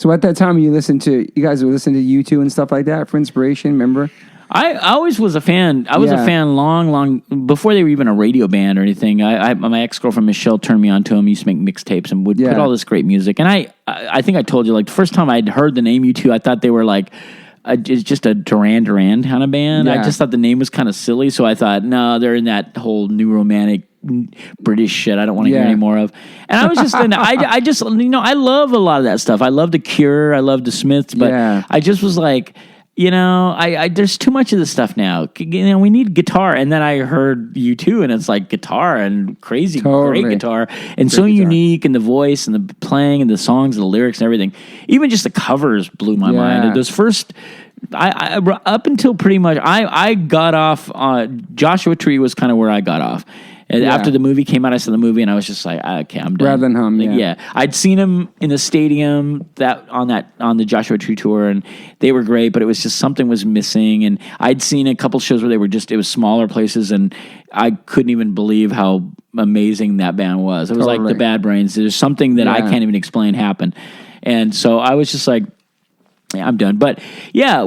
So at that time, you guys would listen to U2 and stuff like that for inspiration, remember? I always was a fan. I was a fan long before they were even a radio band or anything. My ex-girlfriend Michelle turned me on to them. Used to make mixtapes and would put all this great music. And I think I told you, like, the first time I'd heard the name U2, I thought they were like it's just a Duran Duran kind of band. I just thought the name was kind of silly, so I thought, no, they're in that whole new romantic British shit I don't want to hear any more of. And I was just I just I love a lot of that stuff. I love The Cure, I love the Smiths, but I just was like, I there's too much of this stuff now. We need guitar. And then I heard U2, and it's like guitar and crazy, great guitar, and great so guitar. Unique, and the voice and the playing and the songs and the lyrics and everything. Even just the covers blew my mind. And those first, I up until pretty much, I got off. Joshua Tree was kind of where I got off. After the movie came out, I saw the movie, and I was just like, okay, I'm done. Rather than him, I'd seen him in the stadium on the Joshua Tree tour, and they were great, but it was just something was missing. And I'd seen a couple shows where they were it was smaller places, and I couldn't even believe how amazing that band was. It was like the Bad Brains. There's something that I can't even explain happened. And so I was just like, yeah, I'm done. But yeah, I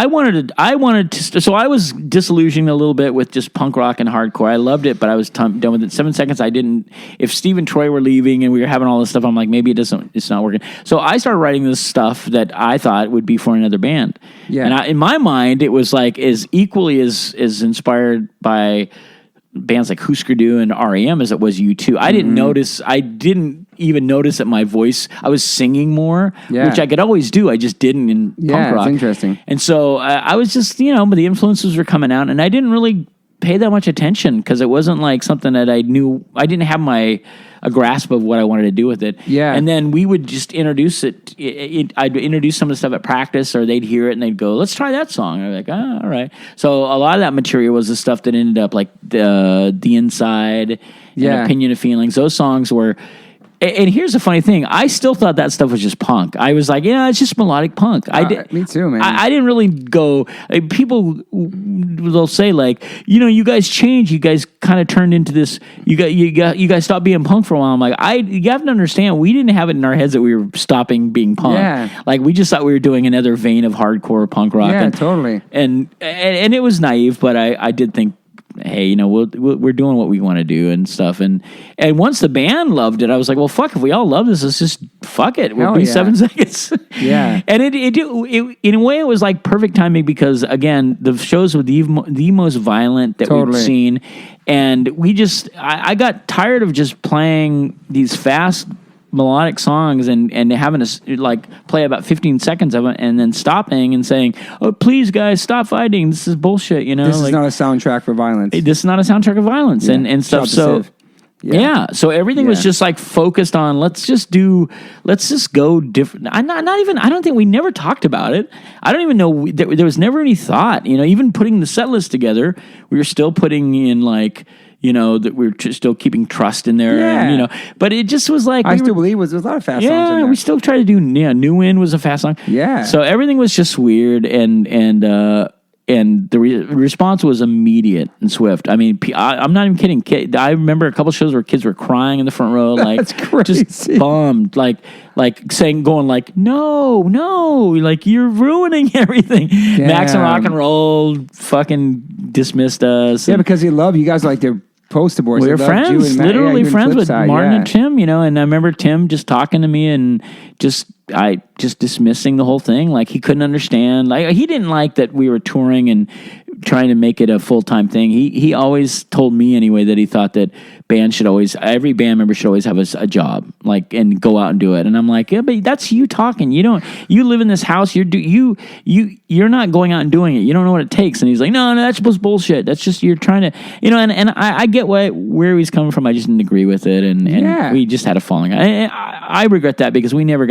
wanted to, so I was disillusioned a little bit with just punk rock and hardcore. I loved it, but I was done with it. 7 Seconds, if Steve and Troy were leaving and we were having all this stuff, I'm like, maybe it's not working. So I started writing this stuff that I thought would be for another band. Yeah. And in my mind, it was like as equally as inspired by bands like Husker Du and R.E.M. as it was U2. I didn't even notice that my voice, I was singing more, which I could always do. I just didn't in punk rock. Yeah, it's interesting. And so I was just, but the influences were coming out, and I didn't really pay that much attention because it wasn't like something that I knew. I didn't have a grasp of what I wanted to do with it. Yeah. And then we would just introduce it. I'd introduce some of the stuff at practice, or they'd hear it and they'd go, let's try that song. And I'm like, all right. So a lot of that material was the stuff that ended up like The Inside and Opinion of Feelings. Those songs were... And here's the funny thing. I still thought that stuff was just punk. I was like, it's just melodic punk. Me too, man. I didn't really go... people, they'll say like, you guys changed. You guys kind of turned into this... You guys stopped being punk for a while. I'm like, you have to understand, we didn't have it in our heads that we were stopping being punk. Yeah. Like, we just thought we were doing another vein of hardcore punk rock. Yeah, totally. And it was naive, but I did think, hey, we're doing what we want to do and stuff. And once the band loved it, I was like, well, fuck, if we all love this, let's just fuck it. We'll be 7 Seconds. Yeah. And it in a way, it was like perfect timing because, again, the shows were the most violent that we've seen. And I got tired of just playing these fast melodic songs and having to like play about 15 seconds of it and then stopping and saying, oh, please guys, stop fighting, this is bullshit. This is not a soundtrack for violence. This is not a soundtrack of violence and stuff. So so everything was just like focused on let's just go different. I don't think we never talked about it. I don't even know there was never any thought, even putting the set list together, we were still putting in like, that we're still keeping Trust in there. Yeah. And, but it just was like... I still believe there's a lot of fast songs in there. We still try to do... New Wind was a fast song. Yeah. So everything was just weird, and the response was immediate and swift. I mean, I'm not even kidding. I remember a couple shows where kids were crying in the front row, like... That's crazy. Just bummed, like going like, no, like you're ruining everything. Damn. Max and Rock and Roll fucking dismissed us. Yeah, because they love you guys like their poster boys. We were friends, literally friends with Martin and Tim, and I remember Tim just talking to me and just dismissing the whole thing. Like he couldn't understand. Like he didn't like that we were touring and trying to make it a full-time thing. He always told me anyway that he thought that every band member should always have a job, like, and go out and do it. And I'm like, yeah, but that's you talking. You live in this house. You're not going out and doing it. You don't know what it takes. And he's like, no, that's just bullshit. That's just, you're trying to, and I get where he's coming from. I just didn't agree with it. And we just had a falling out. I regret that because we never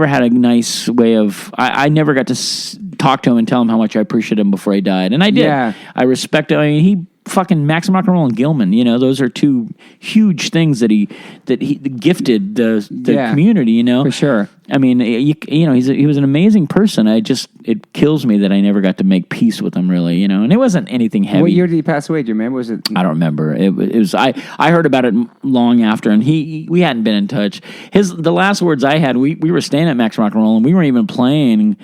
had a nice way of... I never got to talk to him and tell him how much I appreciated him before he died. And I did. Yeah. I respect him. I mean, he fucking Max and Rock and Roll and Gilman, those are two huge things that he gifted the community, For sure. I mean, you know, he was an amazing person. It kills me that I never got to make peace with him, really, you know. And it wasn't anything heavy. What year did he pass away? Do you remember? Was it? I don't remember. It was I heard about it long after, and we hadn't been in touch. The last words I had, we were staying at Max Rock and Roll, and we weren't even playing.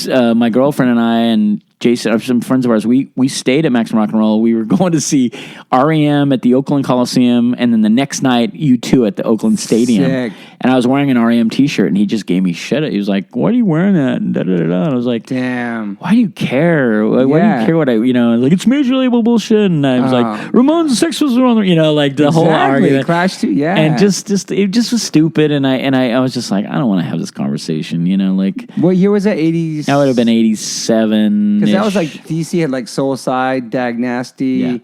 My girlfriend and I and Jason, some friends of ours, we stayed at Max Rock and Roll. We were going to see REM at the Oakland Coliseum, and then the next night, U2 at the Oakland Stadium. Sick. And I was wearing an REM T-shirt, and he just gave me shit. He was like, "Why are you wearing that?" And, and I was like, "Damn, why do you care? Why do you care what I, you know?" Like, it's major label bullshit. And I was like, Ramones and Sex was wrong, you know, like the whole argument. Clash too, yeah. And it just was stupid. And I was just like, I don't want to have this conversation, you know, like. What year was that? 80s? That would have been 87. Because that was like DC had like Soulside, Dag Nasty, Yeah.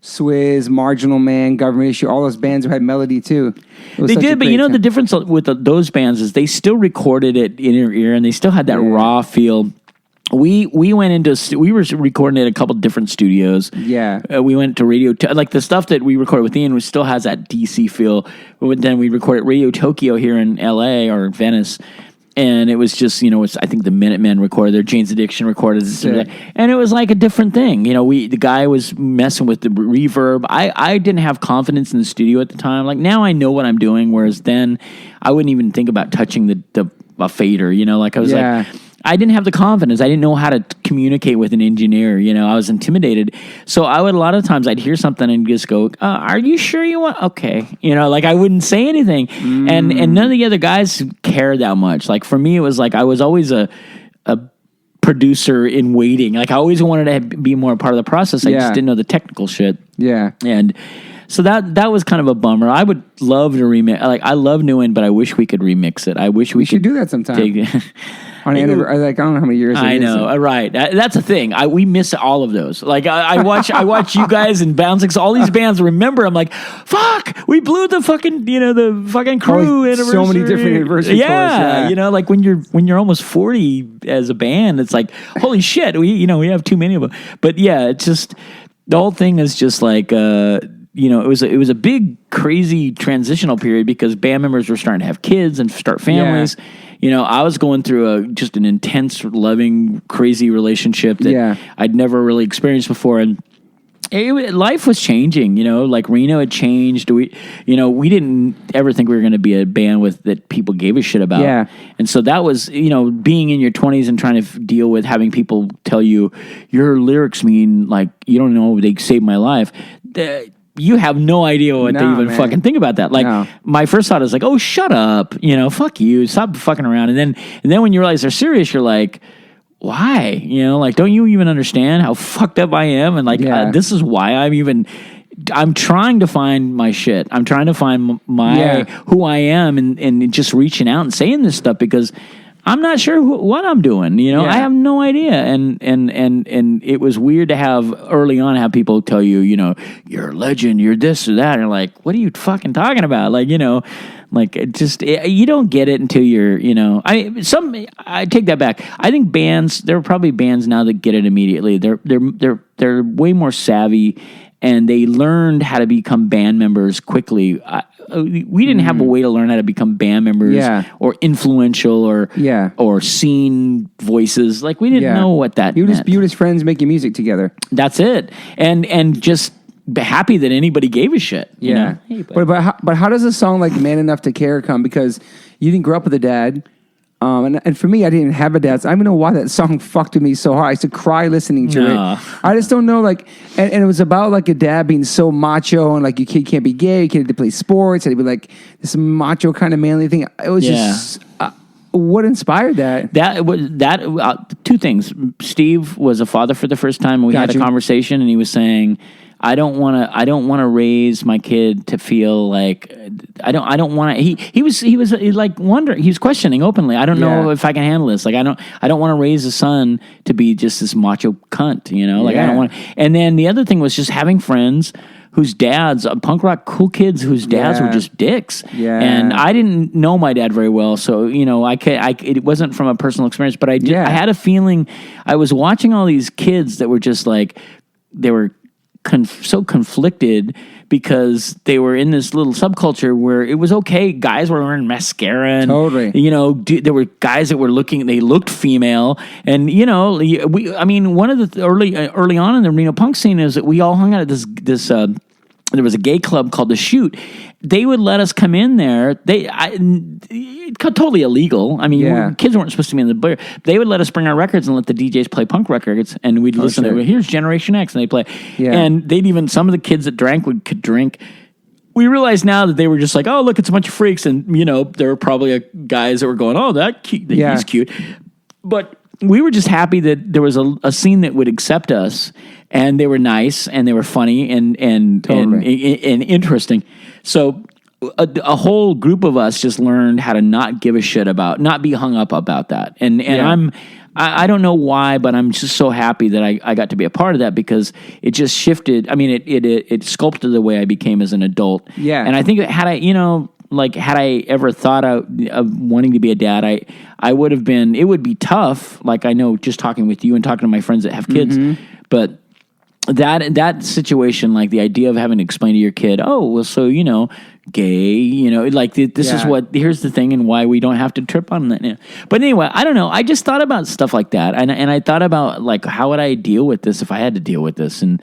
Swizz, Marginal Man, Government Issue. All those bands who had melody too. They did, but you know the difference with those bands is they still recorded it in your ear, and they still had that raw feel. We went into we were recording at a couple different studios. Yeah, we went to Radio like the stuff that we recorded with Ian still has that DC feel. But then we recorded Radio Tokyo here in LA or Venice. And it was just, you know, I think the Minutemen recorded their Jane's Addiction recorded it, and it was like a different thing. You know, the guy was messing with the reverb. I didn't have confidence in the studio at the time. Like now I know what I'm doing, whereas then I wouldn't even think about touching a fader. You know, like I was like. I didn't have the confidence. I didn't know how to communicate with an engineer. You know, I was intimidated. So a lot of times I'd hear something and just go, "Are you sure you want?" Okay, you know, like I wouldn't say anything, and none of the other guys cared that much. Like for me, it was like I was always a producer in waiting. Like I always wanted to be more a part of the process. I just didn't know the technical shit. Yeah, and. So that was kind of a bummer. I would love to remix. Like I love New In, but I wish we could remix it. I wish we should do that sometime. On like I don't know how many years. I know, right? That's a thing. We miss all of those. Like I watch you guys and Bouncing. All these bands. Remember, I'm like, fuck, we blew the fucking crew anniversary. So many different anniversary tours. Yeah, you know, like when you're almost 40 as a band, it's like holy shit. We have too many of them. But yeah, it's just the whole thing is just like. You know, it was a big, crazy transitional period because band members were starting to have kids and start families. Yeah. You know, I was going through just an intense, loving, crazy relationship that I'd never really experienced before, and life was changing. You know, like Reno had changed. We didn't ever think we were going to be a band that people gave a shit about. Yeah, and so that was being in your 20s and trying to deal with having people tell you your lyrics mean like you don't know they saved my life. You have no idea what they even fucking think about that. Like my first thought is like, oh, shut up, fuck you, stop fucking around. And then when you realize they're serious, you're like, why? Like, don't you even understand how fucked up I am? And like, this is why I'm trying to find my shit. I'm trying to find who I am and just reaching out and saying this stuff because I'm not sure what I'm doing. I have no idea. And it was weird to have early on have people tell you, you're a legend, you're this or that. And you're like, what are you fucking talking about? Like, you don't get it until you're, I take that back. I think there are probably bands now that get it immediately. They're way more savvy and they learned how to become band members quickly. We didn't have a way to learn how to become band members or influential or scene voices. Like we didn't know what that meant. You just friends making music together. That's it. And just be happy that anybody gave a shit. You know? Hey, but how does a song like Man Enough to Care come? Because you didn't grow up with a dad. And for me, I didn't have a dad. So I don't know why that song fucked with me so hard. I used to cry listening to it. I just don't know, like, and it was about like a dad being so macho and like your kid can't be gay, your kid had to play sports, and he'd be like this macho kind of manly thing. It was just what inspired that? Two things. Steve was a father for the first time, and we had a conversation, and he was saying, I don't want to raise my kid to feel like I don't want to. He was like wondering. He was questioning openly. I don't know if I can handle this. Like I don't want to raise a son to be just this macho cunt. Like I don't want. And then the other thing was just having friends whose dads, punk rock cool kids whose dads were just dicks. Yeah. And I didn't know my dad very well, so it wasn't from a personal experience, but I had a feeling. I was watching all these kids that were just like they were so conflicted because they were in this little subculture where it was okay. Guys were wearing mascara, and there were guys that were they looked female, and one of the early on in the Reno punk scene is that we all hung out at this. There was a gay club called The Shoot. They would let us come in there. It's totally illegal. I mean, kids weren't supposed to be in the bar. They would let us bring our records and let the DJs play punk records, and we'd listen to, here's Generation X, and they'd play. Yeah. And some of the kids that could drink. We realize now that they were just like, oh, look, it's a bunch of freaks, and, there were probably guys that were going, oh, he's cute. But we were just happy that there was a scene that would accept us, and they were nice, and they were funny, and interesting. So a whole group of us just learned how to not give a shit not be hung up about that. And I don't know why, but I'm just so happy that I got to be a part of that, because it just shifted. I mean, it sculpted the way I became as an adult. Yeah. And I think had I ever thought of wanting to be a dad, I would have been, it would be tough. Like, I know just talking with you and talking to my friends that have kids, but that situation, like the idea of having to explain to your kid, oh, well, so, gay, this is here's the thing and why we don't have to trip on that. But anyway, I don't know. I just thought about stuff like that. And I thought about, like, how would I deal with this if I had to deal with this? And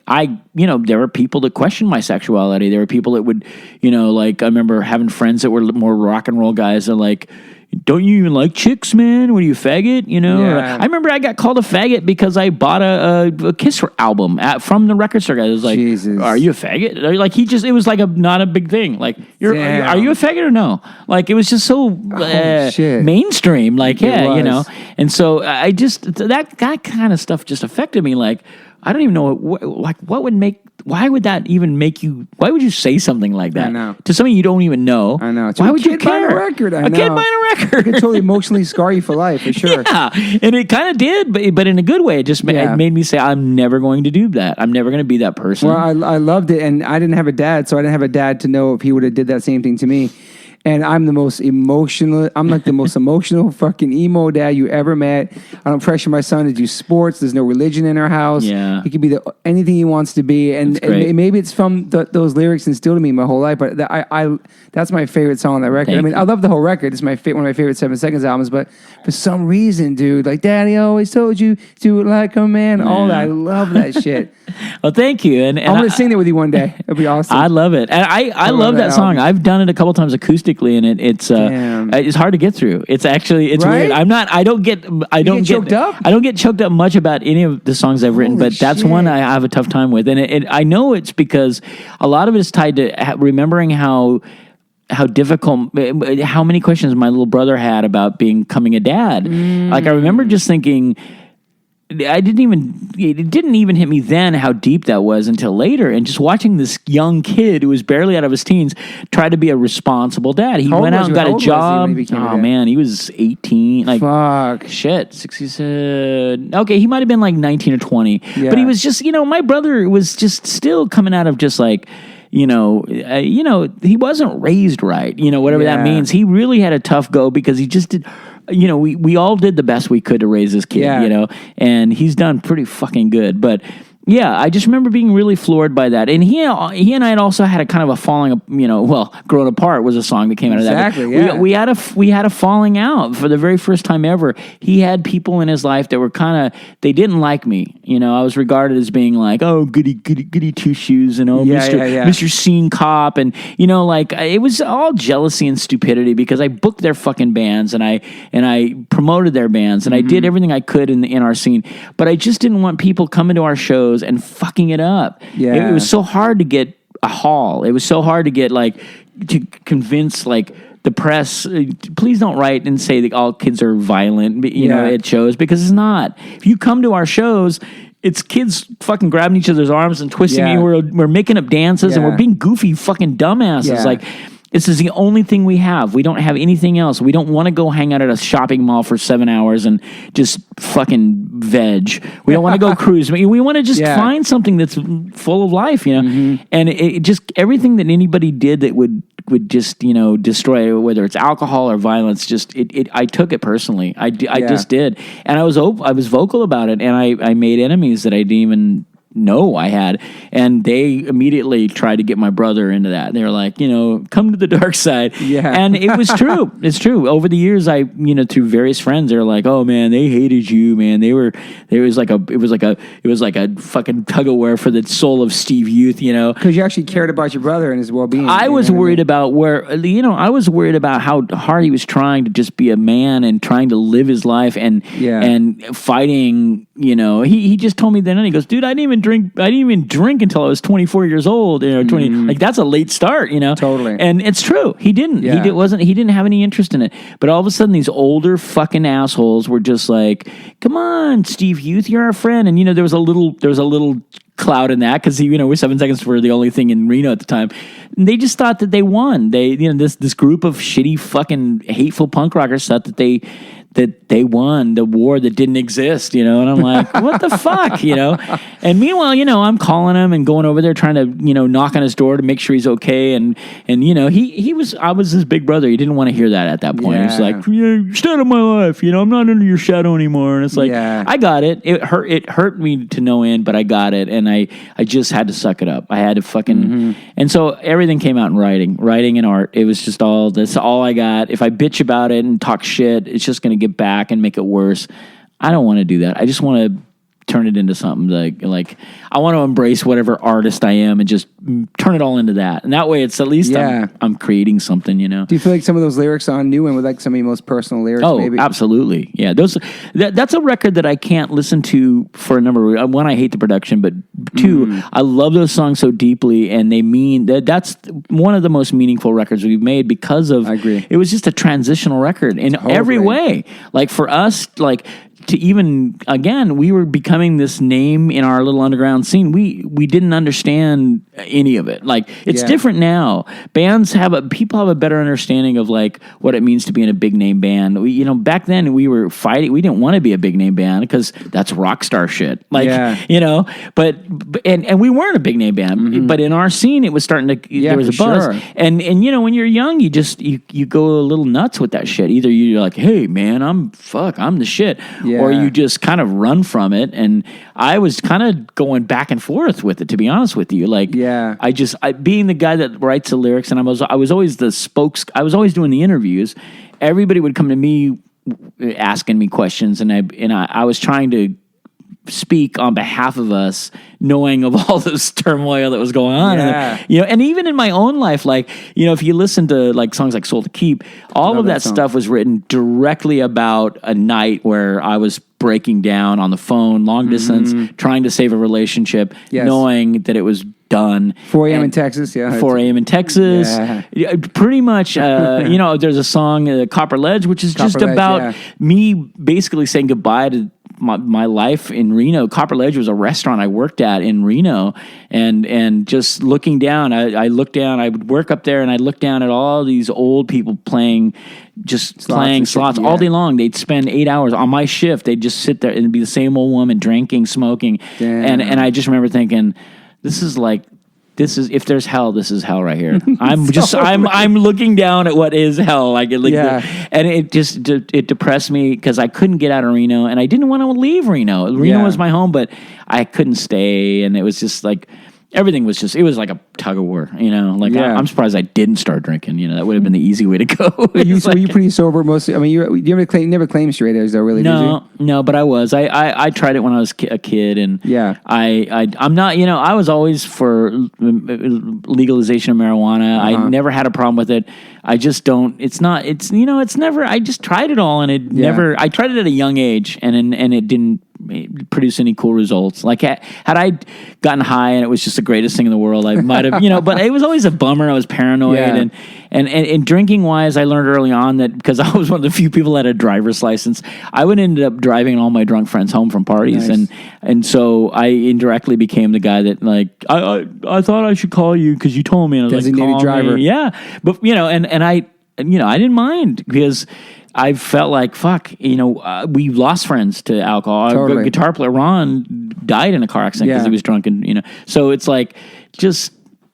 I, there were people that questioned my sexuality. There were people that would, I remember having friends that were more rock and roll guys that like, don't you even like chicks, man? What are you, a faggot? I remember I got called a faggot because I bought a Kiss album from the record store guy. It was like, Jesus. Are you a faggot? Like, it was like not a big thing. Like, are you a faggot or no? Like, it was just so mainstream. Like, And so I just, that kind of stuff just affected me. Like, I don't even know why would that even make you, why would you say something like that? I know. To something you don't even know? I know. Why would you care? A record, I know. A kid buying a record. It could totally emotionally scar you for life, for sure. Yeah, and it kind of did, but in a good way. It just it made me say, I'm never going to do that. I'm never going to be that person. Well, I loved it, and I didn't have a dad, so I didn't have a dad to know if he would have did that same thing to me. And I'm the most emotional. I'm like the most emotional fucking emo dad you ever met. I don't pressure my son to do sports. There's no religion in our house. Yeah, he can be anything he wants to be. And maybe it's from those lyrics instilled in me my whole life. But that's my favorite song on that record. I love the whole record. It's one of my favorite 7 Seconds albums. But for some reason, dude, like Daddy always told you to like a man. All that. I love that shit. Well, thank you. And I'm gonna sing that with you one day. It'll be awesome. I love it, and I love that song. I've done it a couple times acoustically, and it's hard to get through. It's weird. I don't get choked up. I don't get choked up much about any of the songs I've written, but that's one I have a tough time with, and I know it's because a lot of it is tied to remembering how difficult, how many questions my little brother had about becoming a dad. Like, I remember just thinking, it didn't even hit me then how deep that was until later. And just watching this young kid who was barely out of his teens try to be a responsible dad. He went out and got a job. Oh man, he was 18. Like, fuck. Shit. 60, okay, he might have been like 19 or 20. Yeah. But he was just, my brother was just still coming out of just like, he wasn't raised right, whatever that means. He really had a tough go because he just did. We all did the best we could to raise this kid, and he's done pretty fucking good. But yeah, I just remember being really floored by that. And he and I had also had a kind of a falling, Grown Apart was a song that came out of that. Exactly, yeah. We had a falling out for the very first time ever. He had people in his life that were they didn't like me. I was regarded as being like, oh, goody two shoes, Mr. Scene Cop. And, it was all jealousy and stupidity because I booked their fucking bands and I promoted their bands and I did everything I could in our scene. But I just didn't want people coming to our shows and fucking it up. Yeah. It was so hard to get a hall. It was so hard to get to convince the press, please don't write and say that all kids are violent, at shows, because it's not. If you come to our shows, it's kids fucking grabbing each other's arms and twisting you. We're making up dances and we're being goofy fucking dumbasses. Yeah. This is the only thing we have. We don't have anything else. We don't want to go hang out at a shopping mall for 7 hours and just fucking veg. We don't want to go cruise. We want to just find something that's full of life, And it just, everything that anybody did that would just, destroy, whether it's alcohol or violence, I took it personally. I just did. And I was vocal about it. And I made enemies that I didn't even know I had. And they immediately tried to get my brother into that. They were like, come to the dark side. Yeah. And it was true. It's true. Over the years, through various friends, they were like, oh man, they hated you, man. It was like a fucking tug of war for the soul of Steve Youth, Because you actually cared about your brother and his well-being. I was worried about I was worried about how hard he was trying to just be a man and trying to live his life and fighting. He just told me then, and he goes, dude, I didn't even drink until I was 24 years old. 20, like that's a late start. Totally. And it's true. He didn't. Yeah. He didn't have any interest in it. But all of a sudden, these older fucking assholes were just like, come on, Steve Youth, you're our friend. And there was a little cloud in that because we 7 Seconds were the only thing in Reno at the time. And they just thought that they won. They this group of shitty fucking hateful punk rockers thought that they won the war that didn't exist, and I'm like, what the fuck, And meanwhile, I'm calling him and going over there trying to, knock on his door to make sure he's okay. And I was his big brother. He didn't want to hear that at that point. Yeah. He was like, you're stay out of my life, I'm not under your shadow anymore. And it's like, I got it. It hurt me to no end, but I got it. And I just had to suck it up. I had to fucking, and so everything came out in writing and art. It was just that's all I got. If I bitch about it and talk shit, it's just going to get back and make it worse. I don't want to do that. I just want to turn it into something like I want to embrace whatever artist I am and just turn it all into that. And that way it's at least I'm creating something, Do you feel like some of those lyrics on New One were like some of your most personal lyrics? Oh, maybe? Absolutely. Yeah. That's a record that I can't listen to for a number of reasons. One, I hate the production, but two, I love those songs so deeply and they mean that's one of the most meaningful records we've made because of, I agree. It was just a transitional record in every way. Like for us, like, to even, again, we were becoming this name in our little underground scene. We didn't understand any of it. Like, it's different now. People have a better understanding of like what it means to be in a big name band. Back then we were fighting. We didn't want to be a big name band because that's rock star shit. Like, but we weren't a big name band. But in our scene, it was starting to, there was a buzz. Sure. And when you're young, you just, you go a little nuts with that shit. Either you're like, hey man, I'm the shit. Or you just kind of run from it. And I was kind of going back and forth with it, to be honest with you. Like, I being the guy that writes the lyrics, and I was always I was always doing the interviews. Everybody would come to me asking me questions, and I was trying to speak on behalf of us, knowing of all this turmoil that was going on. And even in my own life, like, if you listen to like songs like Soul to Keep, all of that stuff was written directly about a night where I was breaking down on the phone, long distance, trying to save a relationship, knowing that it was done. 4 a.m. in Texas, 4 a.m. in Texas. Yeah, pretty much, there's a song, Copper Ledge, which is just about me basically saying goodbye to my life in Reno. Copper Ledge was a restaurant I worked at in Reno, and just looking down, I looked down, I would work up there and I'd look down at all these old people playing slots all day long. They'd spend 8 hours on my shift. They'd just sit there and it'd be the same old woman drinking, smoking. And I just remember thinking, this is if there's hell, this is hell right here. I'm looking down at what is hell. And it just it depressed me because I couldn't get out of Reno and I didn't want to leave Reno. Reno was my home, but I couldn't stay, and it was just like everything was just, it was like a tug of war, I'm surprised I didn't start drinking, that would have been the easy way to go. Were you pretty sober mostly? I mean, you never claimed straight edge though, really, did you? No, but I was. I tried it when I was a kid, and I'm not, I was always for legalization of marijuana. I never had a problem with it. I just don't, it's never, I just tried it all, and it never, I tried it at a young age, and it didn't produce any cool results. Like, had I gotten high and it was just the greatest thing in the world, I might have, but it was always a bummer. I was paranoid, and drinking wise, I learned early on that because I was one of the few people that had a driver's license, I would end up driving all my drunk friends home from parties, and so I indirectly became the guy that, like, I thought I should call you because you told me, and I was designated like, driver. But and I didn't mind because I felt like, fuck, we lost friends to alcohol. Totally. Our guitar player, Ron, died in a car accident because he was drunk, and, so it's like, just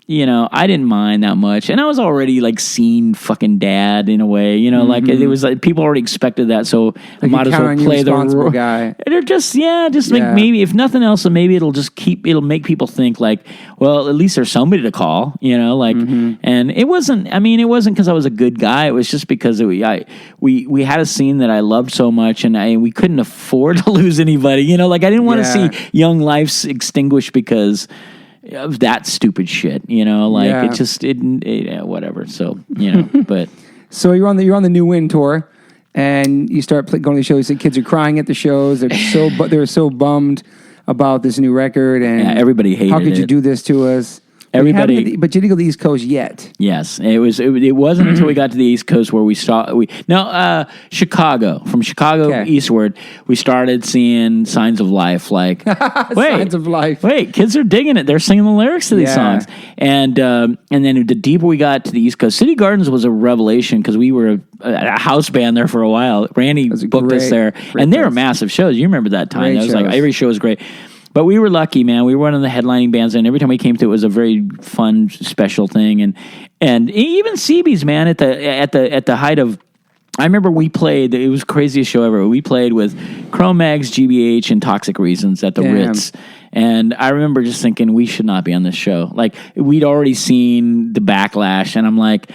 I didn't mind that much. And I was already like seeing fucking dad in a way, like it was like people already expected that. So I might as well play the role. Guy. They're just like maybe if nothing else, maybe it'll make people think like, well, at least there's somebody to call, and it wasn't because I was a good guy. It was just because we had a scene that I loved so much and we couldn't afford to lose anybody, like I didn't want to see young lives extinguished because of that stupid shit, it just whatever. So but so you're on the New Win tour, and you start going to the shows. The kids are crying at the shows. They're so bummed about this new record, and everybody hated it. How could you do this to us? Everybody, but you didn't go to the East Coast yet. Yes, it wasn't until we got to the East Coast where we saw Chicago. From Chicago eastward, we started seeing signs of life. Like signs of life. Wait, kids are digging it. They're singing the lyrics to these songs. And then the deeper we got to the East Coast, City Gardens was a revelation because we were a house band there for a while. Randy booked us there, and they were massive shows. You remember that time? That was like every show was great. But we were lucky, man. We were one of the headlining bands, and every time we came to it was a very fun, special thing. And even CB's, man, at the height of, I remember we played. It was the craziest show ever. We played with Cro-Mags, GBH, and Toxic Reasons at the Ritz. And I remember just thinking we should not be on this show. Like we'd already seen the backlash, and I'm like,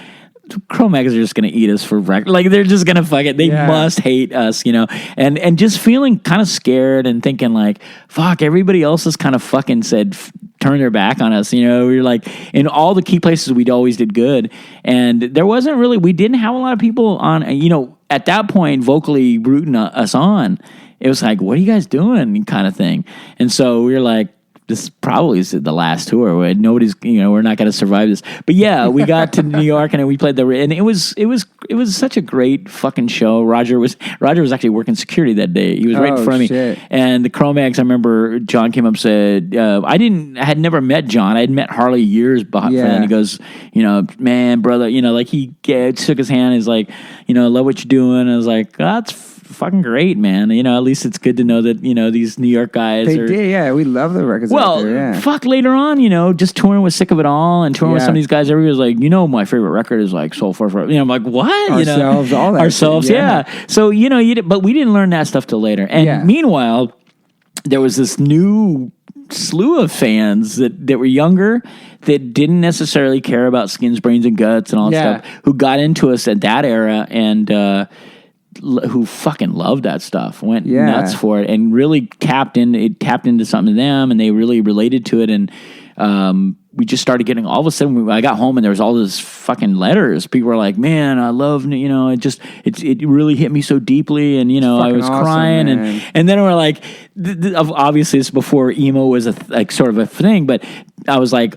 Cro-Mags are just going to eat us for breakfast. Like, they're just going to fuck it. They must hate us, And just feeling kind of scared and thinking like, fuck, everybody else has kind of fucking said, turn their back on us. We were like, in all the key places we'd always did good. And there wasn't really, we didn't have a lot of people on, at that point, vocally rooting us on. It was like, what are you guys doing? Kind of thing. And so we were like, this probably is the last tour where nobody's, we're not going to survive this. But yeah, we got to New York and we played and it was such a great fucking show. Roger was actually working security that day. He was right in front of me. And the Cro-Mags, I remember John came up and said, I had never met John. I had met Harley years behind. And he goes, man, brother, like he shook his hand. He's like, love what you're doing. And I was like, that's fucking great, man. At least it's good to know that, these New York guys They did, we love the records out there, fuck, later on, just touring with Sick of It All and touring with some of these guys, everybody was like, my favorite record is like Soul for I'm like, what? Ourselves, all that Ourselves, shit, So, but we didn't learn that stuff till later. And meanwhile, there was this new slew of fans that were younger that didn't necessarily care about Skins, Brains, and Guts and all that stuff, who got into us at that era and who fucking loved that stuff, went nuts for it, and really tapped into something to them, and they really related to it, and we just started getting, all of a sudden, I got home and there was all this fucking letters. People were like, man, I love, it really hit me so deeply, and, I was awesome, crying, and then we're like, obviously it's before emo was sort of a thing, but I was like,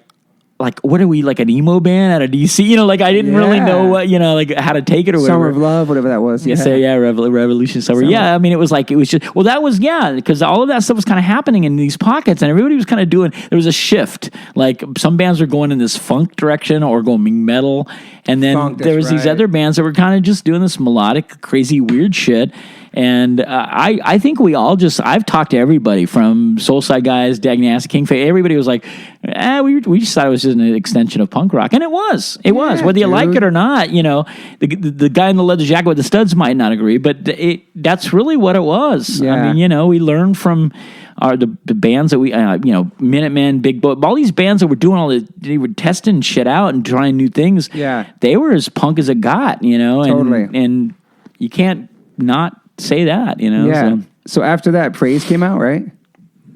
what are we, like an emo band out of DC? I didn't really know what, how to take it or whatever. Summer of Love, whatever that was. Revolution Summer. Yeah, I mean, it was just, well, that was, because all of that stuff was kind of happening in these pockets, and everybody was kind of there was a shift. Like, some bands were going in this funk direction or going metal, and then there was these other bands that were kind of just doing this melodic, crazy, weird shit. And I think we all I've talked to everybody from Soulside guys, Dagnasty, Kingfay. Everybody was like, we just thought it was just an extension of punk rock. And it was. It was. Whether you like it or not, the guy in the leather jacket with the studs might not agree, but that's really what it was. Yeah. I mean, we learned from the bands that we, Minutemen, Big Boy, all these bands that were doing they were testing shit out and trying new things. Yeah. They were as punk as it got, Totally. And you can't not say that, Yeah. So after that, Praise came out, right?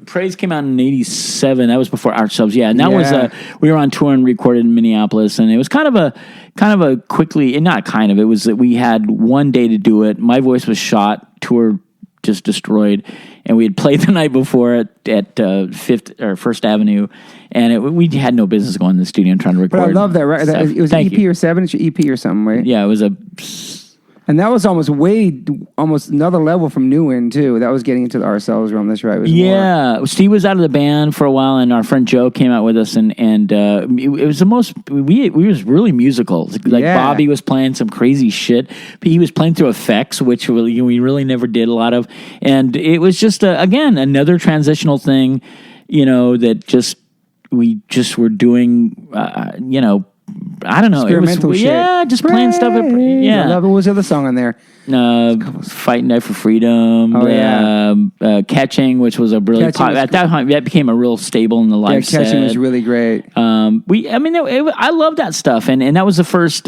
Praise came out in '87. That was before Ourselves. Yeah, and that was we were on tour and recorded in Minneapolis, and it was kind of a quickly, and not kind of. It was that we had one day to do it. My voice was shot, tour just destroyed, and we had played the night before at Fifth or First Avenue, and we had no business going to the studio and trying to record. But I love that. Right? It was an EP or 7-inch EP or something, right? Yeah, it was And that was almost another level from New In, too. That was getting into the Ourselves realm. That's right. Steve was out of the band for a while, and our friend Joe came out with us, and it was the most, we was really musical. Bobby was playing some crazy shit. He was playing through effects, which we really never did a lot of. And it was just, again, another transitional thing, that just we just were doing, I don't know. Experimental shit. Yeah, just playing stuff. Yeah. I love it. What was the other song on there? Fighting Night for Freedom. Oh, Catching, which was a really at that time that became a real staple in the live set. Catching was really great. I love that stuff, and that was the first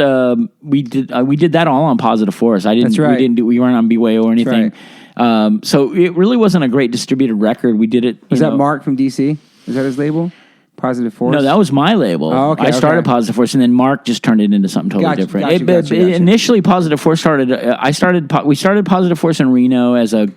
we did that all on Positive Force. That's right. We weren't on BYO or anything. Right. So it really wasn't a great distributed record. We did it. Was that Mark from DC? Is that his label? Positive Force? No, that was my label. Oh, okay, I started Positive Force, and then Mark just turned it into something totally different. Initially, Positive Force started. We started Positive Force in Reno as a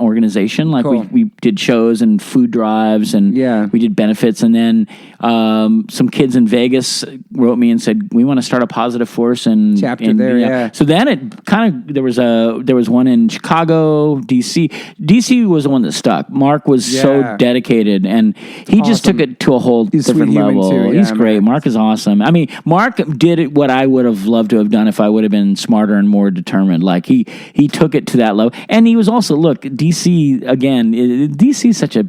organization. Like we did shows and food drives, and we did benefits. And then some kids in Vegas wrote me and said, "We want to start a Positive Force and chapter there." Yeah. So then it kind of there was one in Chicago, DC. DC was the one that stuck. Mark was so dedicated, and he just took it to a whole different level. Too. He's great. Mark is awesome. I mean, Mark did what I would have loved to have done if I would have been smarter and more determined. Like he took it to that level. And he was also, DC again, DC is such a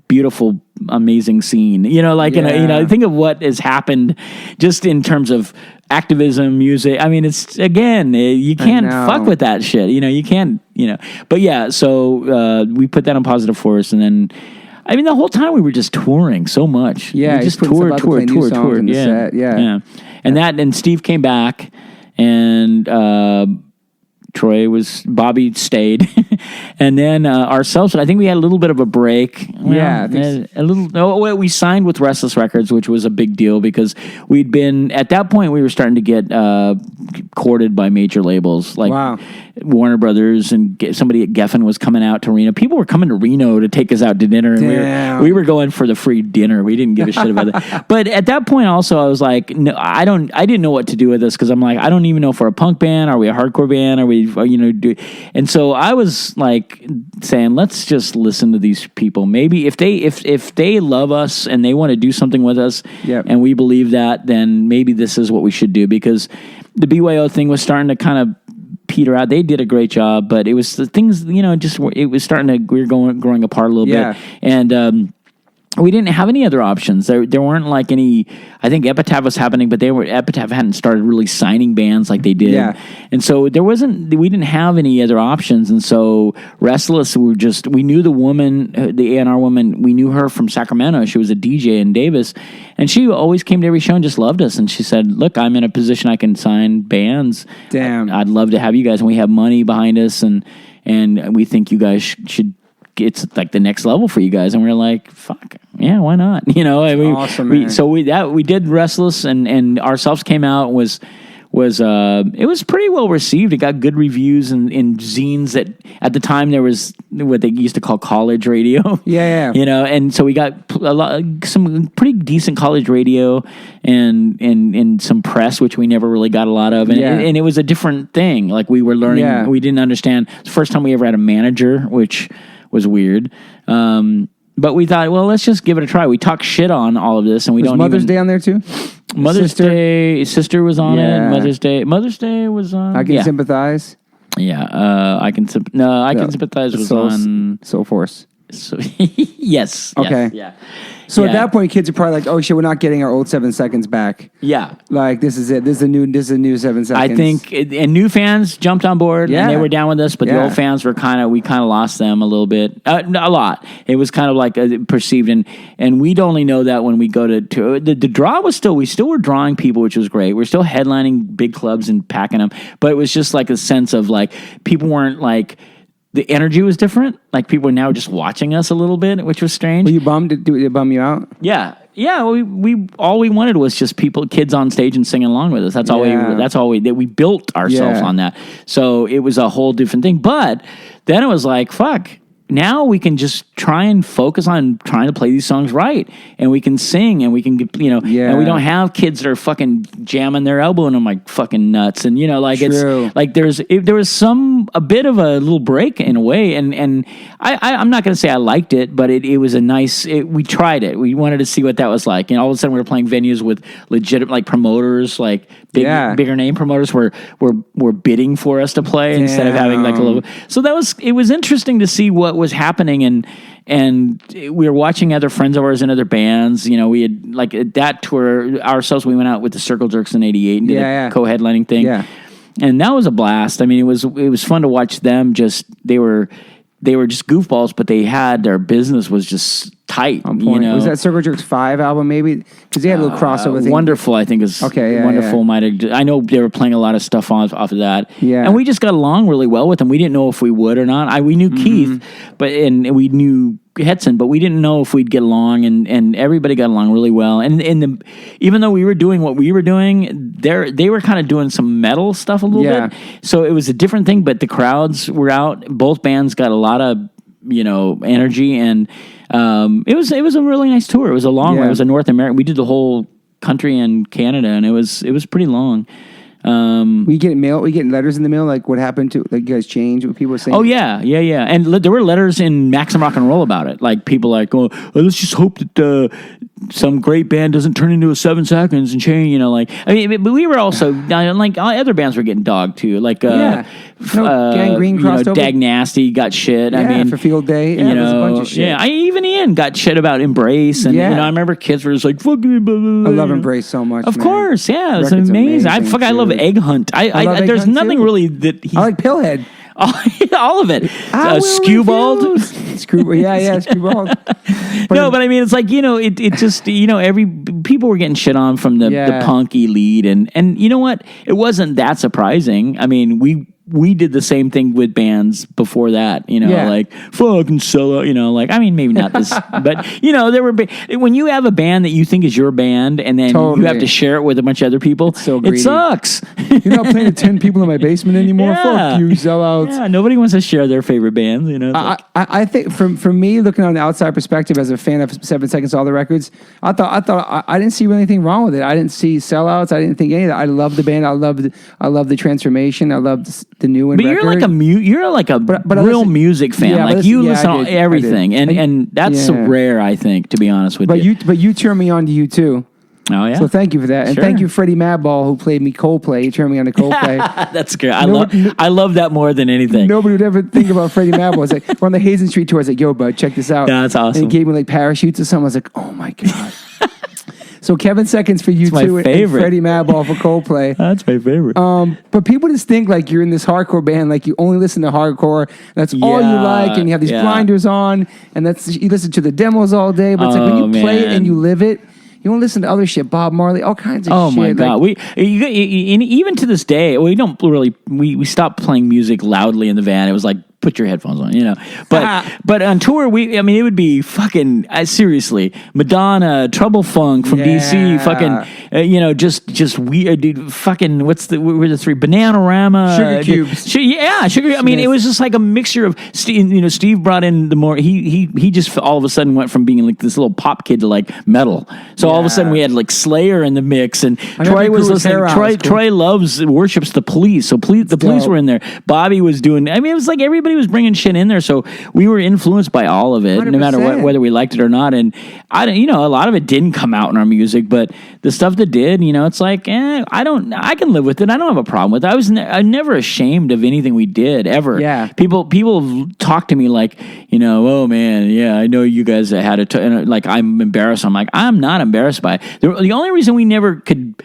beautiful, amazing scene. Think of what has happened just in terms of activism, music. I mean, it's, again, you can't fuck with that shit. You can't, But yeah, so we put that on Positive Force, and then the whole time we were just touring so much. Yeah, we just toured. Yeah. And Steve came back, and Bobby stayed, and then ourselves. I think we had a little bit of a break. We signed with Restless Records, which was a big deal because we'd been at that point. We were starting to get courted by major labels like Warner Brothers, and somebody at Geffen was coming out to Reno. People were coming to Reno to take us out to dinner, and we were going for the free dinner. We didn't give a shit about that. But at that point, also, I was like, no, I didn't know what to do with this because I'm like, I don't even know if we're a punk band. Are we a hardcore band? Are we, And so I was like saying, let's just listen to these people. Maybe if they love us and they want to do something with us, and we believe that, then maybe this is what we should do, because the BYO thing was starting to kind of peter out. They did a great job, but it was the things, it was starting to, we were growing apart a little bit. And, we didn't have any other options. There weren't like any. I think Epitaph was happening, but Epitaph hadn't started really signing bands like they did. Yeah. And so we didn't have any other options. And so Restless, we knew the woman, the A&R woman. We knew her from Sacramento. She was a DJ in Davis, and she always came to every show and just loved us. And she said, "Look, I'm in a position I can sign bands. Damn, I'd love to have you guys, and we have money behind us, and we think you guys should." It's like the next level for you guys, and we're like, fuck, yeah, why not? Awesome, man. So we did Restless, and Ourselves came out, was it was pretty well received. It got good reviews in zines. That at the time there was what they used to call college radio. Yeah. And so we got some pretty decent college radio and some press, which we never really got a lot of. And it was a different thing. Like we were learning. Yeah. We didn't understand. It's the first time we ever had a manager, which was weird. But we thought, well, let's just give it a try. We talk shit on all of this, and we don't. Mother's Day on there too. Mother's Day, Sister was on it. Mother's Day was on. I Can Sympathize. Yeah, I Can Sympathize was on Soul Force. So, yes. Okay. Yes, yeah. So at that point, kids are probably like, "Oh shit, we're not getting our old 7 seconds back." Yeah. Like this is it. This is a new 7 seconds. I think, and new fans jumped on board, and they were down with us. But the old fans were we kind of lost them a little bit, a lot. It was kind of like perceived, and we'd only know that when we go to the draw was we still were drawing people, which was great. We're still headlining big clubs and packing them, but it was just like a sense of like people weren't like. The energy was different. Like people were now just watching us a little bit, which was strange. Were you bummed? Did it bum you out? Yeah. We all we wanted was just kids on stage and singing along with us. That's all we built ourselves on that. So it was a whole different thing. But then it was like, fuck. Now we can just try and focus on trying to play these songs right, and we can sing, and we can get, and we don't have kids that are fucking jamming their elbow and I'm like fucking nuts, and it's like there was a bit of a little break in a way, and I'm not gonna say I liked it, but it was a nice. We tried it. We wanted to see what that was like, and all of a sudden we were playing venues with legitimate like promoters, like bigger name promoters were bidding for us to play instead of having like a little. So it was interesting to see what was happening, and we were watching other friends of ours in other bands. You know, we had like at that tour ourselves. We went out with the Circle Jerks in '88 and did a co-headlining thing. Yeah. And that was a blast. I mean, it was fun to watch them. Just they were just goofballs, but their business was just tight. On point. You know? Was that Circle Jerks 5 album maybe? Because they had a little crossover thing. Wonderful, I think is okay. Yeah, Wonderful might have. I know they were playing a lot of stuff off of that. Yeah, and we just got along really well with them. We didn't know if we would or not. We knew Keith, and we knew Hetson, but we didn't know if we'd get along, and everybody got along really well. And even though we were doing what we were doing, they were kind of doing some metal stuff a little bit. So it was a different thing, but the crowds were out. Both bands got a lot of energy, and it was a really nice tour. It was a long one. It was a North American. We did the whole country and Canada, and it was pretty long. We get mail. We get letters in the mail. Like what happened to? Like you guys changed? What people were saying? Oh yeah. And there were letters in Maxim Rock and Roll about it. Like people like, oh, let's just hope that some great band doesn't turn into a 7 Seconds and change. But we were also like other bands were getting dogged too. Like Gangrene crossed over. Dag Nasty got shit. Yeah, I mean, for Field Day. Yeah, there's a bunch of shit. Yeah, even Ian got shit about Embrace, and I remember kids were just like, "Fuck me." I love Embrace so much. Of course, yeah, it's amazing. I love Egg Hunt. There's nothing really that I like Pillhead. All of it. Skewbald. Skewbald. But I mean, it's like, it just, people were getting shit on from the punky lead. And you know what? It wasn't that surprising. I mean, we did the same thing with bands before that, like fucking sell out, I mean, maybe not this, but there were, when you have a band that you think is your band and then you have to share it with a bunch of other people, it sucks. You're not playing with 10 people in my basement anymore. Fuck you, sellouts. Yeah, nobody wants to share their favorite bands, I think from me looking on the outside perspective as a fan of 7 Seconds All the Records, I thought I didn't see really anything wrong with it. I didn't see sellouts. I didn't think any of that. I love the band. I love the transformation. I loved the new one. But you're like a real music fan. Yeah, you listen to everything, and that's rare, I think, to be honest with you. But you turned me on to you too. Oh yeah. So thank you for that, and thank you, Freddie Madball, who played me Coldplay. He turned me on to Coldplay. That's great. I love that more than anything. Nobody would ever think about Freddie Madball. It's like we're on the Hazen Street tour. I was like, "Yo, bud, check this out." Yeah, that's awesome. And he gave me like parachutes or something. I was like, "Oh my god." So Kevin Seconds for you two, and Freddie Madball for Coldplay. That's my favorite. But people just think like you're in this hardcore band, like you only listen to hardcore. That's all you like, and you have these blinders on, and you listen to the demos all day. But it's like when you play it and you live it. You want to listen to other shit, Bob Marley, all kinds of shit. Oh my god! Even to this day, we don't really we stopped playing music loudly in the van. It was like, put your headphones on, But on tour, it would be fucking seriously Madonna, Trouble Funk from DC, fucking just weird, dude. Fucking were the three Bananarama, Sugar Cubes, Sugar. I mean, it was just like a mixture of Steve brought in the more he just all of a sudden went from being like this little pop kid to like metal. So all of a sudden we had like Slayer in the mix, and Troy was listening. Troy worships the Police, so the Police were in there. Bobby was doing. I mean, it was like everybody was bringing shit in there, so we were influenced by all of it, 100%. No matter whether we liked it or not. And a lot of it didn't come out in our music, but the stuff that did, it's like, I can live with it. I don't have a problem with it. I'm never ashamed of anything we did ever. Yeah. People talk to me like, oh man, yeah, I know you guys had it. And like I'm embarrassed. I'm like, I'm not embarrassed by it. The only reason we never could.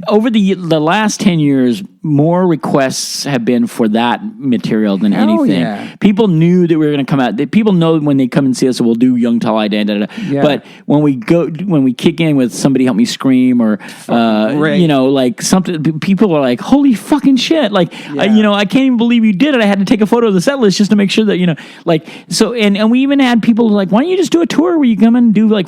Over the last 10 years, more requests have been for that material than anything. Yeah. People knew that we were going to come out. People know when they come and see us, so we'll do Young Tall I Dan. Yeah. But when we kick in with Somebody Help Me Scream or like something, people are like, holy fucking shit! Like I can't even believe you did it. I had to take a photo of the set list just to make sure that like so. And we even had people like, why don't you just do a tour where you come in and do like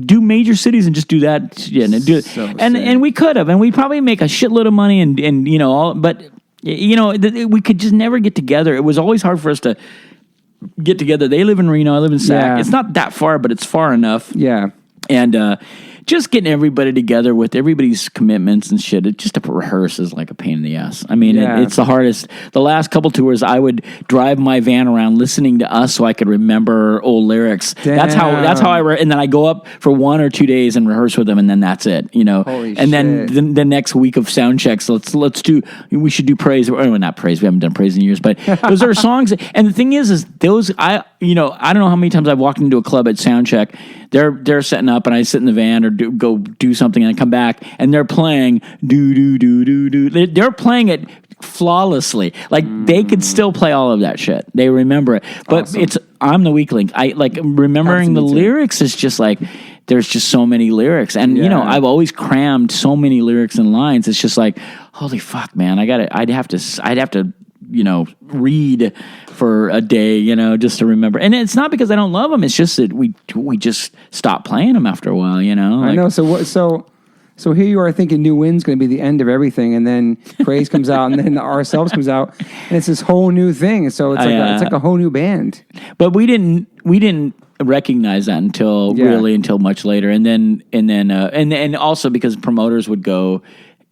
do major cities and just do that and do it. And we could have. And we probably make a shitload of money and but we could just never get together. It was always hard for us to get together. They live in Reno, I live in Sac. Yeah. It's not that far, but it's far enough. Yeah. And just getting everybody together with everybody's commitments and shit, just to rehearse is like a pain in the ass. I mean, it's the hardest. The last couple tours, I would drive my van around listening to us so I could remember old lyrics. Damn. That's how and then I go up for 1 or 2 days and rehearse with them, and then that's it. Holy and shit. Then the next week of sound checks, we should do praise. Or not praise. We haven't done praise in years, but those are songs. And the thing is those I don't know how many times I've walked into a club at sound check. They're setting up, and I sit in the van or go do something, and I come back, and they're playing do do do do do. They're playing it flawlessly. Like they could still play all of that shit. They remember it, but Awesome. I'm the weak link. I like remembering the lyrics is just like there's just so many lyrics, and I've always crammed so many lyrics and lines. It's just like holy fuck, man! I'd have to read for a day, just to remember. And it's not because I don't love them. It's just that we just stop playing them after a while, I know. So here you are thinking New Wind's going to be the end of everything, and then Praise comes out, and then Ourselves comes out, and it's this whole new thing. So it's like a whole new band. But we didn't recognize that until much later, and then also because promoters would go,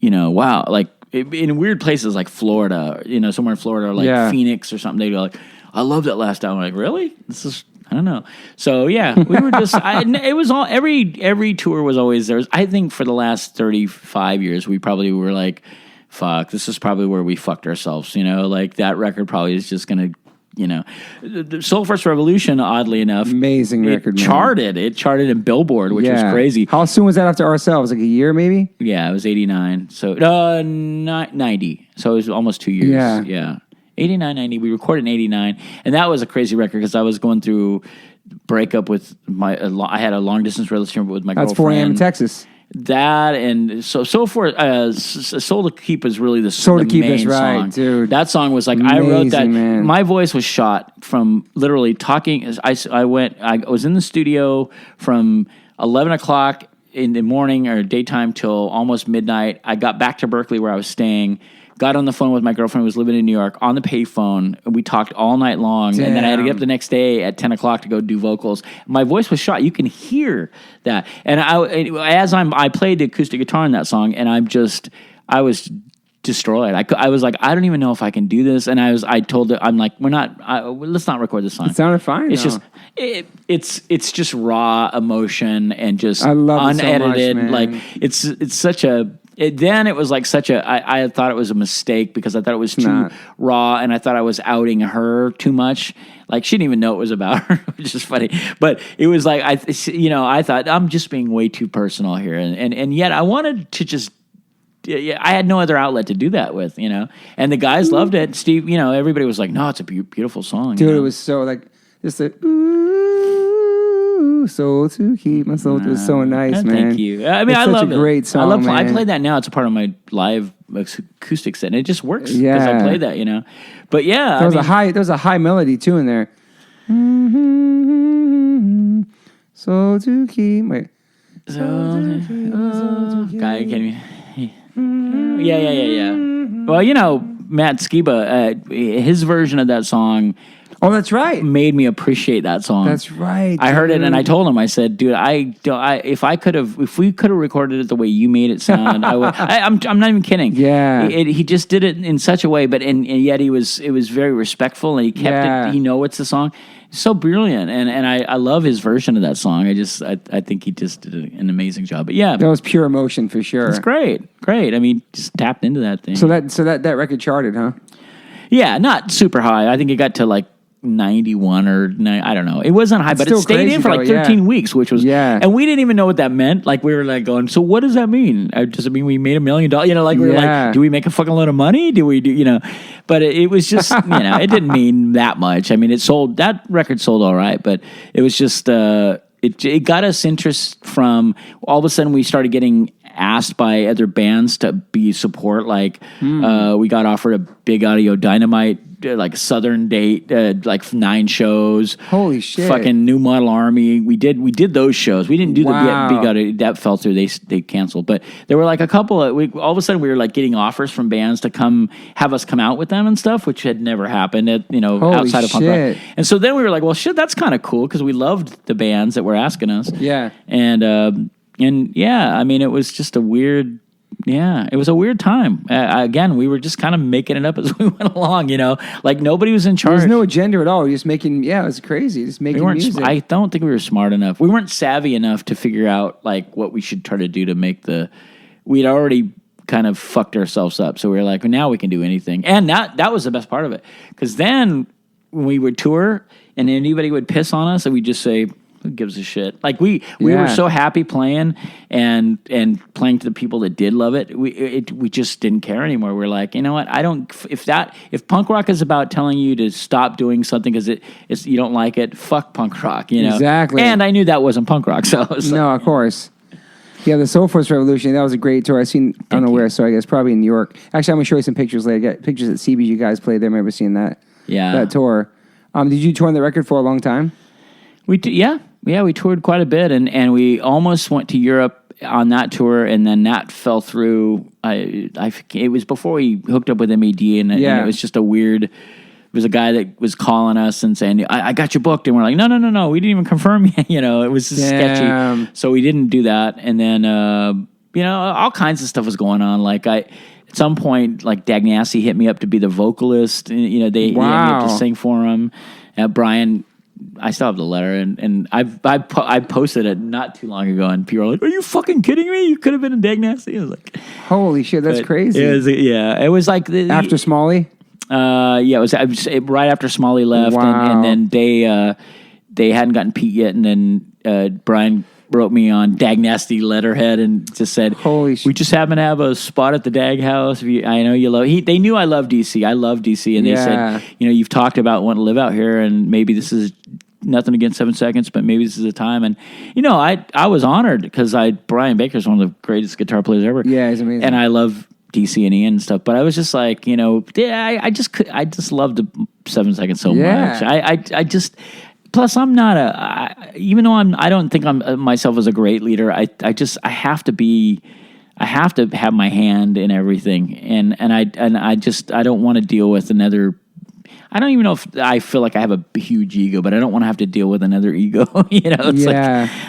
wow, like in weird places like Florida, somewhere in Florida, or like Phoenix or something. They'd go like, I love that last album. I'm like, really? This is. I don't know. So yeah, we were just. It was all every tour was always there. I think for the last 35 years, we probably were like, "Fuck, this is probably where we fucked ourselves." Like that record probably is just gonna. The Soul First Revolution, oddly enough, amazing record. It charted in Billboard, which was crazy. How soon was that after Ourselves? Like a year, maybe? Yeah, it was 89. So 90. So it was almost 2 years. Yeah. 89, 90. We recorded in 89, and that was a crazy record because I was going through breakup with I had a long distance relationship with my girlfriend. That's 4 a.m. in Texas. That and so forth. Soul to Keep is really the Soul to Keep is right, song. Dude. That song was like amazing, I wrote that. Man. My voice was shot from literally talking. I was in the studio from 11 o'clock in the morning or daytime till almost midnight. I got back to Berkeley where I was staying. Got on the phone with my girlfriend who was living in New York on the payphone. And we talked all night long. Damn. And then I had to get up the next day at 10 o'clock to go do vocals. My voice was shot. You can hear that. And I played the acoustic guitar in that song, and I was destroyed. I was like, I don't even know if I can do this. And I told her, I'm like, let's not record this song. It sounded fine. It's just, it's just raw emotion and just I love unedited. It so much, man. Like it's such a. Then it was like I thought it was a mistake because I thought it was too raw, and I thought I was outing her too much. Like she didn't even know it was about her, which is funny. But it was like I thought I'm just being way too personal here, and yet I wanted to just. Yeah, I had no other outlet to do that with, and the guys loved it. Steve, everybody was like, "No, it's a beautiful song." Dude, it was so like just a soul to keep my soul. It was so nice, man. Thank you. I mean, I love it. Great song. Man. I play that now. It's a part of my live acoustic set, and it just works because I play that, But yeah, there was a high melody too in there. Soul to keep. Wait. Guy, can you? Yeah. Well, Matt Skiba, his version of that song. Oh, that's right. Made me appreciate that song. That's right. I heard it and I told him. I said, "Dude, if we could have recorded it the way you made it sound, I would." I'm not even kidding. Yeah. He just did it in such a way, but and yet it was very respectful, and he kept it. It's the song. It's so brilliant, and I love his version of that song. I think he just did an amazing job. But yeah, that was pure emotion for sure. It's great. I mean, just tapped into that thing. So that record charted, huh? Yeah, not super high. I think it got to like 91 or 9, I don't know. It wasn't high, but it stayed in for like 13 weeks, which was, and we didn't even know what that meant. Like we were like going, so what does that mean? Does it mean we made $1 million? Like we were like, do we make a fucking load of money? Do we do, but it was just, it didn't mean that much. I mean, that record sold all right, but it was just, it got us interest from, all of a sudden we started getting asked by other bands to be support. Like we got offered a Big Audio Dynamite like Southern date, like 9 shows. Holy shit! Fucking New Model Army. We did those shows. We didn't do the Big Audio. That fell through. They canceled. But there were like a couple. All of a sudden we were like getting offers from bands to have us come out with them and stuff, which had never happened at outside of punk rock. And so then we were like, well, shit, that's kind of cool because we loved the bands that were asking us. Yeah. And yeah, I mean, it was just a weird. Yeah, it was a weird time. Again, we were just kind of making it up as we went along, like nobody was in charge. There was no agenda at all. We were just making, it was crazy. Just making music. I don't think we were smart enough. We weren't savvy enough to figure out like what we should try to do to make we'd already kind of fucked ourselves up. So we were like, well, now we can do anything. And that was the best part of it. Because then when we would tour and anybody would piss on us, and we'd just say, who gives a shit? Like we were so happy playing and playing to the people that did love it. We just didn't care anymore. We're like, you know what? If punk rock is about telling you to stop doing something because it's you don't like it, fuck punk rock. You know exactly. And I knew that wasn't punk rock, so no, of course. Yeah, the Soul Force Revolution, that was a great tour. I don't know where, so I guess probably in New York. Actually, I'm gonna show you some pictures later. I got pictures at CB's you guys played there. I remember seeing that. Yeah, that tour. Did you tour on the record for a long time? We toured quite a bit, and we almost went to Europe on that tour, and then that fell through. It was before we hooked up with MED, and it was just a weird. It was a guy that was calling us and saying, I got you booked, and we're like, no, we didn't even confirm yet. It was just sketchy, so we didn't do that. And then all kinds of stuff was going on. Like at some point, like Dagnassi hit me up to be the vocalist. They hit me up to sing for him. Brian. I still have the letter, and I posted it not too long ago, and people were like, "Are you fucking kidding me? You could have been in Dagnassi." I was like, "Holy shit, that's crazy!" It was like after Smalley. It was right after Smalley left, and then they hadn't gotten Pete yet, and then Brian wrote me on Dagnasty letterhead and just said, "Holy shit, we just happen to have a spot at the Dag House. I know you love." They knew I love DC. I love DC, and they said, you've talked about wanting to live out here, and maybe this is nothing against 7 Seconds, but maybe this is the time. And I was honored because Brian Baker's one of the greatest guitar players ever. Yeah, he's amazing, and I love DC and Ian and stuff. But I was just like, I just loved the 7 Seconds so much. I just. Plus, I'm not even though I don't think I'm myself as a great leader. I have to have my hand in everything, and I don't want to deal with another. I don't even know if I feel like I have a huge ego, but I don't want to have to deal with another ego. It's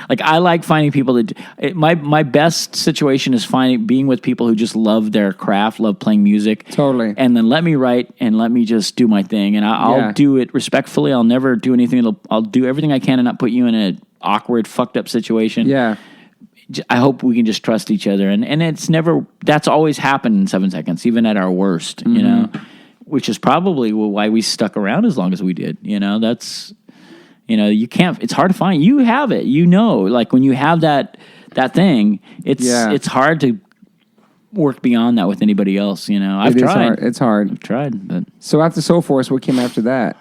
like I like finding people that my best situation is being with people who just love their craft, love playing music. Totally. And then let me write and let me just do my thing. And I'll do it respectfully. I'll never do anything. I'll do everything I can and not put you in an awkward, fucked up situation. Yeah. I hope we can just trust each other. And that's always happened in 7 Seconds, even at our worst, which is probably why we stuck around as long as we did. That's, you can't, it's hard to find. You have it, like when you have that thing, it's hard to work beyond that with anybody else. I've tried. It's hard. I've tried. But. So after Soul Force, what came after that?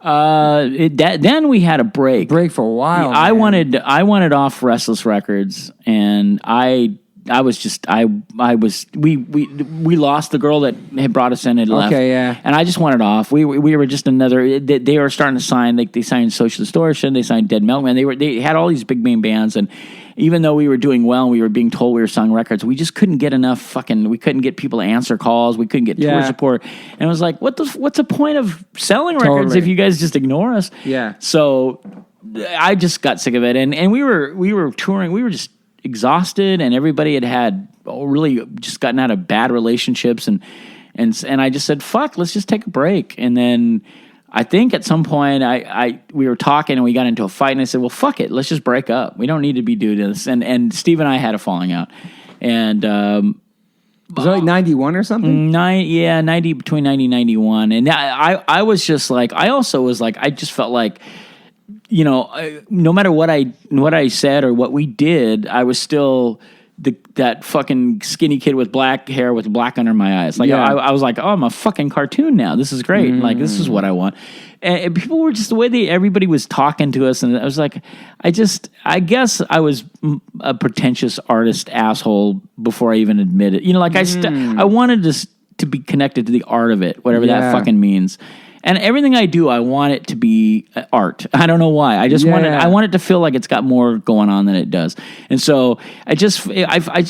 Then we had a break. For a while. I wanted off Restless Records, and we lost the girl that had brought us in and left. Okay, yeah. And I just wanted off. We were just another. They were starting to sign. Like they signed Social Distortion. They signed Dead Milkman. They had all these big name bands, and even though we were doing well and we were being told we were selling records, we just couldn't get enough we couldn't get people to answer calls. We couldn't get tour support. And it was like, what's the point of selling records if you guys just ignore us? Yeah. So I just got sick of it, and we were touring. We were just exhausted, and everybody had really just gotten out of bad relationships, and I just said, fuck, let's just take a break. And then I think at some point we were talking and we got into a fight, and I said, well, fuck it, let's just break up. We don't need to be doing this. And Steve and I had a falling out, and was it like 91 or something? 90, between 90 and 91. And I was just like, I also was like, I just felt like, no matter what I said or what we did, I was still that fucking skinny kid with black hair with black under my eyes. Like I was like, oh, I'm a fucking cartoon now. This is great. Mm. Like this is what I want. And people were just the way everybody was talking to us, and I was like, I guess I was a pretentious artist asshole before I even admitted. I wanted to be connected to the art of it, whatever that fucking means. And everything I do, I want it to be art. I don't know why. I just want it. I want it to feel like it's got more going on than it does. And so I just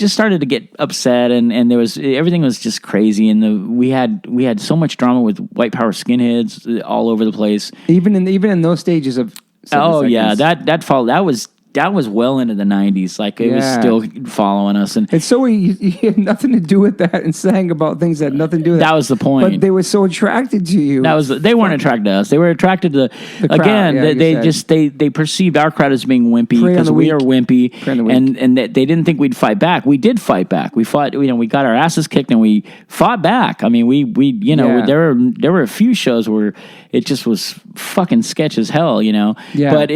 started to get upset, and there was everything was just crazy. And we had so much drama with white power skinheads all over the place. Even in those stages of. Oh yeah, that was that was well into the 90s. Like it was still following us. And so you had nothing to do with that and sang about things that had nothing to do with that. That was the point. But they were so attracted to you. They weren't attracted to us. They were attracted to the crowd. Again, they perceived our crowd as being wimpy because we are wimpy, and they didn't think we'd fight back. We did fight back. We fought. We got our asses kicked and we fought back. I mean, we there were a few shows where it just was fucking sketch as hell, Yeah. But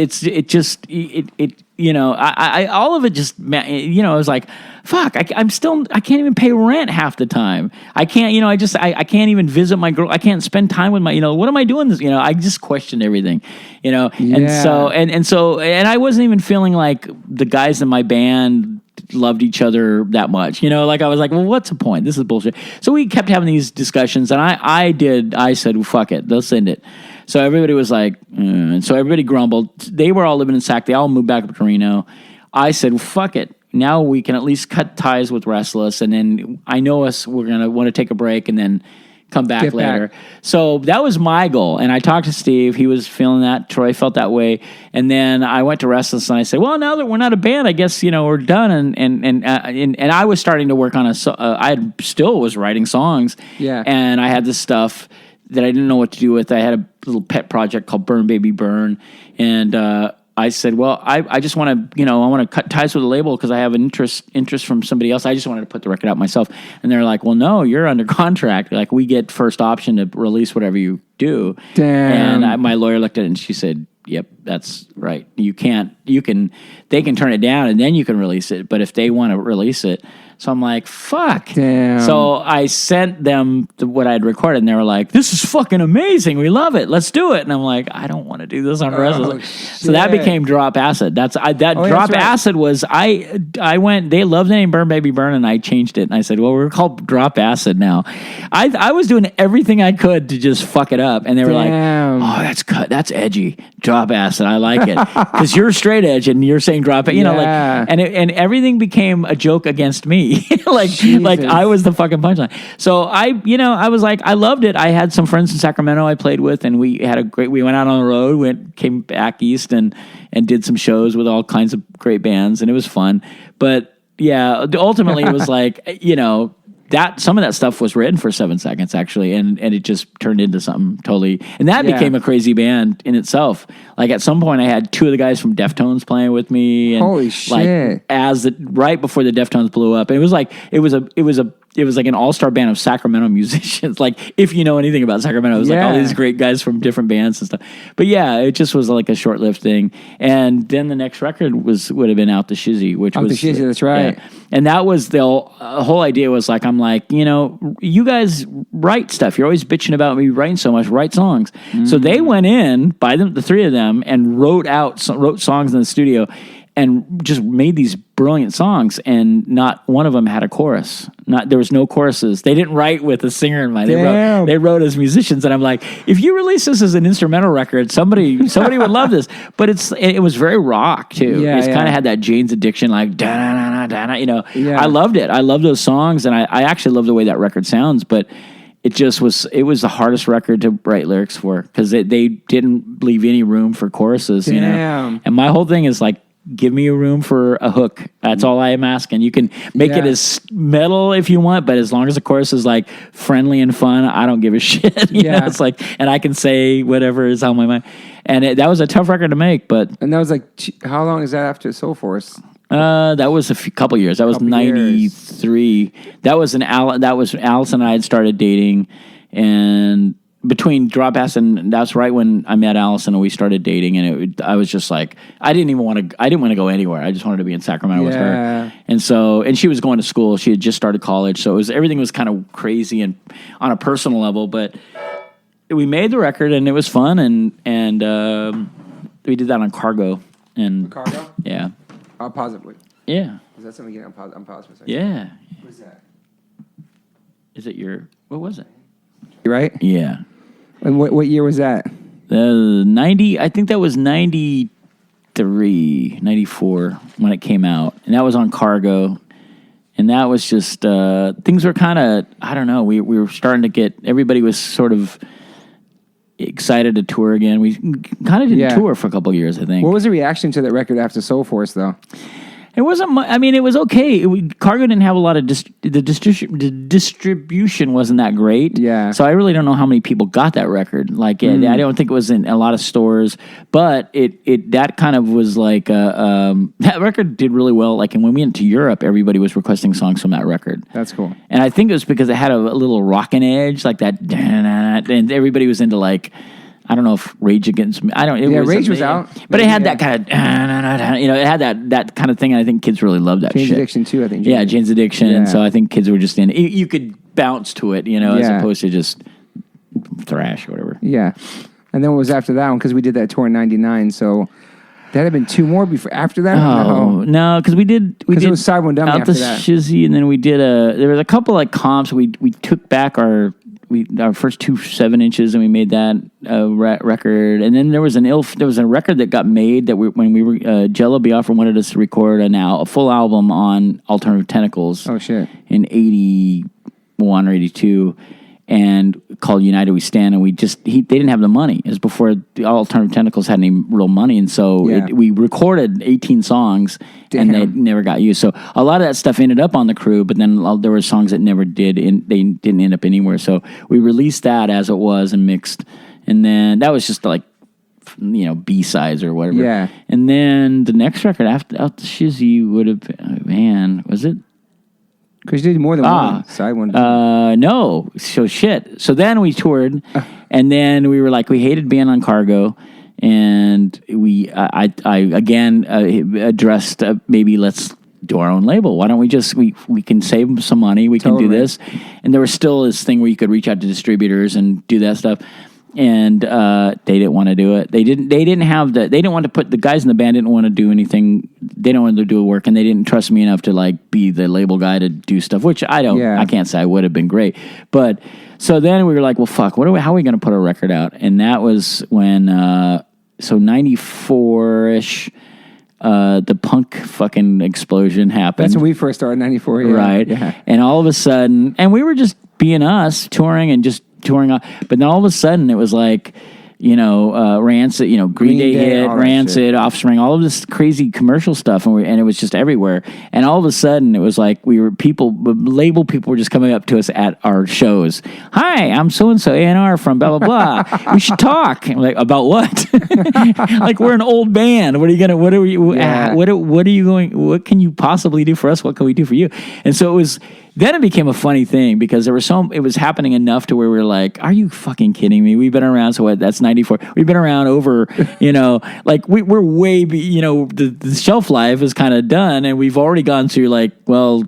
all of it just, it was like, fuck, I can't even pay rent half the time. I can't, I can't even visit my girl. I can't spend time with my, what am I doing this? I just questioned everything, and so I wasn't even feeling like the guys in my band loved each other that much, like I was like, well, what's the point? This is bullshit. So we kept having these discussions, and I said, well, fuck it, let's end it. So everybody was like, and so everybody grumbled. They were all living in Sac. They all moved back up to Reno. I said, well, fuck it. Now we can at least cut ties with Restless, and then I know we're going to want to take a break and then come back later. So that was my goal. And I talked to Steve. He was feeling that. Troy felt that way. And then I went to Restless and I said, well, now that we're not a band, I guess, we're done. And I was starting to work on I still was writing songs. Yeah. And I had this stuff that I didn't know what to do with. I had a little pet project called Burn Baby Burn. And I said, well, I just want to, I want to cut ties with the label because I have an interest from somebody else. I just wanted to put the record out myself. And they're like, well, no, you're under contract. Like, we get first option to release whatever you do. Damn. And my lawyer looked at it and she said, yep, that's right. They can turn it down and then you can release it. But if they want to release it, so I'm like, fuck. Damn. So I sent them what I had recorded, and they were like, this is fucking amazing. We love it. Let's do it. And I'm like, I don't want to do this on Restless. So that became Drop Acid. Drop Acid was, I went, they loved the name Burn Baby Burn, and I changed it. And I said, well, we're called Drop Acid now. I was doing everything I could to just fuck it up. And they were like, oh, that's edgy. Drop Acid. I like it. Because you're straight edge, and you're saying drop it. And everything became a joke against me. like I was the fucking punchline. So I was like, I loved it. I had some friends in Sacramento I played with, and we went out on the road, came back east and did some shows with all kinds of great bands, and it was fun. But yeah, ultimately it was like, that some of that stuff was written for 7 seconds actually, and it just turned into something totally, and that became a crazy band in itself. Like at some point I had 2 of the guys from Deftones playing with me, and holy shit, right before the Deftones blew up. And it was like an all-star band of Sacramento musicians. Like, if you know anything about Sacramento, it was like all these great guys from different bands and stuff. But yeah, it just was like a short-lived thing. And then the next record would have been Out the Shizzy, which was... Out the Shizzy, that's right. Yeah. And that was the whole idea was like, I'm like, you guys write stuff. You're always bitching about me writing so much. Write songs. Mm-hmm. So they went in, the 3 of them, and wrote songs in the studio and just made these brilliant songs, and not one of them had a chorus. There was no choruses. They didn't write with a singer in mind. They wrote as musicians, and I'm like, if you release this as an instrumental record, somebody would love this. But it was very rock too. It's kind of had that Jane's Addiction, like da da da da da. I loved it. I love those songs, and I actually love the way that record sounds. But it just was. It was the hardest record to write lyrics for because they didn't leave any room for choruses. Damn. And my whole thing is like, give me a room for a hook. That's all I am asking. You can make it as metal if you want, but as long as the chorus is like friendly and fun, I don't give a shit. You know, it's like, and I can say whatever is on my mind. And that was a tough record to make, but. And that was like, how long is that after Soul Force? That was couple years. That was 93. That was Allison and I had started dating, and between Drop Acid and that's right when I met Allison and we started dating, and I was just like, I didn't want to go anywhere. I just wanted to be in Sacramento with her. And she was going to school. She had just started college. So everything was kind of crazy and on a personal level, but we made the record and it was fun. And we did that on Cargo. And Cargo? Yeah. Positively. Yeah. Is that something again? I'm paused for a second. Yeah. What is that? Is it what was it? Right? Yeah. And what year was that? 90, I think that was 93, 94 when it came out. And that was on Cargo. And that was just, things were kind of, I don't know, we were starting to get, everybody was sort of excited to tour again. We kind of didn't tour for a couple of years, I think. What was the reaction to that record after Soul Force, though? It wasn't. I mean, it was okay. Cargo didn't have a lot of the distribution wasn't that great. Yeah. So I really don't know how many people got that record. Like, I don't think it was in a lot of stores. But it that kind of was like that record did really well. Like, and when we went to Europe, everybody was requesting songs from that record. That's cool. And I think it was because it had a little rockin' edge, like that, and everybody was into like. I don't know if Rage Against Me. I don't. Rage was out, but it had that kind of, it had that kind of thing. And I think kids really loved that. Jane's shit. Addiction too. I think. Jane's Addiction. Yeah. So I think kids were just in. You could bounce to it, as opposed to just thrash or whatever. Yeah, and then what was after that one? Because we did that tour in '99, so. That had been two more before after that. Oh no, because we did it was Side One Dummy out after the that. Shizzy, and then we did there was a couple like comps. We took back our first 2 7-inches, and we made that record. And then there was a record that got made that when we were Jello Biafra wanted us to record a full album on Alternative Tentacles. Oh shit! In '81 or '82. And called United We Stand, and they didn't have the money. It was before the Alternative Tentacles had any real money, and so we recorded 18 songs, and they never got used. So a lot of that stuff ended up on the crew, but then there were songs that never did, they didn't end up anywhere. So we released that as it was and mixed, and then that was just like, B-sides or whatever. Yeah. And then the next record after the Shizzy would have been, was it? Because you did more than one side one. No. So shit. So then we toured, and then we were like, we hated being on Cargo, and I again addressed maybe let's do our own label. Why don't we can save some money. We can do this, and there was still this thing where you could reach out to distributors and do that stuff. And they didn't want to do it. They didn't want to put the guys in the band didn't want to do anything. They don't want to do work, and they didn't trust me enough to like be the label guy to do stuff. Which I don't. Yeah. I can't say I would have been great. But so then we were like, well, fuck. How are we going to put a record out? And that was when 94-ish. The punk fucking explosion happened. That's when we first started, 94. Yeah. Right. Yeah. And all of a sudden, and we were just being us, touring and just touring on, but then all of a sudden it was like, Rancid, Green Day hit, Rancid, Offspring, all of this crazy commercial stuff, and it was just everywhere. And all of a sudden it was like label people were just coming up to us at our shows. Hi, I'm so and so A&R from blah blah blah. We should talk. I'm like, about what? Like, we're an old band. What can you possibly do for us? What can we do for you? And so then it became a funny thing because it was happening enough to where we were like, are you fucking kidding me? We've been around, so what, that's 94. We've been around over, like we're way, the shelf life is kind of done, and we've already gone through like, well,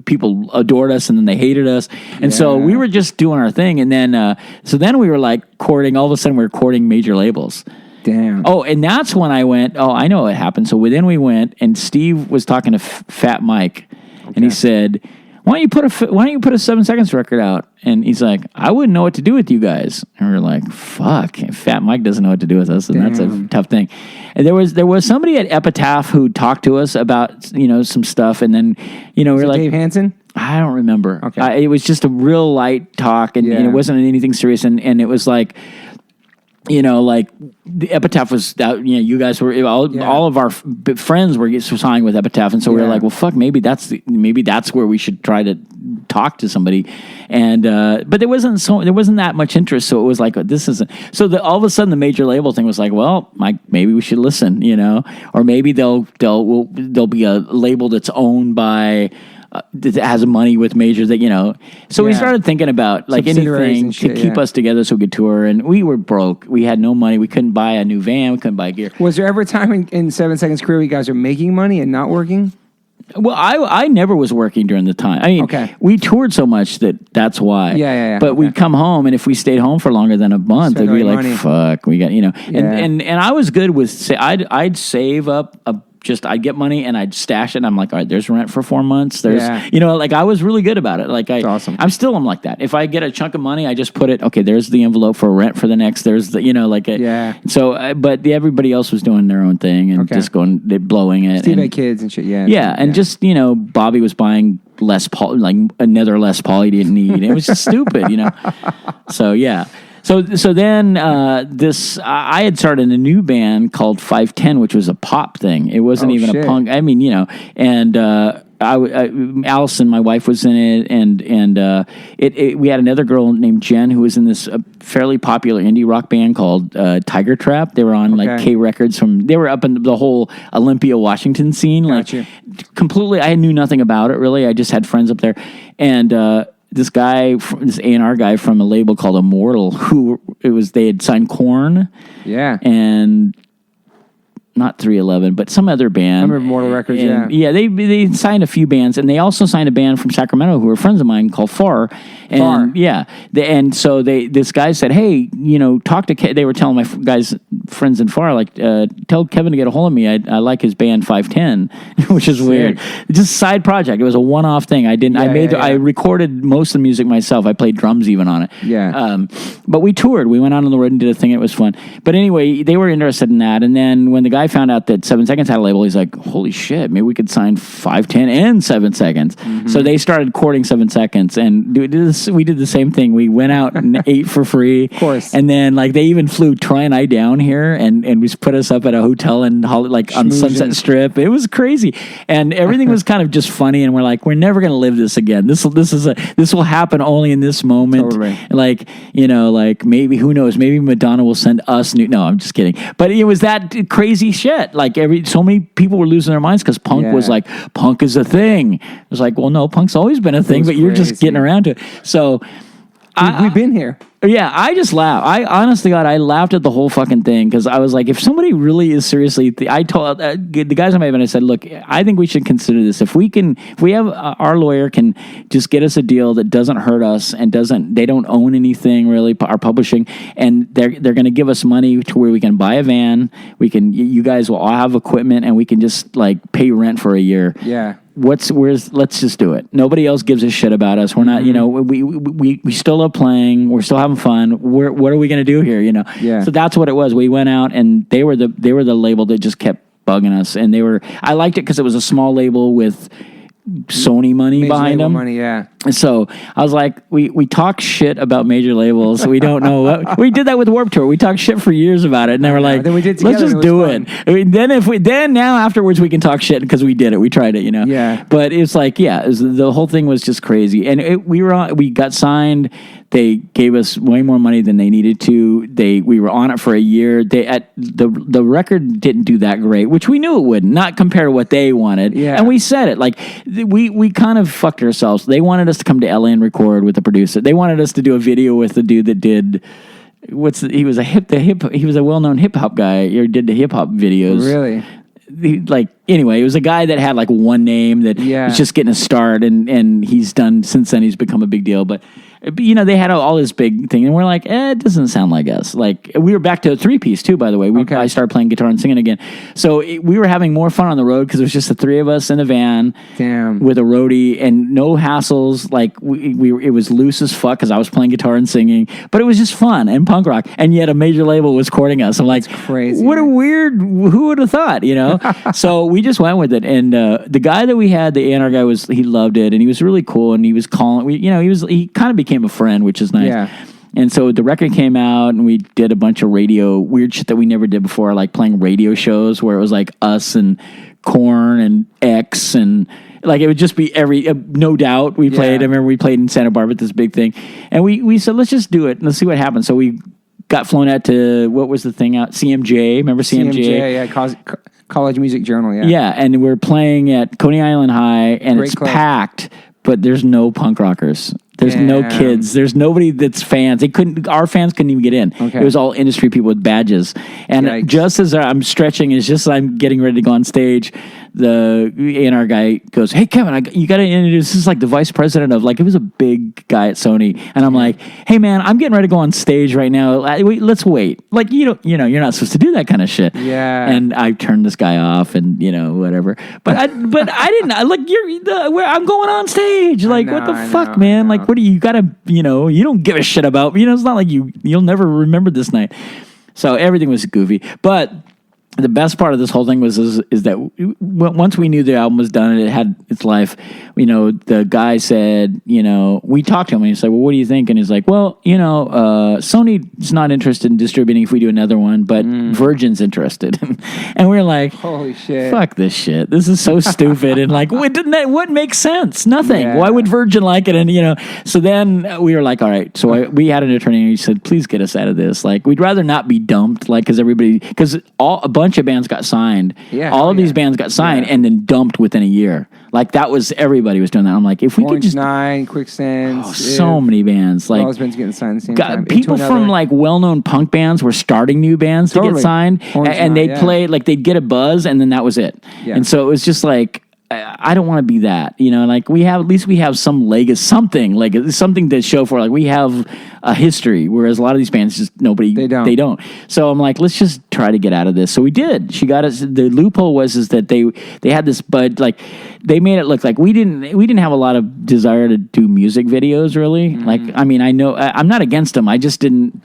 people adored us and then they hated us. And so we were just doing our thing. And then, so then we were like courting, all of a sudden we were courting major labels. Damn. Oh, and that's when I went, I know what happened. So then we went, and Steve was talking to Fat Mike, and he said, why don't you put a 7 Seconds record out? And he's like, I wouldn't know what to do with you guys. And we're like, fuck, Fat Mike doesn't know what to do with us, and that's a tough thing. And there was somebody at Epitaph who talked to us about some stuff, and then we're like, Dave Hansen? I don't remember. Okay, it was just a real light talk, and it wasn't anything serious, and it was like, like the Epitaph was out, you guys were all of our friends were signing with Epitaph, and so we were like, well, fuck, maybe that's where we should try to talk to somebody, and but there wasn't that much interest, so it was like, this isn't. So all of a sudden the major label thing was like, well, Mike, maybe we should listen, or maybe there'll be a label that's owned by. That has money with majors that, So we started thinking about like anything to keep us together so we could tour, and we were broke. We had no money. We couldn't buy a new van. We couldn't buy gear. Was there ever a time in 7 Seconds career you guys are making money and not working? Well, I never was working during the time. I mean, we toured so much that's why. Yeah. But we'd come home, and if we stayed home for longer than a month, it'd be like, money. Fuck, we got, and I was good with, I'd save up I'd get money and I'd stash it, and I'm like, all right, there's rent for 4 months. There's, like I was really good about it. Like That's awesome. I'm like that. If I get a chunk of money, I just put it, okay, there's the envelope for rent for the next, there's the, So, but everybody else was doing their own thing and just blowing it. Steve had kids and shit, and just, Bobby was buying Les Paul, like another Les Paul he didn't need. It was just stupid, So, yeah. So then I had started a new band called 510, which was a pop thing. It wasn't even a punk. I mean, and Allison, my wife, was in it, and we had another girl named Jen who was in this fairly popular indie rock band called Tiger Trap. They were on like K Records they were up in the whole Olympia, Washington scene. Gotcha. Like completely, I knew nothing about it really. I just had friends up there, and this A&R guy from a label called Immortal, they had signed Korn, and not 311, but some other band. I remember Mortal Records, Yeah, they signed a few bands, and they also signed a band from Sacramento who were friends of mine called Far. And Far. Yeah, so this guy said, hey, talk to they were telling my friends in Far, like, tell Kevin to get a hold of me. I like his band 510, which is weird. Just a side project. It was a one-off thing. I recorded most of the music myself. I played drums even on it. Yeah. But we toured. We went out on the road and did a thing. It was fun. But anyway, they were interested in that. And then when the guy found out that 7 Seconds had a label, he's like, holy shit, maybe we could sign 510 and 7 Seconds. Mm-hmm. So they started courting 7 Seconds, and we did the same thing. We went out and ate for free. Of course. And then like they even flew Troy and I down here and we put us up at a hotel on Sunset Strip. It was crazy. And everything was kind of just funny, and we're like, we're never gonna live this again. This will happen only in this moment. Totally. Like, maybe, who knows, maybe Madonna will send us no, I'm just kidding. But it was that crazy shit. Like so many people were losing their minds because punk was like, punk is a thing. It was like, well, no, punk's always been a thing, but you're just getting around to it. So we've been here. Yeah, I just laughed. Honestly, God, I laughed at the whole fucking thing because I was like, if somebody really is seriously, I told the guys on my event, I said, look, I think we should consider this. If we have our lawyer can just get us a deal that doesn't hurt us and they don't own anything really, our publishing, and they're going to give us money to where we can buy a van. You guys will all have equipment, and we can just like pay rent for a year. Yeah. Let's just do it. Nobody else gives a shit about us. We're not, we still love playing. We're still having fun. What are we going to do here? Yeah. So that's what it was. We went out, and they were the label that just kept bugging us. And I liked it because it was a small label with Sony money behind them. Money, yeah. So I was like, we talk shit about major labels. We don't know what we did that with Warped Tour. We talked shit for years about it, and they were like, then we did let's just do fun. it. I mean, then now afterwards we can talk shit because we did it. We tried it, Yeah. But it's like, the whole thing was just crazy, and we got signed. They gave us way more money than they needed to. We were on it for a year. The record didn't do that great, which we knew it wouldn't, not compared to what they wanted. Yeah. And we said it, like we kind of fucked ourselves. They wanted us to come to LA and record with the producer. They wanted us to do a video with the dude that did he was a well-known hip hop guy, or did the hip hop videos. Really? Anyway, it was a guy that had like one name that was just getting a start, and he's done since then. He's become a big deal, but they had all this big thing, and we're like, it doesn't sound like us. Like, we were back to a 3-piece too, by the way. I started playing guitar and singing again, so we were having more fun on the road because it was just the three of us in a van. Damn. With a roadie and no hassles. Like it was loose as fuck because I was playing guitar and singing, but it was just fun and punk rock. And yet a major label was courting us. I'm like, that's crazy. What a weird. Who would have thought? So we just went with it. And the guy that we had, the A&R guy, he loved it, and he was really cool. And he was calling. He kind of became a friend, which is nice. Yeah. And so the record came out, and we did a bunch of weird shit that we never did before, like playing radio shows where it was like us and Korn and X, and like it would just be No Doubt. We played. I remember we played in Santa Barbara at this big thing, and we said, let's just do it and let's see what happens. So we got flown out to, what was the thing out? CMJ. Remember CMJ? CMJ, yeah. College Music Journal, yeah. Yeah, and we're playing at Coney Island High, and Great it's club. Packed, but there's no punk rockers. There's no kids. There's nobody that's fans. Our fans couldn't even get in. Okay. It was all industry people with badges. And just as I'm stretching, it's just as I'm getting ready to go on stage, the A&R guy goes, "Hey, Kevin, you got to introduce." This is like the vice president of, like, it was a big guy at Sony, and I'm like, "Hey, man, I'm getting ready to go on stage right now. Let's wait. Like, you're not supposed to do that kind of shit." Yeah. And I turned this guy off, and whatever. But I didn't I'm going on stage. Like, what the fuck, man? Like, what do you gotta? You don't give a shit about. It's not like you'll never remember this night. So everything was goofy, but. the best part of this whole thing is that once we knew the album was done and it had its life, the guy said, we talked to him and he said, well, what do you think? And he's like, well, Sony's not interested in distributing if we do another one, but Virgin's interested. And we were like, holy shit, fuck this shit. This is so stupid. And like, what makes sense? Nothing. Yeah. Why would Virgin like it? And, so then we were like, all right. So we had an attorney and he said, please get us out of this. Like, we'd rather not be dumped, like, because a bunch of bands got signed. Yeah, all of these bands got signed and then dumped within a year. Like everybody was doing that. I'm like, if we Orange could just 9, Quicksand, so many bands, like all those bands getting signed at the same time. People from like well-known punk bands were starting new bands to get signed, and they'd play they'd get a buzz, and then that was it. Yeah. And so it was just like, I don't want to be that, like at least we have some legacy, something to show for, like we have a history, whereas a lot of these bands just they don't. So I'm like, let's just try to get out of this. So we did. She got us. The loophole was that they had this, but like they made it look like we didn't have a lot of desire to do music videos really. Mm-hmm. Like, I mean, I know I'm not against them. I just didn't.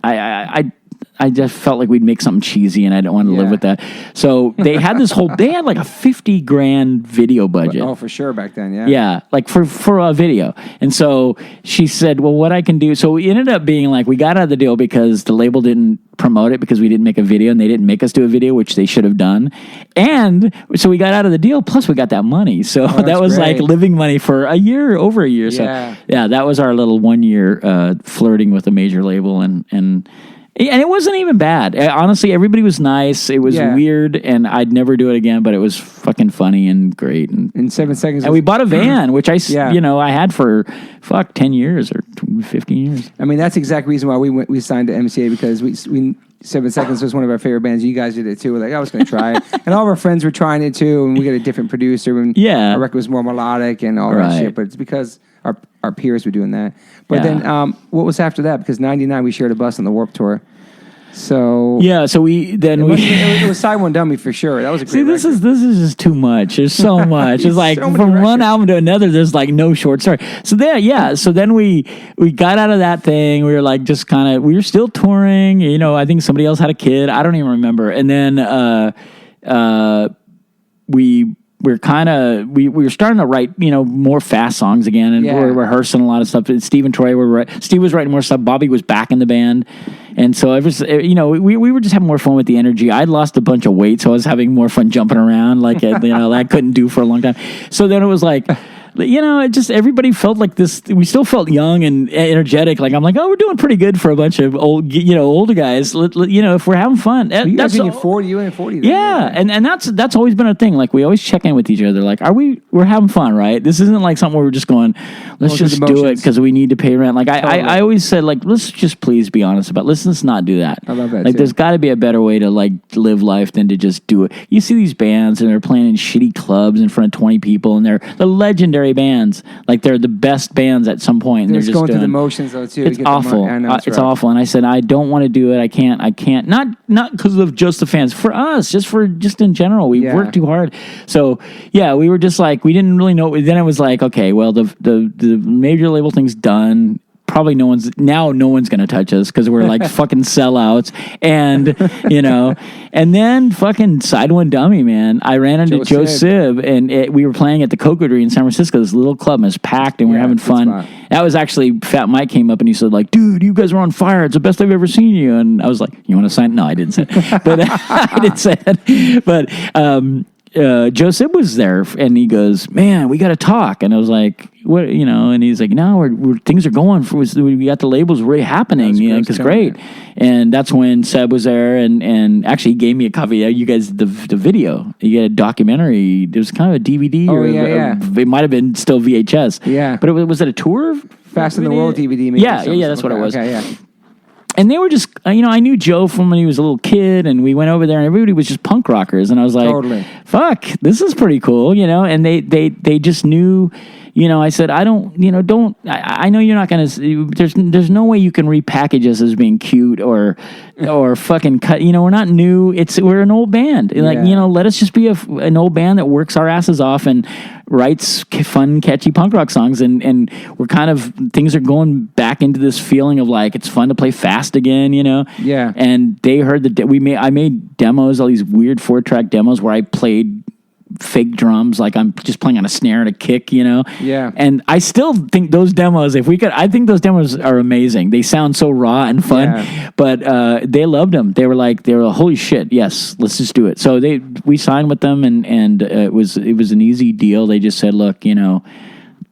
I just felt like we'd make something cheesy, and I don't want to live with that. So they had they had like a $50,000 video budget. Oh, for sure back then, yeah. Yeah, like for a video. And so she said, well, what I can do. So it ended up being like, we got out of the deal because the label didn't promote it because we didn't make a video, and they didn't make us do a video, which they should have done. And so we got out of the deal, plus we got that money. So that was great. Like living money for over a year. Yeah. So yeah, that was our little 1 year flirting with a major label, and it wasn't even bad. Honestly, everybody was nice. It was weird, and I'd never do it again, but it was fucking funny and great. And in 7 seconds. And we bought a van, which I had for 10 years or 15 years. I mean, that's the exact reason why we signed to MCA, because we 7 Seconds was one of our favorite bands. You guys did it too. We're like, I was going to try it. And all of our friends were trying it too, and we got a different producer. And our record was more melodic and all that shit, but it's because our peers were doing that. But then what was after that? Because 99 we shared a bus on the Warped Tour. So it was Side One Dummy for sure. That was a great this record. is just too much. There's so much. It's like so from one album to another, there's like no short story. So then we got out of that thing. We were like just kind of, we were still touring. I think somebody else had a kid. I don't even remember. And then we were starting to write, more fast songs again, and we were rehearsing a lot of stuff. Steve and Troy Steve was writing more stuff. Bobby was back in the band, and so we were just having more fun with the energy. I'd lost a bunch of weight, so I was having more fun jumping around, like I couldn't do for a long time. So then it was like, it just, everybody felt like this. We still felt young and energetic. Like, I'm like, oh, we're doing pretty good for a bunch of older guys. If we're having fun. You guys in your 40, you in 40. Then, yeah. And that's always been a thing. Like, we always check in with each other. Like, we're having fun, right? This isn't like something where we're just going, let's just do it because we need to pay rent. Like, I always said, like, let's just please be honest about it. Let's not do that. I love that. Like, there's got to be a better way to, like, live life than to just do it. You see these bands and they're playing in shitty clubs in front of 20 people, and they're the legendary bands. Like, they're the best bands at some point. And they're just going through the motions, though, too. It's awful. It's awful. And I said, I don't want to do it. I can't. Not because of just the fans. For us, just in general. We worked too hard. So, we were just like, we didn't really know. Then it was like, okay, well, the major label thing's done. Probably no one's going to touch us because we're like fucking sellouts. And, and then fucking Side One Dummy, man. I ran into Joe Sib, and we were playing at the Cocodrie in San Francisco, this little club, and it was packed, and we were having fun. That was actually, Fat Mike came up and he said, like, dude, you guys are on fire. It's the best I've ever seen you. And I was like, you want to sign? No, I didn't say it. But I didn't say it. But Joseph was there, and he goes, man, we got to talk. And I was like, what, and he's like, no, we're things are going for, we got the labels really happening, because great. And that's when Seb was there, and actually he gave me a copy. You guys, the video, you get a documentary. It was kind of a DVD. It might have been still VHS. Yeah. But was it a tour? Fast in the World DVD. Maybe Yeah, that's what it was. Okay, yeah. And they were just, I knew Joe from when he was a little kid, and we went over there, and everybody was just punk rockers, and I was like, fuck, this is pretty cool, and they just knew, I said, I don't, I know you're not going to, there's no way you can repackage us as being cute or fucking cut, we're not new. We're an old band. Like, let us just be an old band that works our asses off and writes fun, catchy punk rock songs. And we're things are going back into this feeling of like, it's fun to play fast again, Yeah. And they heard I made demos, all these weird 4-track demos where I played fake drums, like I'm just playing on a snare and a kick, Yeah. And I still think those demos, I think those demos are amazing. They sound so raw and fun, but they loved them. They were holy shit, yes, let's just do it. So we signed with them, and it was an easy deal. They just said, look,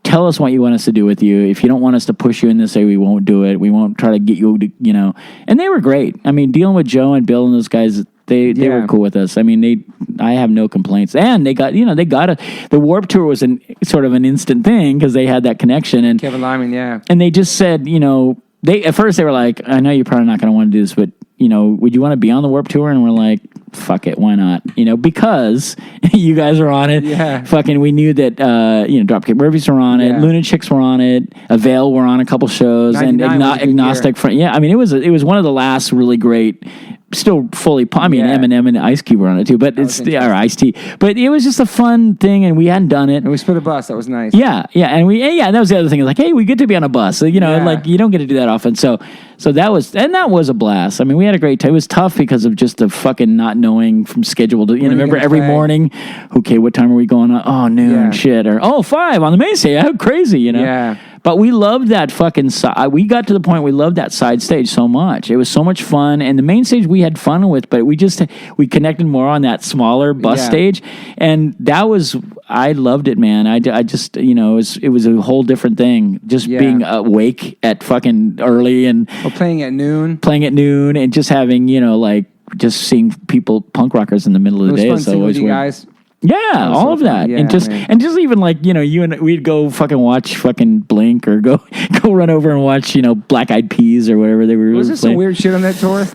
tell us what you want us to do with you. If you don't want us to push you in this way, we won't do it. We won't try to get you to, and they were great. I mean, dealing with Joe and Bill and those guys, they were cool with us. I mean, I have no complaints. And they got the Warped Tour was sort of an instant thing because they had that connection. And Kevin Lyman, yeah. And they just said, at first they were like, I know you're probably not going to want to do this, but, would you want to be on the Warped Tour? And we're like, fuck it, why not? Because you guys are on it. Yeah. Fucking, we knew that, Dropkick Murphys were on it. Yeah. Lunatics were on it. Avail were on a couple shows. And Agnostic Front. Yeah, I mean, it was one of the last really great, still fully, Eminem and Ice Cube were on it too, but or Ice-T. But it was just a fun thing, and we hadn't done it. And we split a bus. That was nice. Yeah, and that was the other thing. Like, hey, we get to be on a bus. So, like you don't get to do that often. So that was a blast. I mean, we had a great time. It was tough because of just the fucking not knowing from schedule to, remember every morning, okay, what time are we going on? Oh, noon, shit. Or, 5 on the main stage. How crazy, Yeah. But we loved that fucking we got to the point we loved that side stage so much. It was so much fun. And the main stage we had fun with, but we connected more on that smaller bus stage. And I loved it, man. I just, it was a whole different thing. Just being awake at fucking early and playing at noon and just having, just seeing people, punk rockers in the middle of the day. It was fun with you guys. Yeah, all of that. Yeah, and just even like, you and we'd go fucking watch fucking Blink or go run over and watch, Black Eyed Peas or whatever they were. Was there some weird shit on that tour?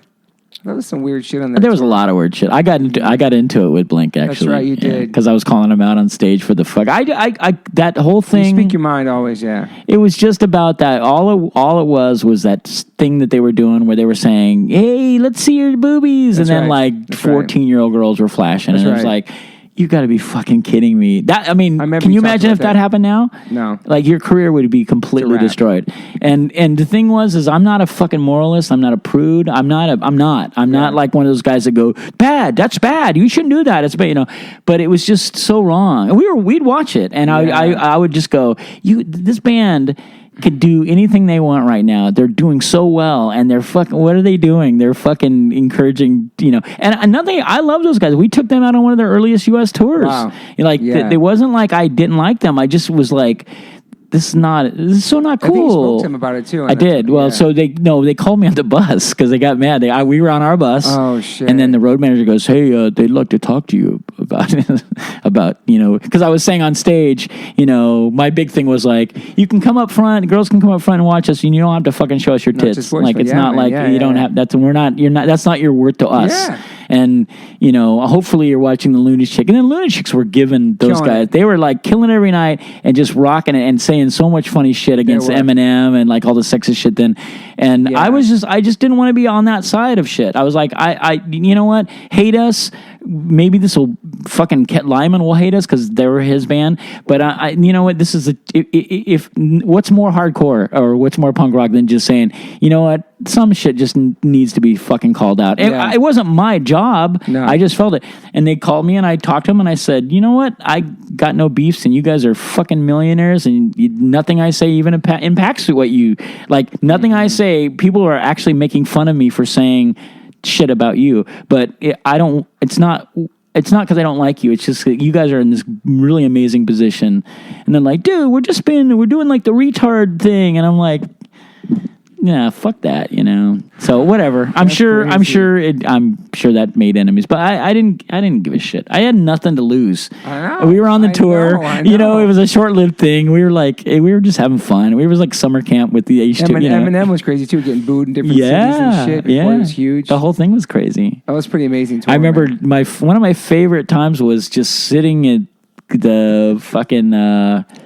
There was some weird shit on that There was a lot of weird shit. I got into it with Blink, actually. That's right, you did. Because I was calling them out on stage for the fuck. I that whole thing. You speak your mind always, yeah. It was just about that. All it was that thing that they were doing where they were saying, hey, let's see your boobies. That's and then 14-year-old girls were flashing. That's and it was like, you got to be fucking kidding me. Can you imagine if that happened now? No. Like, your career would be completely destroyed. And the thing is I'm not a fucking moralist. I'm not a prude. I'm not like one of those guys that go, bad, that's bad. You shouldn't do that. It's bad, But it was just so wrong. And we'd watch it. And I would just go, this band could do anything they want right now. They're doing so well, and they're fucking, what are they doing? They're fucking encouraging, And another thing, I love those guys. We took them out on one of their earliest U.S. tours. Wow. It wasn't like I didn't like them. I just was like, this is so not cool. I think you spoke to him about it too. I did. Well, so they called me on the bus because they got mad. We were on our bus. Oh shit! And then the road manager goes, "Hey, they'd like to talk to you about because I was saying on stage, my big thing was like, you can come up front, girls can come up front and watch us, and you don't have to fucking show us your tits. Like it's not like you don't have that's that's not your worth to us. Yeah. And hopefully you're watching the Lunatics. And then Lunatics were giving those guys. They were like killing it every night and just rocking it and saying so much funny shit against Eminem and like all the sexist shit then. And I just didn't want to be on that side of shit. I was like, you know what? Hate us. Maybe this will fucking Lyman will hate us because they were his band. But you know what? This is if what's more hardcore or what's more punk rock than just saying, you know what? Some shit just needs to be fucking called out. It wasn't my job. No. I just felt it. And they called me and I talked to them and I said, you know what? I got no beefs and you guys are fucking millionaires and nothing I say even impacts what you like. Nothing I say, people are actually making fun of me for saying shit about you. But it's not because I don't like you. It's just that you guys are in this really amazing position. And they're like, dude, we're doing like the retard thing. And I'm like, yeah, fuck that, So whatever. I'm sure that made enemies, but I didn't give a shit. I had nothing to lose. I know. We were on the tour. I know. It was a short-lived thing. We were like, we were just having fun. We were like summer camp with the H2. Eminem was crazy too, getting booed in different cities and shit before it was huge. The whole thing was crazy. That was pretty amazing. I remember one of my favorite times was just sitting at the fucking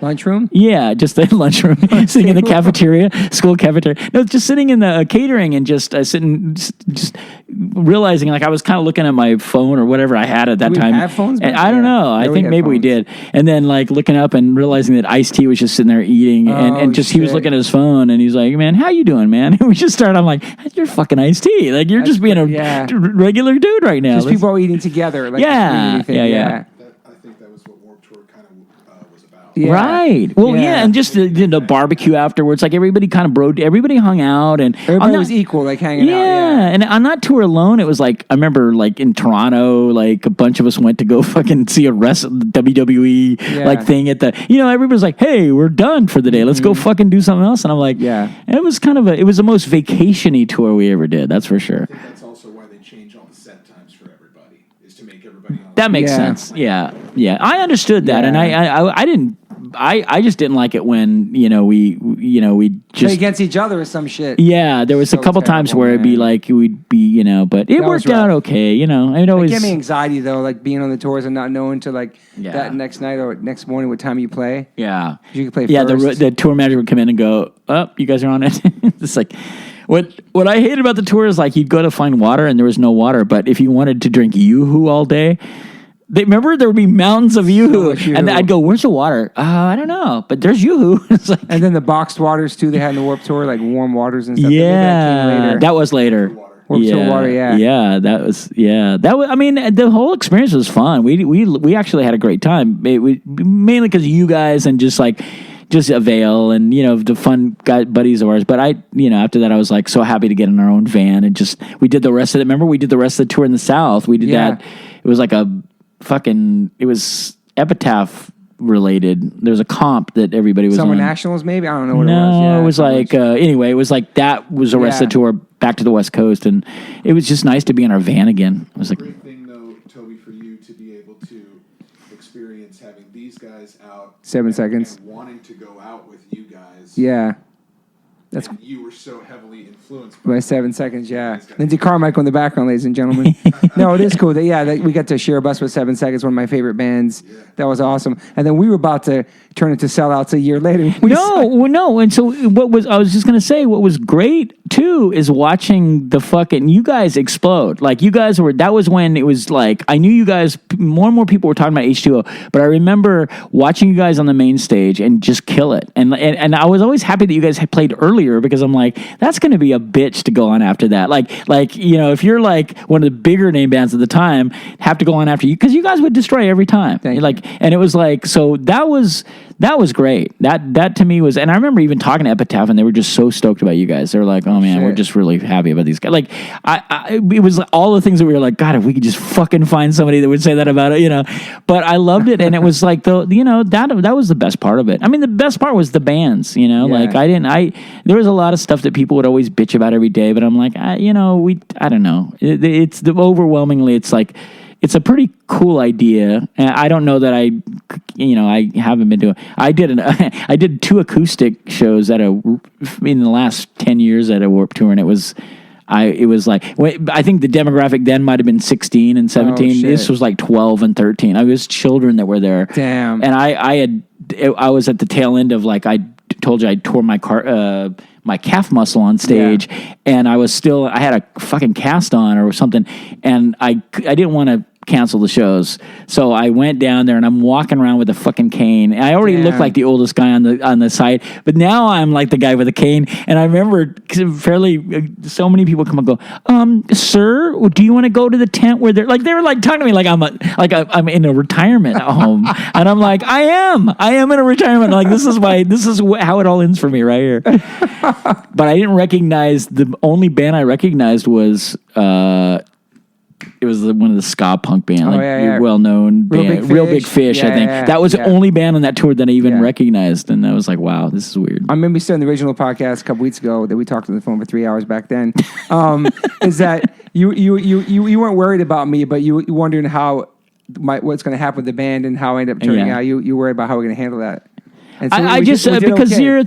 Lunchroom? Yeah, just the lunchroom, sitting in the cafeteria, school cafeteria. No, just sitting in the catering and just sitting, just realizing like I was kind of looking at my phone or whatever I had at that Did we time. have phones And back I don't then? know. I Yeah, we think had maybe we phones. did. And then like looking up and realizing that Ice-T was just sitting there eating and just he was shit. looking at his phone and he's like, "Man, how you doing, man?" And we just started. I'm like, "You're fucking Ice-T. Like you're just being a regular dude right now." Just people are eating together. Like Yeah, the thing. yeah. I think that was what Warped Tour kind of was about. Yeah. Right. Well, yeah, and just the barbecue afterwards, like everybody kind of everybody hung out, and Everybody was equal, like hanging out. Yeah, and on that tour alone, it was like I remember, like in Toronto, like a bunch of us went to go fucking see a WWE like thing at the, everybody's like, "Hey, we're done for the day. Let's go fucking do something else." And I'm like, Yeah. it was kind of it was the most vacation-y tour we ever did. That's for sure. I think that's also why they change all the set times for everybody, is to make everybody on That makes sense. Yeah, yeah. I understood that, and I didn't. I just didn't like it when we Play just against each other or some shit. Yeah, there was a So couple times terrible, where it'd be man. like we'd be, but it That was worked out rough. okay. It It always gave me anxiety though, like being on the tours and not knowing to like Yeah. that next night or next morning what time you play. yeah. You could play Yeah, first. the tour manager would come in and go, "Oh, you guys are on it." It's like what I hated about the tour is like you'd go to find water and there was no water, but if you wanted to drink Yoo-Hoo all day, remember there would be mountains of Yoo-Hoo, much Yoo-Hoo. and I'd go, "Where's the water?" I don't know, but there's Yoo-Hoo. It's like, And then the boxed waters too. They had in the Warped Tour, like warm waters and stuff. Maybe that came later. that was later. Warped Tour water, yeah. that was. I mean, the whole experience was fun. We actually had a great time. Mainly because of you guys and just Avail and the fun buddies of ours. But after that I was like so happy to get in our own van and we did the rest of it. Remember we did the rest of the tour in the South. We did that. It was like it was Epitaph related. There was a comp that everybody was Summer on. Nationals, maybe? I don't know what No, it was. Yeah, it was like anyway. It was like that was the rest of the tour back to the West Coast, and it was just nice to be in our van again. It was like Great thing though, Toby, for you to be able to experience having these guys out 7 seconds. and wanting to go out with you guys. Yeah. That's you were so heavily influenced By 7 seconds, yeah. Lindsay Carmichael in the background, ladies and gentlemen. No, it is cool. That we got to share a bus with 7 Seconds, one of my favorite bands. Yeah. That was awesome. And then we were about to turn into sellouts a year later. No. And so I was just going to say, what was great too is watching the fucking, you guys explode. Like you guys that was when it was like, I knew you guys, more and more people were talking about H2O, but I remember watching you guys on the main stage and just kill it. And I was always happy that you guys had played earlier because I'm like, that's going to be a bitch to go on after that. Like, if you're like one of the bigger name bands at the time, have to go on after you because you guys would destroy every time. And it was like, so that was great. That to me was, and I remember even talking to Epitaph and they were just so stoked about you guys. They were like, "Oh man, we're just really happy about these guys." Like it was all the things that we were like, God, if we could just fucking find somebody that would say that about it, But I loved it, and it was like that was the best part of it. I mean, the best part was the bands, Like there was a lot of stuff that people would always bitch about every day, but I'm like, I don't know. It's overwhelmingly, it's like. It's a pretty cool idea. And I don't know that I haven't been to it. I did 2 acoustic shows in the last 10 years at a Warped Tour, and it was like, I think the demographic then might have been 16 and 17. This was like 12 and 13. I was children that were there. Damn. And I was at the tail end of like, I told you I tore my calf muscle on stage, and I had a fucking cast on or something, and I didn't want to cancel the shows, so I went down there and I'm walking around with a fucking cane. I already looked like the oldest guy on the site, but now I'm like the guy with a cane. And I remember so many people come and go, "Sir, do you want to go to the tent where they were like talking to me like I'm in a retirement home," and I'm like, I am in a retirement. Like this is how it all ends for me right here. But I didn't recognize, the only band I recognized was it was one of the ska punk band, well-known band, Real Big Fish. I think that was the only band on that tour that I even recognized, and I was like, "Wow, this is weird." I remember you said in the original podcast a couple weeks ago that we talked on the phone for 3 hours back then. Is that you weren't worried about me, but you wondering how what's going to happen with the band and how I ended up turning out. You worried about how we're going to handle that. And so I just because you're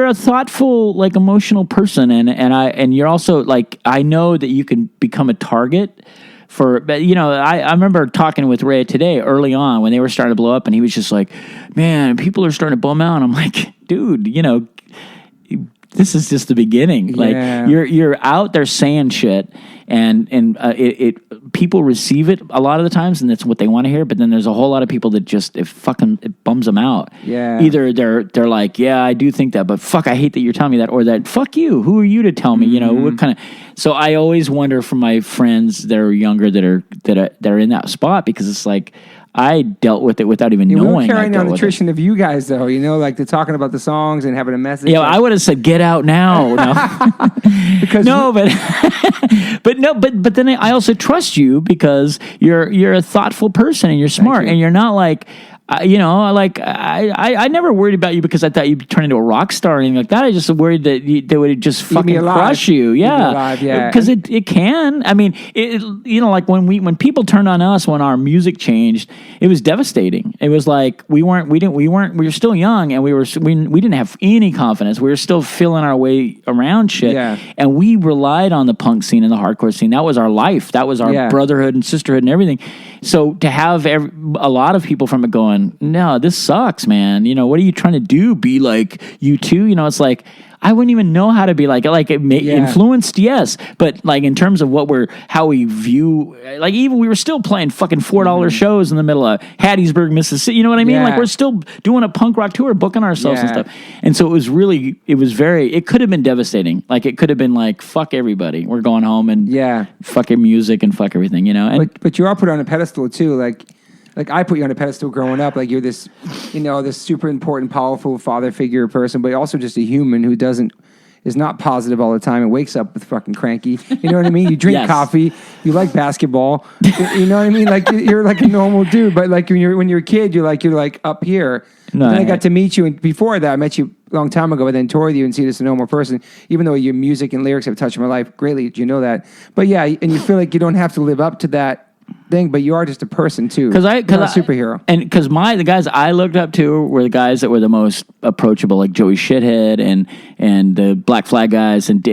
a thoughtful, like emotional person, and you're also like, I know that you can become a target. but I remember talking with Ray today early on when they were starting to blow up, and he was just like, man, people are starting to bum out. And I'm like, dude, this is just the beginning. Yeah. Like you're out there saying shit, and it people receive it a lot of the times, and that's what they want to hear. But then there's a whole lot of people that just it bums them out. Yeah. Either they're like, yeah, I do think that, but fuck, I hate that you're telling me that, or that, fuck you. Who are you to tell me? What kind of? So I always wonder for my friends that are younger that are in that spot, because it's like, I dealt with it without even knowing. We were carrying on the tradition of you guys, though. Like they're talking about the songs and having a message. Yeah, I would have said, "Get out now." No, because but then I also trust you because you're a thoughtful person and you're smart and you're not like. I never worried about you because I thought you'd turn into a rock star or anything like that. I just worried that they would just fucking crush you. Yeah. Because it can. I mean, like when people turned on us when our music changed, it was devastating. It was like we were still young and we didn't have any confidence. We were still feeling our way around shit. Yeah. And we relied on the punk scene and the hardcore scene. That was our life. That was our brotherhood and sisterhood and everything. So to have a lot of people from it going, no, this sucks, man. What are you trying to do? Be like you too? It's like, I wouldn't even know how to be like influenced, yes. But like in terms of how we view, like even we were still playing fucking $4 shows in the middle of Hattiesburg, Mississippi. You know what I mean? Yeah. Like we're still doing a punk rock tour, booking ourselves and stuff. And so it could have been devastating. Like it could have been like, fuck everybody. We're going home and fuck your music and fuck everything, And, but you are put on a pedestal too. Like I put you on a pedestal growing up. Like you're this, this super important, powerful father figure person, but also just a human who is not positive all the time and wakes up with fucking cranky. You know what I mean? You drink coffee. You like basketball. You know what I mean? Like you're like a normal dude, but like when you're a kid, you're like up here. No, then I got to meet you, and before that, I met you a long time ago, but then toured with you and see this a normal person. Even though your music and lyrics have touched my life greatly, you know that. But yeah, and you feel like you don't have to live up to that thing, but you are just a person too. Because I'm a superhero, and because the guys I looked up to were the guys that were the most approachable, like Joey Shithead and the Black Flag guys, and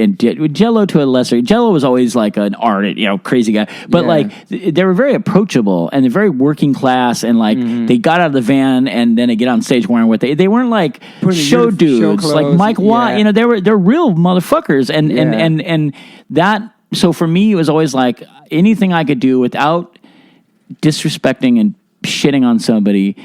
Jello to a lesser. Jello was always like an artist, crazy guy, but like they were very approachable and they're very working class, and like they got out of the van and then they get on stage wearing what they weren't like show dudes like Mike Watt. They're real motherfuckers, and that. So for me, it was always like anything I could do without disrespecting and shitting on somebody.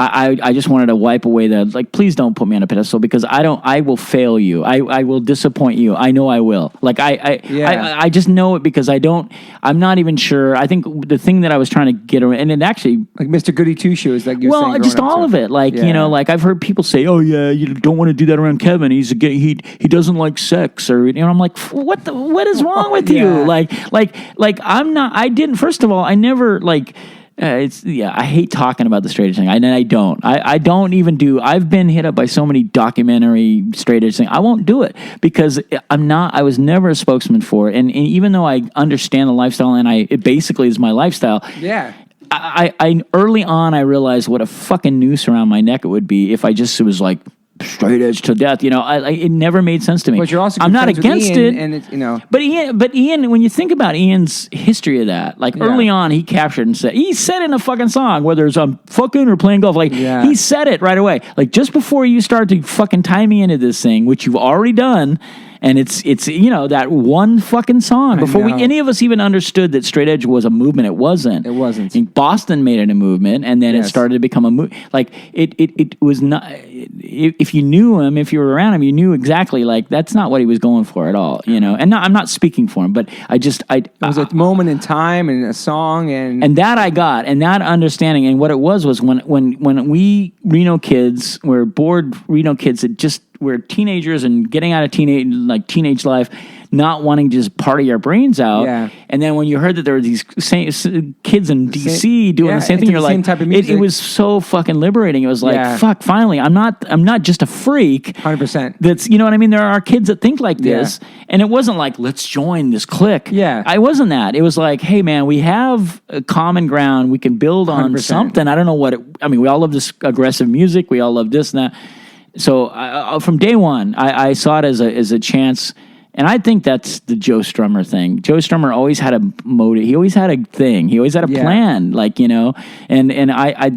I just wanted to wipe away that, like, please don't put me on a pedestal because I will fail you. I will disappoint you. I know I will. Like, I just know it because I'm not even sure. I think the thing that I was trying to get around, and it actually. Like Mr. Goody Two Shoes, like you're saying. Well, just all of it. Like, like I've heard people say, oh, yeah, you don't want to do that around Kevin. He doesn't like sex. Or, I'm like, what is wrong with you? Like, I'm not, I didn't, first of all, I never, like, I hate talking about the straight edge thing. I don't. I don't even do. I've been hit up by so many documentary straight edge things. I won't do it because I was never a spokesman for it. And even though I understand the lifestyle and it basically is my lifestyle. Yeah. I early on I realized what a fucking noose around my neck it would be if I just was like straight edge to death. It never made sense to me. But you're also I'm not against Ian, it. And it's, But Ian, when you think about Ian's history of that, like early on, he captured and said in a fucking song, whether it's fucking or playing golf, like he said it right away. Like just before you start to fucking tie me into this thing, which you've already done. And it's that one fucking song before any of us even understood that straight edge was a movement. It wasn't. It wasn't. And Boston made it a movement, and then it started to become a movement. Like it was not. If you knew him, if you were around him, you knew exactly like that's not what he was going for at all. And I'm not speaking for him, but it was a moment in time and a song and that I got and that understanding and what it was when we Reno kids were bored Reno kids that just were teenagers and getting out of teenage life, not wanting to just party our brains out. Yeah. And then when you heard that there were these kids in DC doing the same thing, you're like, type of music. It was so fucking liberating. It was like, fuck, finally, I'm not just a freak. 100%. That's, you know what I mean? There are kids that think like this. Yeah. And it wasn't like, let's join this clique. Yeah. I wasn't that. It was like, hey man, we have a common ground. We can build on 100%. something. I don't know we all love this aggressive music. We all love this and that. So from day one, I saw it as a chance And I think that's the Joe Strummer thing. Joe Strummer always had a motive. He always had a thing. He always had a plan, like, you know. And I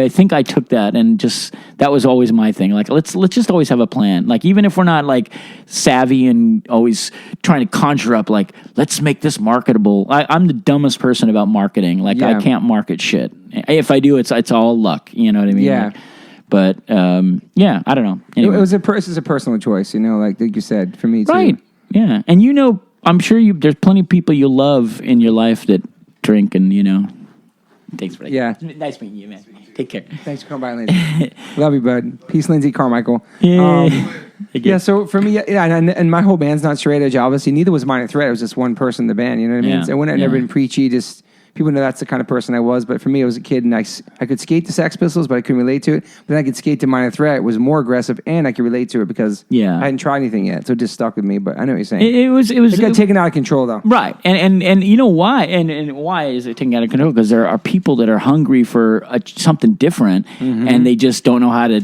think I took that, and just that was always my thing. Like, let's just always have a plan. Like, even if we're not like savvy and always trying to conjure up, like, let's make this marketable. I'm the dumbest person about marketing. Like, I can't market shit. If I do, it's all luck. You know what I mean? Yeah. Like, but I don't know. Anyway. It's a personal choice, you know, like you said, for me too. Right. Yeah. And you know, I'm sure there's plenty of people you love in your life that drink, and, you know. Thanks for that. Yeah. Nice meeting you, man. Take care. Thanks for coming by, Lindsay. Love you, bud. Peace, Lindsay Carmichael. Yeah. So for me, and my whole band's not straight edge, obviously. Neither was Minor Threat. It was just one person in the band, you know what I mean? Yeah. So when I'd never been preachy, just people know that's the kind of person I was. But for me, I was a kid, and I could skate to Sex Pistols, but I couldn't relate to it. But then I could skate to Minor Threat. It was more aggressive, and I could relate to it because I hadn't tried anything yet. So it just stuck with me. But I know what you're saying. It got taken out of control, though. Right. And you know why? And why is it taken out of control? Because there are people that are hungry for something different, and they just don't know how to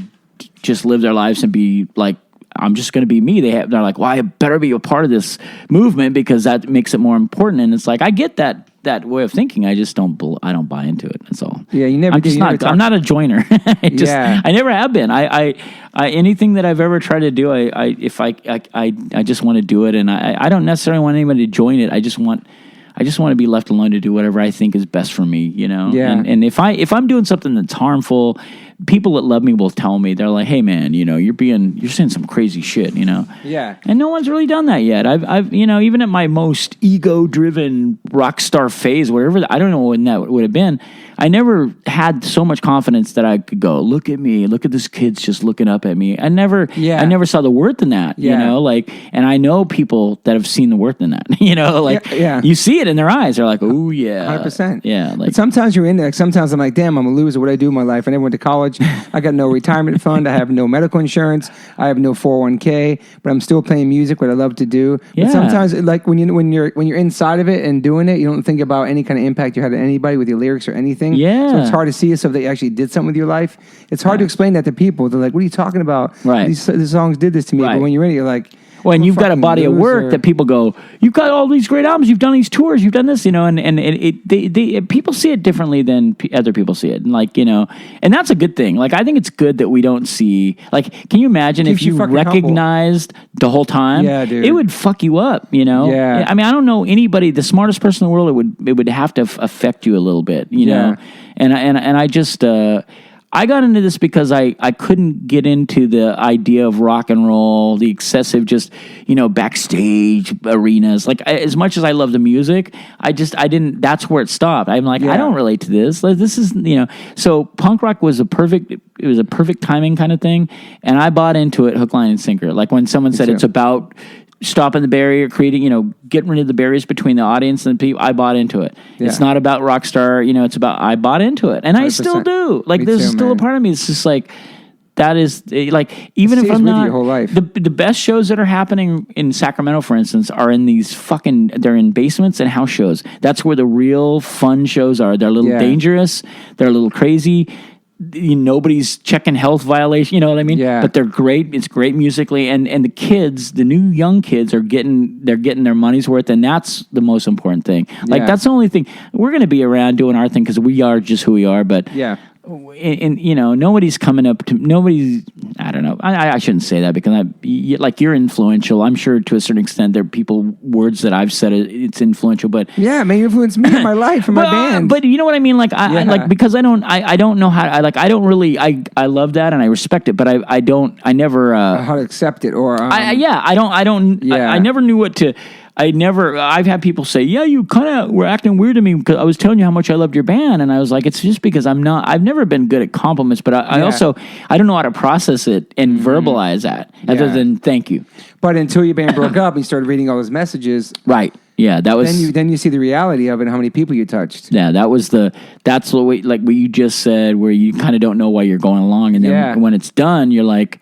just live their lives and be like, I'm just going to be me. They're like, well, I better be a part of this movement because that makes it more important. And it's like, I get that way of thinking. I just don't buy into it. That's all. Yeah, you never. I'm not a joiner. I never have been. I anything that I've ever tried to do, I just want to do it, and I don't necessarily want anybody to join it. I just want to be left alone to do whatever I think is best for me, you know? Yeah. And if I'm doing something that's harmful, people that love me will tell me. They're like, hey man, you know, you're saying some crazy shit, you know? Yeah. And no one's really done that yet. I've you know, even at my most ego-driven rock star phase, whatever, I don't know when that would have been, I never had so much confidence that I could go, look at me, look at this kid's just looking up at me. I never saw the worth in that, you know, like, and I know people that have seen the worth in that, you know, like, you see it in their eyes. They're like, oh yeah. 100%. Yeah. Like, but sometimes you're in there. Like, sometimes I'm like, damn, I'm a loser. What do I do in my life? I never went to college. I got no retirement fund. I have no medical insurance. I have no 401k, but I'm still playing music, what I love to do. But sometimes, like, when you're inside of it and doing it, you don't think about any kind of impact you had on anybody with your lyrics or anything. Yeah. So it's hard to see if they actually did something with your life. It's hard to explain that to people. They're like, what are you talking about? Right. These songs did this to me. Right. But when you're in it, you're like, well, and you've got a body of work that people go, you've got all these great albums, you've done these tours, you've done this, you know, and people see it differently than other people see it. And like, you know, and that's a good thing. Like, I think it's good that we don't see, like, can you imagine if you recognized the whole time? Yeah, dude. It would fuck you up, you know? Yeah. I mean, I don't know anybody, the smartest person in the world, it would have to affect you a little bit, you know? And I just, I got into this because I couldn't get into the idea of rock and roll, the excessive just, you know, backstage arenas. Like, as much as I love the music, I didn't, that's where it stopped. I'm like, I don't relate to this. Like, this is, you know, so punk rock was a perfect timing kind of thing. And I bought into it hook, line, and sinker. Like, when someone said it's about stopping the barrier, creating, you know, getting rid of the barriers between the audience and the people, I bought into it. Yeah. It's not about rock star, you know, it's about, I bought into it. And 100%. I still do. Like, this is still a part of me. It's just like, that is, like, even if I'm not, your whole life. The best shows that are happening in Sacramento, for instance, are in these they're in basements and house shows. That's where the real fun shows are. They're a little dangerous. They're a little crazy. Nobody's checking health violation, you know what I mean? Yeah. But they're great. It's great musically, and the kids, the new young kids, are getting their money's worth, and that's the most important thing. Like, that's the only thing. We're going to be around doing our thing because we are just who we are. But and you know, nobody's coming up to nobody's. I don't know. I shouldn't say that because you're influential. I'm sure to a certain extent there are people words that I've said it's influential, but it may influence me in my life and my band. But you know what I mean? Like because I don't know how I don't really I love that and I respect it, but I never how to accept it or I never knew what to. I've had people say, yeah, you kind of were acting weird to me because I was telling you how much I loved your band. And I was like, it's just because I've never been good at compliments, but I also, I don't know how to process it and verbalize that other than thank you. But until your band broke up and you started reading all those messages. Right. Yeah, that was. Then you see the reality of it and how many people you touched. Yeah, that's the way, like what you just said, where you kind of don't know why you're going along. And then when it's done, you're like,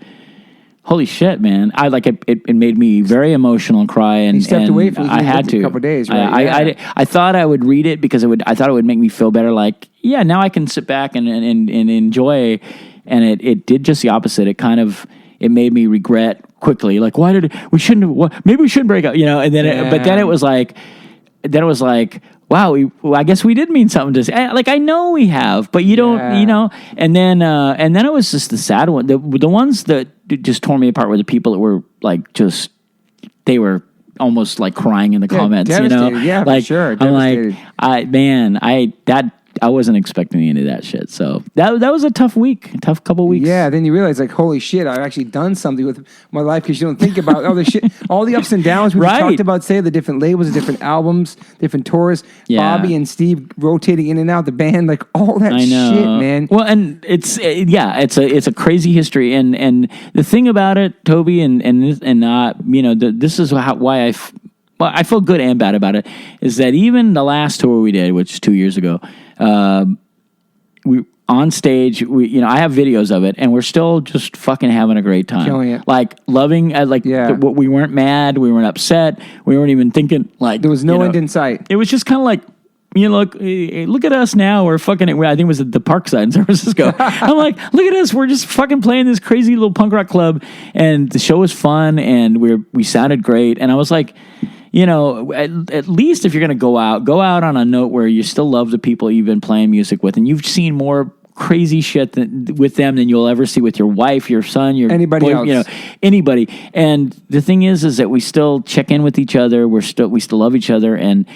holy shit, man! I like it. It made me very emotional and cry. And you stepped away for I had to a couple of days. Right? I thought I would read it because I thought it would make me feel better. Like, yeah, now I can sit back and enjoy. And it did just the opposite. It made me regret quickly. Like, why did we shouldn't have? Maybe we shouldn't break up, And then, but then it was like, wow, I guess we did mean something to say. Like, I know we have, but you don't, And then it was just the sad one. The ones that just tore me apart were the people that were like, they were almost like crying in the comments, devastated. Yeah, like, for sure. I'm like, I wasn't expecting any of that shit. So that was a tough couple weeks. Yeah, then you realize, like, holy shit, I've actually done something with my life, because you don't think about all the shit, all the ups and downs we talked about, say, the different labels, the different albums, different tours, Bobby and Steve rotating in and out the band, like all that shit, man. Well, and it's a crazy history, and the thing about it, Toby, this is why I feel good and bad about it, is that even the last tour we did, which is 2 years ago, we on stage, I have videos of it, and we're still just fucking having a great time, killing it, like loving, we weren't mad, we weren't upset, we weren't even thinking like there was no end in sight. It was just kind of like, look at us now. We're fucking, I think it was at the Parkside in San Francisco. I'm like, look at us. We're just fucking playing this crazy little punk rock club, and the show was fun, and we sounded great. And I was like, at least if you're going to go out on a note where you still love the people you've been playing music with, and you've seen more crazy shit with them than you'll ever see with your wife, your son, your anybody else. Anybody. And the thing is that we still check in with each other. We still love each other. And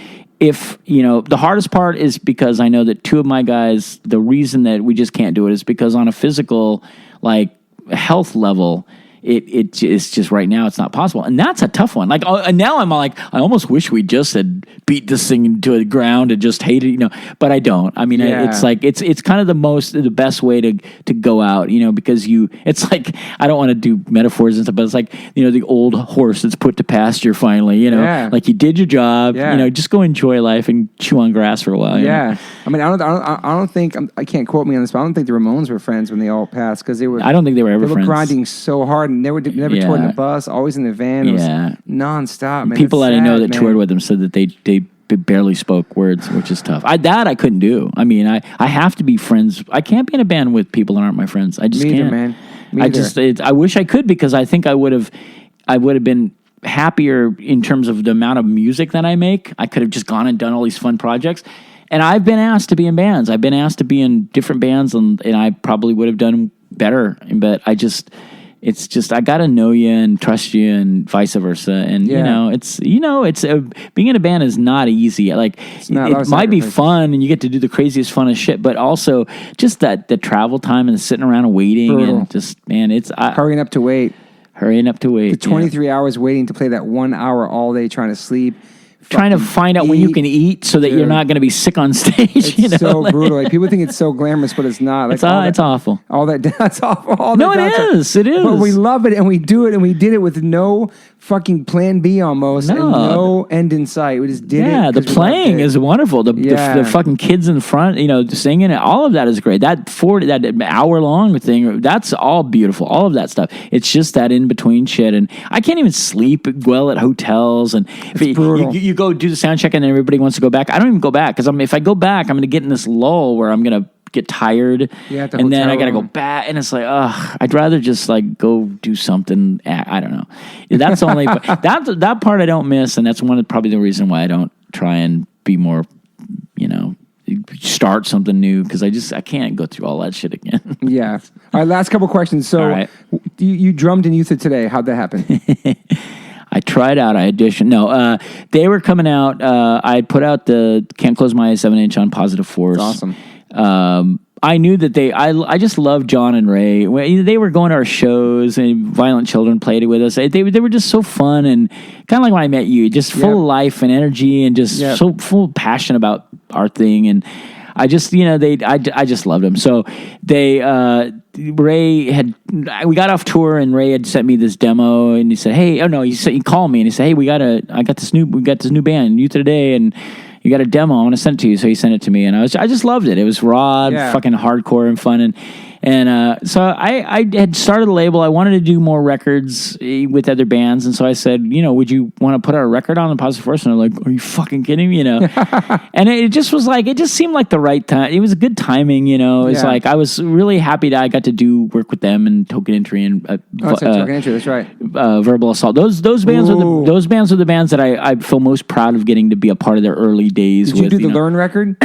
if, the hardest part is because I know that two of my guys, the reason that we just can't do it is because on a physical, like, health level, it's just right now it's not possible, and that's a tough one. Like, and now I'm like, I almost wish we just had beat this thing to the ground and just hated it, but I don't. I mean, it's like it's kind of the best way to go out, because it's like, I don't want to do metaphors and stuff, but it's like, the old horse that's put to pasture finally, like you did your job, just go enjoy life and chew on grass for a while. Yeah, I mean, I don't think, I can't quote me on this, but I don't think the Ramones were friends when they all passed, because I don't think they were ever friends. They were grinding so hard. Never toured in a bus, always in the van. It was nonstop, man. People that I know that toured with them said that they barely spoke words, which is tough. I couldn't do. I mean, I have to be friends. I can't be in a band with people that aren't my friends. I just can't. Man. Me either. I wish I could, because I think I would have been happier in terms of the amount of music that I make. I could have just gone and done all these fun projects. And I've been asked to be in bands. I've been asked to be in different bands, and I probably would have done better. But it's just, I got to know you and trust you, and vice versa. And, being in a band is not easy. Like, it might be fun, and you get to do the craziest, funnest shit, but also just the travel time and sitting around and waiting. Brutal. And just, man, hurrying up to wait. The 23 hours waiting to play that 1 hour all day, trying to sleep. Trying to find out when you can eat so that you're not going to be sick on stage. It's so brutal. Like, people think it's so glamorous, but it's not. Like, it's awful. That's awful. It is. But we love it, and we do it, and we did it with no fucking plan B almost, and no end in sight. We just did it. Yeah, the playing is wonderful. The fucking kids in front, singing it. All of that is great. That hour long thing, that's all beautiful. All of that stuff. It's just that in between shit, and I can't even sleep well at hotels. And it's brutal. You go do the sound check, and then everybody wants to go back. I don't even go back, because if I go back, I'm going to get in this lull where I'm going to get tired, and then I got to go back, and it's like, I'd rather just like go do something. I don't know. That's only that part I don't miss, and that's probably the reason why I don't try and be more, start something new, because I can't go through all that shit again. Yeah. All right, last couple questions. So, you drummed in Youth of Today. How'd that happen? I tried out. I auditioned. No, they were coming out. I had put out the Can't Close My Eyes 7-inch on Positive Force. That's awesome. I knew that I just loved John and Ray. They were going to our shows, and Violent Children played it with us. They were just so fun, and kind of like when I met you, just full of life and energy, and just so full of passion about our thing. And I just, I just loved them. So we got off tour, and Ray had sent me this demo, and he said, "Hey, he called me, and he said, "Hey, we got this new band, Youth Today, and you got a demo. I want to send it to you." So he sent it to me, and I just loved it. It was raw, fucking hardcore and fun, And so I had started a label. I wanted to do more records with other bands. And so I said, would you want to put our record on the Positive Force? And they're like, are you fucking kidding me? And it just was like, it just seemed like the right time. It was a good timing, It's like, I was really happy that I got to do work with them and Token Entry and Token Entry, that's right. Verbal Assault. Those bands are the bands that I feel most proud of getting to be a part of their early days. Did you do the Learn record?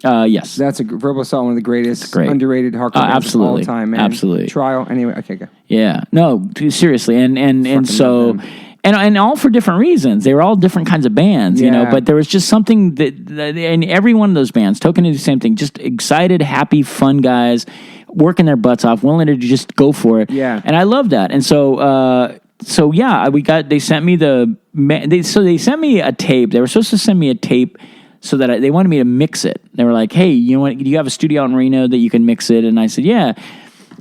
Yes. That's Verbal Assault, one of the greatest underrated hardcore bands of all time, man. Absolutely. Trial. Anyway, okay, go. Yeah. No, seriously. And so and all for different reasons. They were all different kinds of bands, but there was just something that in every one of those bands, Token did the same thing, just excited, happy, fun guys working their butts off, willing to just go for it. Yeah. And I love that. And so they sent me they sent me a tape. They were supposed to send me a tape so that they wanted me to mix it. They were like, hey, do you have a studio out in Reno that you can mix it? And I said, yeah.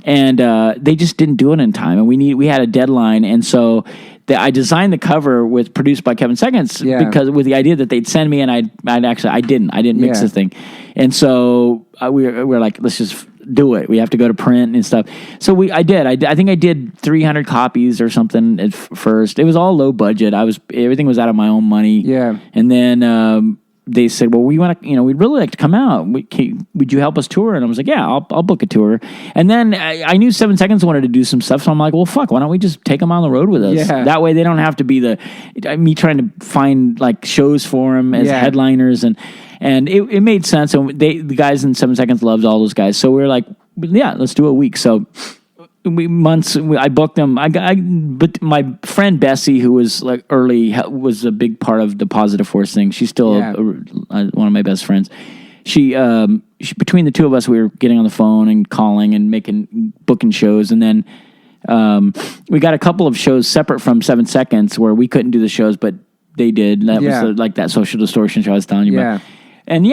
And they just didn't do it in time. And we had a deadline. And so I designed the cover produced by Kevin Seconds because with the idea that they'd send me, and I didn't mix the thing. And so we were like, let's just do it. We have to go to print and stuff. So I think I did 300 copies or something at first. It was all low budget. Everything was out of my own money. Yeah. And then they said, well, we want to, we'd really like to come out. Would you help us tour? And I was like, yeah, I'll book a tour. And then I knew 7 Seconds wanted to do some stuff. So I'm like, well, fuck, why don't we just take them on the road with us? Yeah. That way they don't have to be me trying to find like shows for them as headliners. And it made sense. And the guys in 7 Seconds loved all those guys. So we were like, yeah, let's do a week. So I booked them. But my friend Bessie, who was like was a big part of the Positive Force thing. She's still one of my best friends. She between the two of us, we were getting on the phone and calling and booking shows. And then we got a couple of shows separate from 7 Seconds where we couldn't do the shows, but they did. That was like that Social Distortion show I was telling you about. And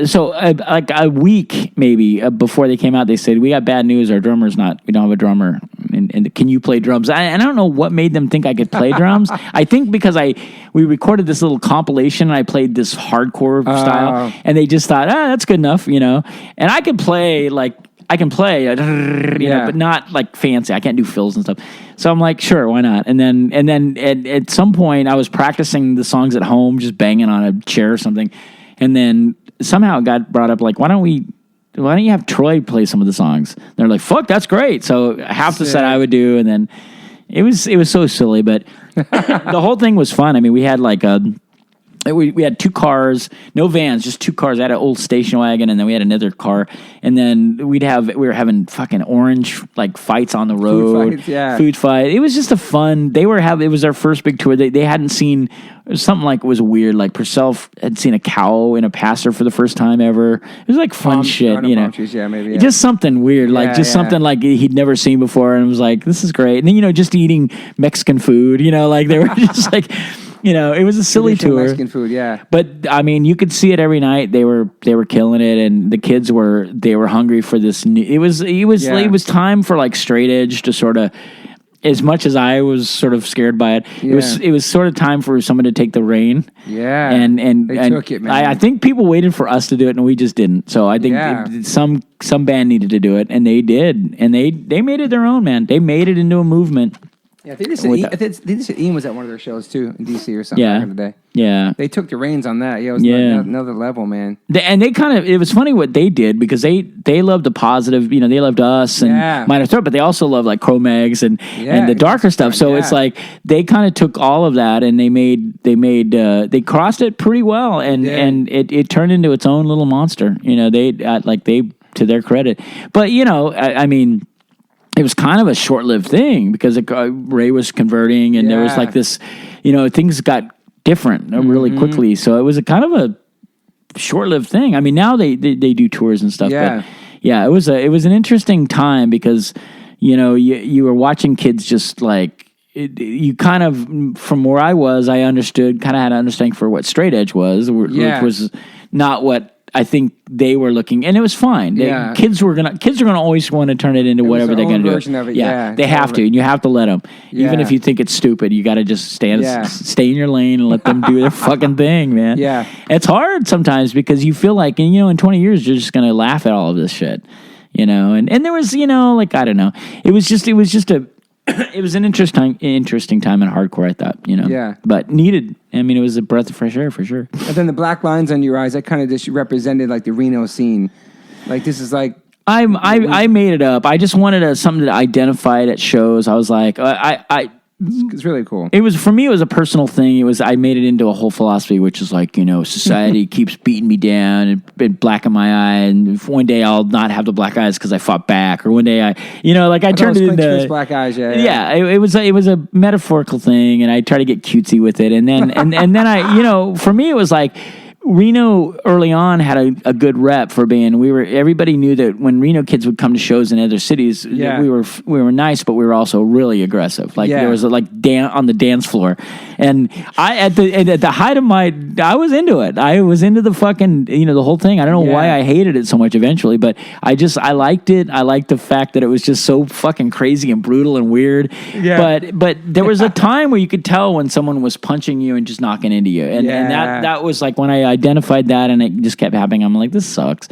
so like a week maybe before they came out, they said, we got bad news. Our drummer's we don't have a drummer. And can you play drums? I don't know what made them think I could play drums. I think because we recorded this little compilation and I played this hardcore style and they just thought, that's good enough, And I can play but not like fancy. I can't do fills and stuff. So I'm like, sure, why not? And then at some point I was practicing the songs at home, just banging on a chair or something. And then somehow it got brought up, like, why don't you have Troy play some of the songs? And they're like, fuck, that's great. So half the set I would do, and then it was so silly, but the whole thing was fun. I mean, we had like we had 2 cars, no vans, just 2 cars. I had an old station wagon, and then we had another car. And then we were having fucking orange like fights on the road. Food fight. It was just it was our first big tour. They hadn't seen something like it was weird. Like Purcell had seen a cow in a pastor for the first time ever. It was like fun shit, trees, maybe. Just something weird, like something like he'd never seen before, and was like, this is great. And then just eating Mexican food, like they were just like. It was a silly tour. Mexican food, yeah. But I mean, you could see it every night. They were killing it, and the kids were hungry for this. It was time for like straight edge to sort of. As much as I was sort of scared by it, it was sort of time for someone to take the rein. Yeah, and they took it, man. I think people waited for us to do it, and we just didn't. So I think some band needed to do it, and they did, and they made it their own, man. They made it into a movement. Yeah, I think they said Ian was at one of their shows too in DC or something back in the day. Yeah. They took the reins on that. Yeah, it was another level, man. It was funny what they did because they loved the positive, they loved us and Minor Threat, but they also loved like Cro-Mags and the darker stuff. So it's like they kind of took all of that and they crossed it pretty well and it turned into its own little monster. They to their credit. But I mean, it was kind of a short-lived thing because Ray was converting and there was like this, things got different really quickly. So it was a kind of a short-lived thing. I mean, now they do tours and stuff. Yeah. But yeah, it was an interesting time because, you were watching kids just like, you kind of, from where I was, I had an understanding for what straight edge was, which was not what I think they were looking, and it was fine. Kids are gonna always want to turn it into whatever they're gonna do. Of it. They have to, and you have to let them. Even if you think it's stupid, you got to just stay in your lane and let them do their fucking thing, man. Yeah, it's hard sometimes because you feel like, in 20 years you're just gonna laugh at all of this shit. you know, and there was, you know, like, I don't know. It was just it was an interesting time in hardcore, I thought, you know. Yeah. But needed. I mean, it was a breath of fresh air for sure. And then the black lines on your eyes, that kind of just represented like the Reno scene. Like this is like I made it up. I just wanted something to identify it at shows. I was like, it's really cool. It was, for me, it was a personal thing. I made it into a whole philosophy, which is like, you know, society keeps beating me down and black in my eye, and one day I'll not have the black eyes because I fought back, or one day I turned it into black eyes. Yeah. It was a metaphorical thing, and I try to get cutesy with it, and then and then I, you know, for me it was like, Reno early on had a good rep for being. Everybody knew that when Reno kids would come to shows in other cities, that we were nice, but we were also really aggressive. Like there was on the dance floor, and at the height of I was into it. I was into the fucking, you know, the whole thing. I don't know why I hated it so much eventually, but I liked it. I liked the fact that it was just so fucking crazy and brutal and weird. Yeah. But there was a time where you could tell when someone was punching you and just knocking into you, and that was like when I identified that, and it just kept happening. I'm like, this sucks.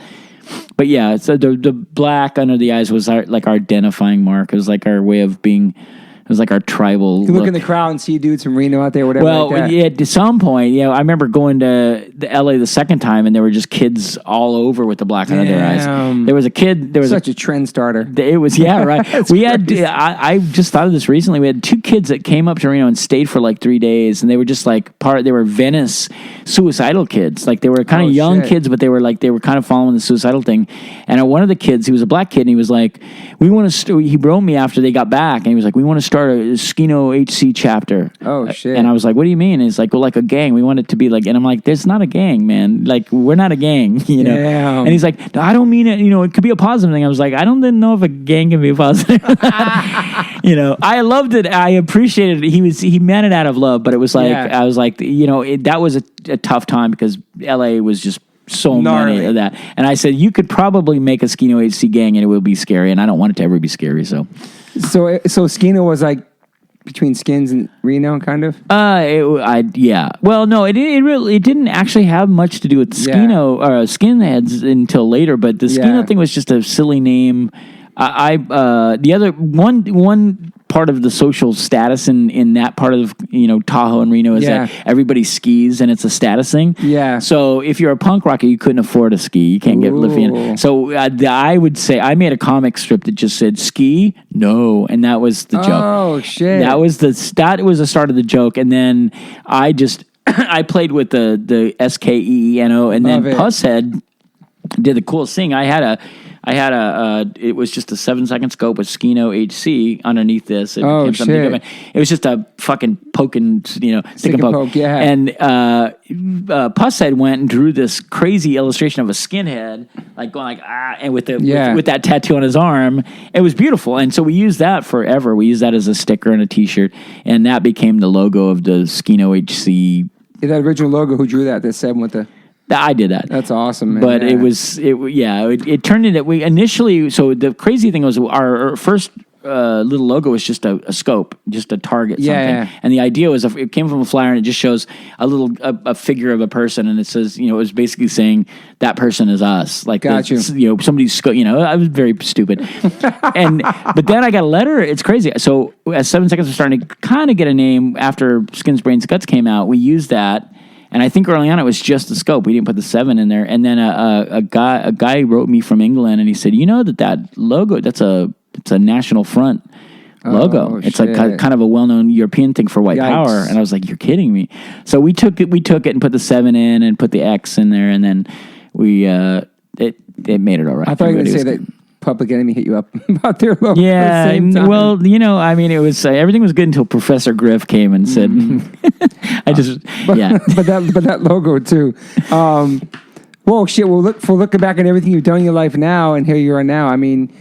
But yeah, so the black under the eyes was our identifying mark. It was like our way of being. It was like our tribal. You look in the crowd and see dudes from Reno out there, whatever. Well, like that. yeah, at some point, you know, I remember going to the LA the second time, and there were just kids all over with the black under their eyes. There was a kid. There was such a trend starter. It was, yeah, right. We had. I just thought of this recently. We had 2 kids that came up to Reno and stayed for like 3 days, and they were just like They were Venice suicidal kids. Like they were kind of young kids, but they were kind of following the suicidal thing. And one of the kids, he was a black kid, and he was like, "We want to." He wrote me after they got back, and he was like, "We want to start a Skino HC chapter." Oh shit! And I was like, "What do you mean?" And he's like, "Well, like a gang. We want it to be like." And I'm like, "There's not a gang, man. Like we're not a gang, you know." Damn. And he's like, "No, I don't mean it. You know, it could be a positive thing." I was like, "I don't know if a gang can be a positive." You know, I loved it. I appreciated it. He meant it out of love, but it was like I was like, you know, that was a tough time because LA was just so gnarly. many of that. And I said, you could probably make a Skino HC gang and it would be scary, and I don't want it to ever be scary. So Skino was like between Skins and Reno, kind of. Yeah. Well, no, it didn't actually have much to do with Skino or skinheads until later. But the Skino thing was just a silly name. The other one part of the social status in that part of, you know, Tahoe and Reno is that everybody skis and it's a status thing. Yeah. So if you're a punk rocker, you couldn't afford a ski. You can't get lift. So I would say I made a comic strip that just said ski no, and that was the joke. Oh shit. That was the start of the joke, and then I just I played with the SKEENO, and then Pusshead did the coolest thing. I had a it was just a 7-second scope with Skino HC underneath this. It It was just a fucking poking, you know, stick and poke. Yeah. And Pusshead went and drew this crazy illustration of a skinhead, like going like, and with that tattoo on his arm. It was beautiful. And so we used that forever. We used that as a sticker and a t-shirt. And that became the logo of the Skino HC. That original logo, who drew that? The 7 with the... I did that. That's awesome, man. But it turned into, we initially, so the crazy thing was our first little logo was just a scope, just a target something. Yeah. And the idea was it came from a flyer, and it just shows a figure of a person, and it says, you know, it was basically saying that person is us. Like, you know, somebody's, you know, I was very stupid. But then I got a letter. It's crazy. So as 7 Seconds was starting to kind of get a name after Skins, Brains, Guts came out, we used that. And I think early on it was just the scope. We didn't put the 7 in there. And then a guy wrote me from England, and he said, "You know that logo? It's a National Front logo. It's like kind of a well-known European thing for white power." And I was like, "You're kidding me!" So we took it and put the 7 in and put the X in there, and then we it made it all right. I thought you were going to say that Public Enemy hit you up about their logo. Yeah, well, you know, I mean, it was everything was good until Professor Griff came and said, but that logo too. Whoa, shit! Well, looking back at everything you've done in your life now, and here you are now. I mean,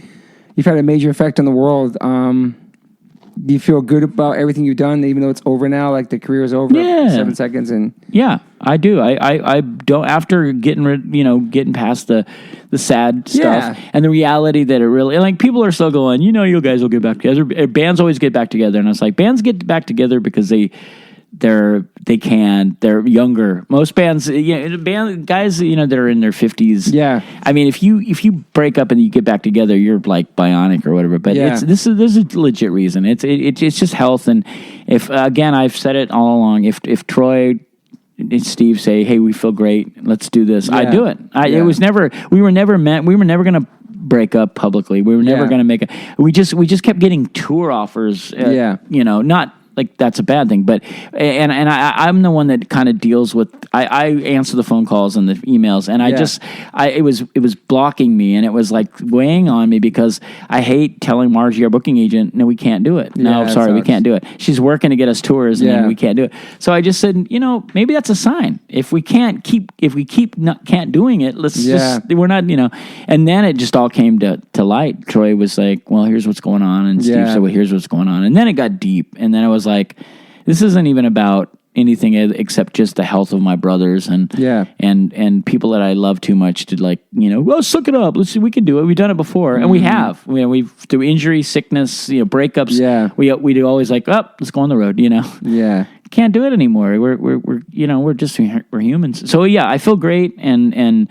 you've had a major effect on the world. Do you feel good about everything you've done, even though it's over now? Like the career is over. 7 seconds, and I do. I don't, after getting past the sad stuff and the reality that it really, like, people are still going, you know, you guys will get back together. Bands always get back together, and I was like, bands get back together because they they're younger. Most bands, guys, that are in their 50s. Yeah. I mean, if you break up and you get back together, you're like bionic or whatever. But there's a legit reason. It's just health. And if again, I've said it all along. If Troy and Steve say, "Hey, we feel great. Let's do this," I do it. It was never. We were never going to break up publicly. We were never going to make it. We just kept getting tour offers. Not like that's a bad thing, but I'm the one that kind of deals with. I answer the phone calls and the emails, and it was blocking me, and it was like weighing on me because I hate telling Margie, our booking agent, no, we can't do it. No, sorry, we can't do it. She's working to get us tours, and we can't do it. So I just said, maybe that's a sign. If we can't doing it, let's we're not, And then it just all came to light. Troy was like, well, here's what's going on, and Steve said, well, here's what's going on, and then it got deep, and then it was like, this isn't even about anything except just the health of my brothers and people that I love too much to well, suck it up. Let's see, we can do it. We've done it before, and we have. We've through injury, sickness, breakups. Yeah, we always like, let's go on the road. Yeah, can't do it anymore. We're just we're humans. So I feel great, and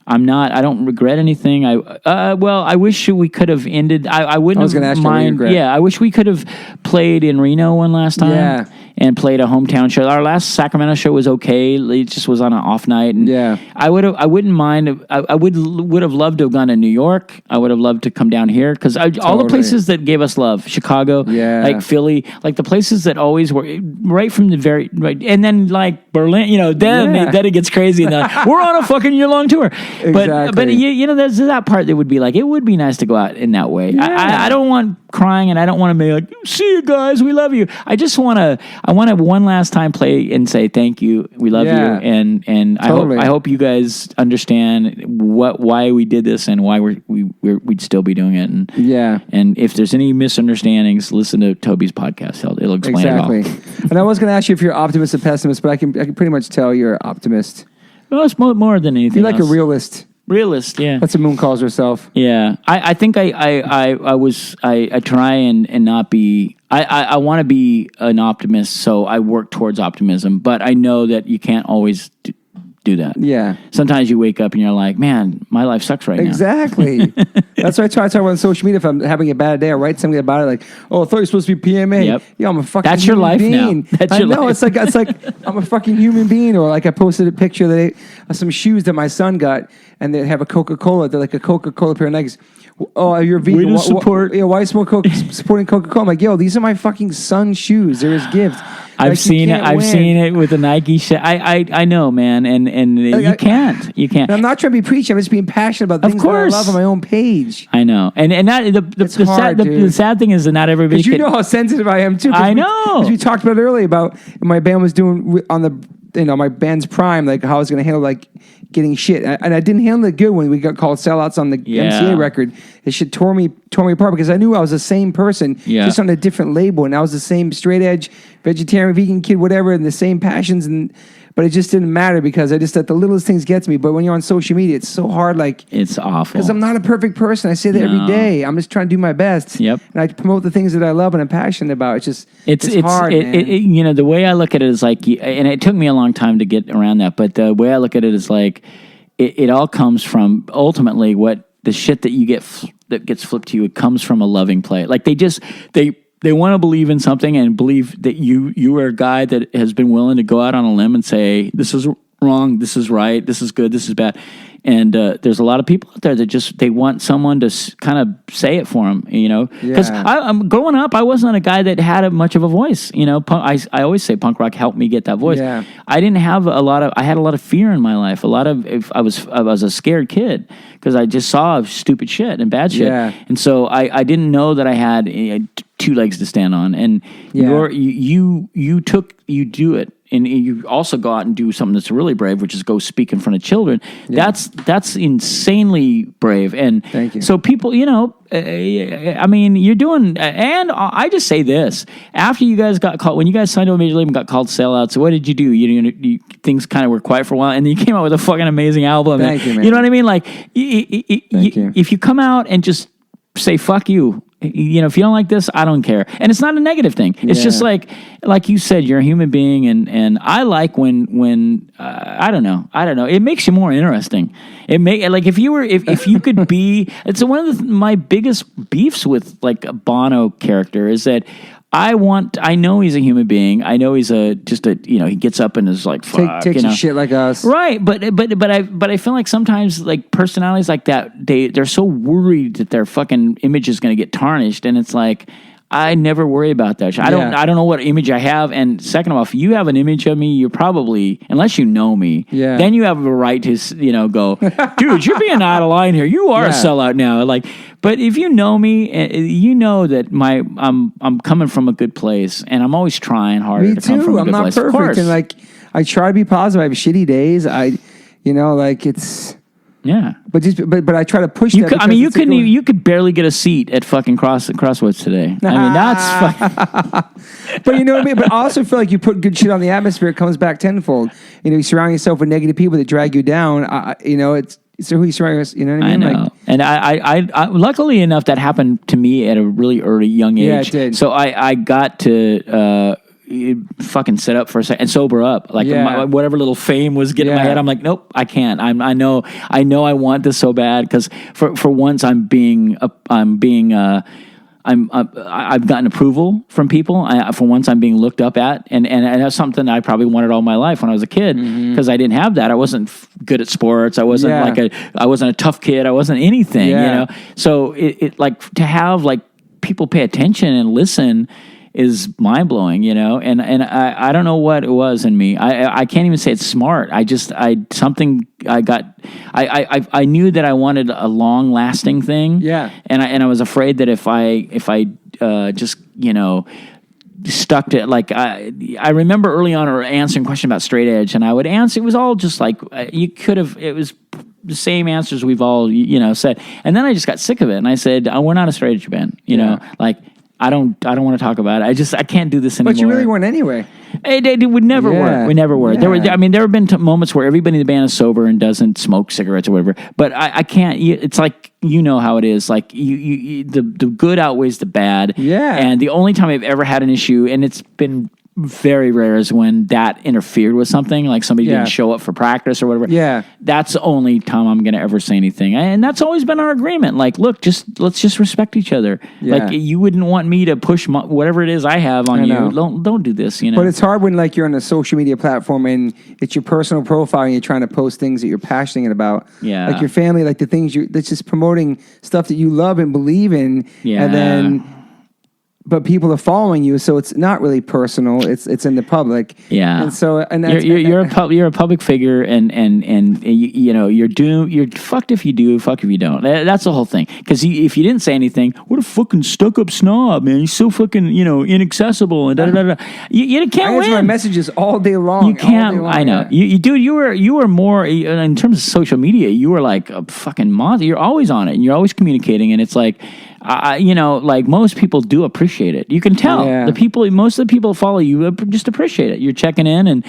I don't regret anything. I wish we could have ended. I wouldn't I was gonna have ask you mind. I wish we could have played in Reno one last time. Yeah. And played a hometown show. Our last Sacramento show was okay. It just was on an off night. And I wouldn't mind. I would have loved to have gone to New York. I would have loved to come down here because all the places that gave us love, Chicago, like Philly, like the places that always were right from the very right, and then like Berlin. Then it gets crazy. And we're on a fucking year-long tour. Exactly. But there's that part that would be like it would be nice to go out in that way. I don't want crying, and I don't want to be like, see you guys, we love you. I just want to. I want to one last time play and say thank you, we love you, and totally. I hope you guys understand why we did this and why we'd still be doing it. And if there's any misunderstandings, listen to Toby's podcast. It'll explain it all. And I was going to ask you if you're optimist or pessimist, but I can pretty much tell you're optimist. Well, it's more than anything. You're like a realist. Realist, yeah. That's what Moon calls herself. Yeah, I think I try and not be. I want to be an optimist, so I work towards optimism. But I know that you can't always do that. Yeah. Sometimes you wake up and you're like, man, my life sucks right now. Exactly. That's why I try to talk about on social media. If I'm having a bad day, I write something about it like, oh, I thought you were supposed to be PMA. Yep. Yeah, I'm a fucking That's your human life being. now. That's your life. It's like I'm a fucking human being. Or like I posted a picture of some shoes that my son got, and they have a Coca-Cola. They're like a Coca-Cola pair of Nikes. Oh, you're vegan. Way to support. Why smoke supporting Coca-Cola? I'm like, yo, these are my fucking son's shoes. They're his gift. I've seen it with a Nike shirt. I know, man, and you can't. I'm not trying to be preachy. I'm just being passionate about things that I love on my own page. I know, and that the sad thing is that not everybody. Because you know how sensitive I am too. I know. Because we talked about it earlier about my band was doing on the my band's prime, like how I was going to handle like getting shit, and I didn't handle it good when we got called sellouts on the MCA record. It shit tore me apart because I knew I was the same person, just on a different label, and I was the same straight edge vegetarian, vegan kid, whatever, and the same passions, but it just didn't matter because I just thought the littlest things get to me. But when you're on social media, it's so hard. Like it's awful because I'm not a perfect person. I say that every day. I'm just trying to do my best. Yep. And I promote the things that I love and I'm passionate about. It's hard. Man. The way I look at it is like, and it took me a long time to get around that. But the way I look at it is like, it all comes from ultimately what the shit that you get that gets flipped to you. It comes from a loving play. Like they want to believe in something and believe that you are a guy that has been willing to go out on a limb and say, this is wrong, this is right, this is good, this is bad. And there's a lot of people out there that they want someone to kind of say it for them, Because I'm growing up, I wasn't a guy that had much of a voice, I always say punk rock helped me get that voice. Yeah. I didn't have I had a lot of fear in my life. I was a scared kid because I just saw stupid shit and bad shit. Yeah. And so I didn't know that I had two legs to stand on. And you do it. And you also go out and do something that's really brave, which is go speak in front of children. Yeah. That's insanely brave. And thank you. So people, I mean, you're doing, and I just say this: after you guys got called, when you guys signed to a major label and got called sellouts, what did you do? You things kind of were quiet for a while, and then you came out with a fucking amazing album. Thank you, man. You know what I mean? Like, if you come out and just say "fuck you," if you don't like this, I don't care. And it's not a negative thing. It's just like you said, you're a human being, and I like when I don't know. It makes you more interesting. If you could be. It's one of my biggest beefs with like a Bono character is that. I know he's a human being. I know he's he gets up and is like, fuck, takes a shit like us. Right. But I feel like sometimes like personalities like that, they're so worried that their fucking image is going to get tarnished. And it's like, I never worry about that. I don't know what image I have. And second of all, if you have an image of me, you're probably, unless you know me, then you have a right to, go, dude, you're being out of line here. You are a sellout now. Like, but if you know me, you know that I'm coming from a good place, and I'm always trying harder to come from a good place. I'm not perfect, and like I try to be positive. I have shitty days. It's. Yeah, but I try to push that. You could barely get a seat at fucking Crossroads today. I mean, that's fucking. But you know what I mean. But I also feel like you put good shit on the atmosphere, it comes back tenfold. You surround yourself with negative people that drag you down. It's who you surround yourself. You know what I mean? I know. And I luckily enough that happened to me at a really early young age. Yeah, it did. So I got to. Fucking sit up for a second and sober up. Like whatever little fame was getting in my head, I'm like, nope, I can't. I know I want this so bad because for once I've gotten approval from people. For once I'm being looked up at, and that's something I probably wanted all my life when I was a kid because I didn't have that. I wasn't good at sports. I wasn't I wasn't a tough kid. I wasn't anything. So it like to have like people pay attention and listen is mind blowing, and I don't know what it was in me. I can't even say it's smart. I knew that I wanted a long lasting thing. Yeah. And I was afraid that if I just, stuck to like, I remember early on answering a question about straight edge, and I would answer, it was all just like, it was the same answers we've all, said. And then I just got sick of it. And I said, we're not a straight edge band, like, I don't want to talk about it. I can't do this anymore. But you really weren't anyway. It would never work. We never were. Yeah. There have been moments where everybody in the band is sober and doesn't smoke cigarettes or whatever. But I can't. It's like how it is. Like the good outweighs the bad. Yeah. And the only time I've ever had an issue, and it's been very rare, is when that interfered with something, like somebody didn't show up for practice or whatever. Yeah. That's the only time I'm going to ever say anything. And that's always been our agreement. Like, look, let's just respect each other. Yeah. Like, you wouldn't want me to push whatever it is I have on you. Don't do this, But it's hard when, like, you're on a social media platform and it's your personal profile and you're trying to post things that you're passionate about. Yeah. Like your family, like the things that's just promoting stuff that you love and believe in. Yeah. And then... But people are following you, so it's not really personal. It's in the public. Yeah, and so you're a public figure, and you're doomed. You're fucked if you do, fucked if you don't. That's the whole thing. Because if you didn't say anything, what a fucking stuck up snob, man. He's so fucking inaccessible and da da da. You can't win. I answer my messages all day long. You can't. I know. You were more in terms of social media. You were like a fucking monster. You're always on it, and you're always communicating, and it's like. Like most people do appreciate it. You can tell most of the people who follow you just appreciate it. You're checking in and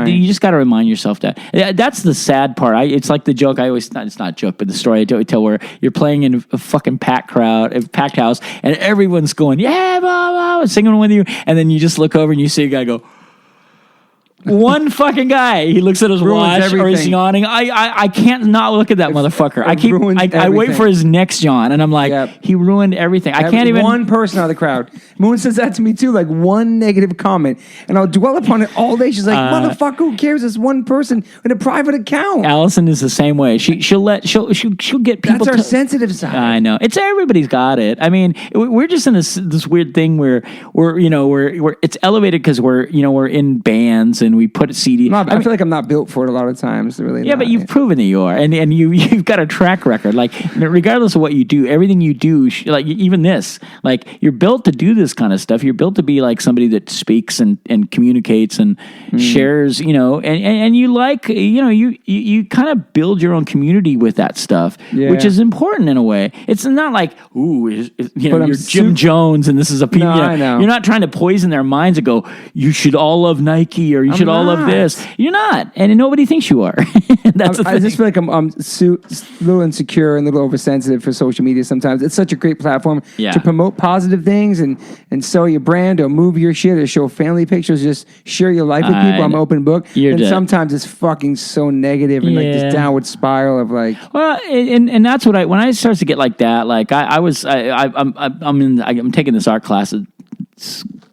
you just got to remind yourself that. That's the sad part. It's like the joke it's not a joke, but the story I tell where you're playing in a fucking packed house and everyone's going, yeah, blah, blah, singing with you. And then you just look over and you see a guy go, one fucking guy. He looks at his watch or he's yawning. I can't not look at that motherfucker. I wait for his next yawn, and I'm like, he ruined everything. I can't even. One person out of the crowd. Moon says that to me too. Like one negative comment, and I'll dwell upon it all day. She's like, motherfucker, who cares? It's one person in a private account. Allison is the same way. She'll get people. That's our sensitive side. I know. It's everybody's got it. I mean, we're just in this weird thing where we're it's elevated because we're in bands and we put a CD. I feel like I'm not built for it a lot of times. Really. Yeah, but you've proven that you are, and you've got a track record. Like regardless of what you do, everything you do, like even this, like you're built to do this kind of stuff. You're built to be like somebody that speaks and communicates and shares. And you like you kind of build your own community with that stuff, which is important in a way. It's not like you're Jim Jones and this is a I know. You're not trying to poison their minds and go, you should all love Nike or you should should all love this. You're not, and nobody thinks you are. That's the thing. I just feel like I'm a little insecure and a little oversensitive for social media sometimes. It's such a great platform to promote positive things and sell your brand or move your shit or show family pictures, just share your life with people. I'm open book. And sometimes it's fucking so negative and like this downward spiral of like. Well, and that's what when I started to get like that, like I'm taking this art class at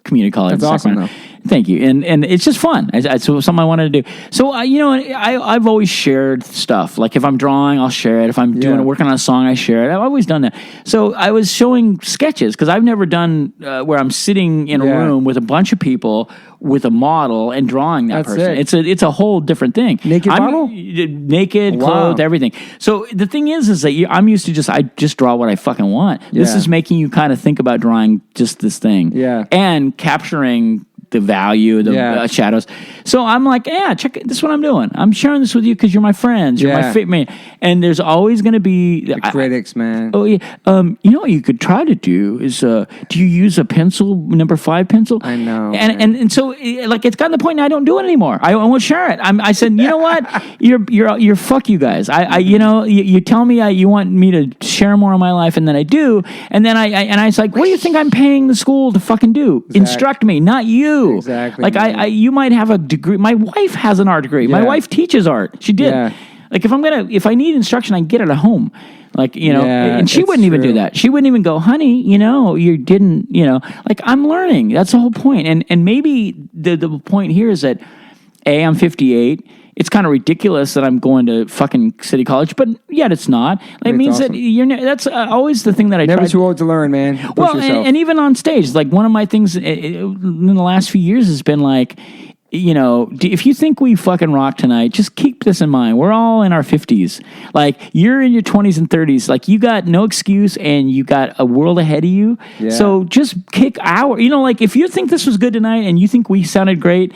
community college. That's awesome though. Thank you, and it's just fun. It's something I wanted to do. So I've always shared stuff. Like if I'm drawing, I'll share it. If I'm working on a song, I share it. I've always done that. So I was showing sketches because I've never done where I'm sitting in a room with a bunch of people with a model and drawing that person. It's a whole different thing. Naked model, naked, clothed, everything. So the thing is that I'm used to I just draw what I fucking want. This is making you kind of think about drawing just this thing, and capturing the value, the shadows. So I'm like, check it. This is what I'm doing. I'm sharing this with you because you're my friends. You're my man. And there's always going to be the critics, man. Oh yeah. You know what you could try to do is, do you use a pencil, number 5 pencil? I know. And so like it's gotten to the point now I don't do it anymore. I won't share it. I said, you know what? You're fuck you guys. You tell me you want me to share more of my life, and then I do, and then I was like, what do you think I'm paying the school to fucking do? Exactly. Instruct me, not you. Exactly. Like you might have a degree. My wife has an art degree. My wife teaches art. She did. Yeah. Like if I need instruction, I can get it at home. Like, and she wouldn't even do that. She wouldn't even go, honey, you didn't, like I'm learning. That's the whole point. And maybe the point here is that I'm 58. It's kind of ridiculous that I'm going to fucking City College, but yet it's not. It means awesome. that that's always the thing that I never too old to learn, man. Push yourself. And even on stage, like one of my things in the last few years has been like, if you think we fucking rock tonight, just keep this in mind. We're all in our 50s. Like, you're in your 20s and 30s. Like, you got no excuse and you got a world ahead of you. Yeah. So just kick like if you think this was good tonight and you think we sounded great,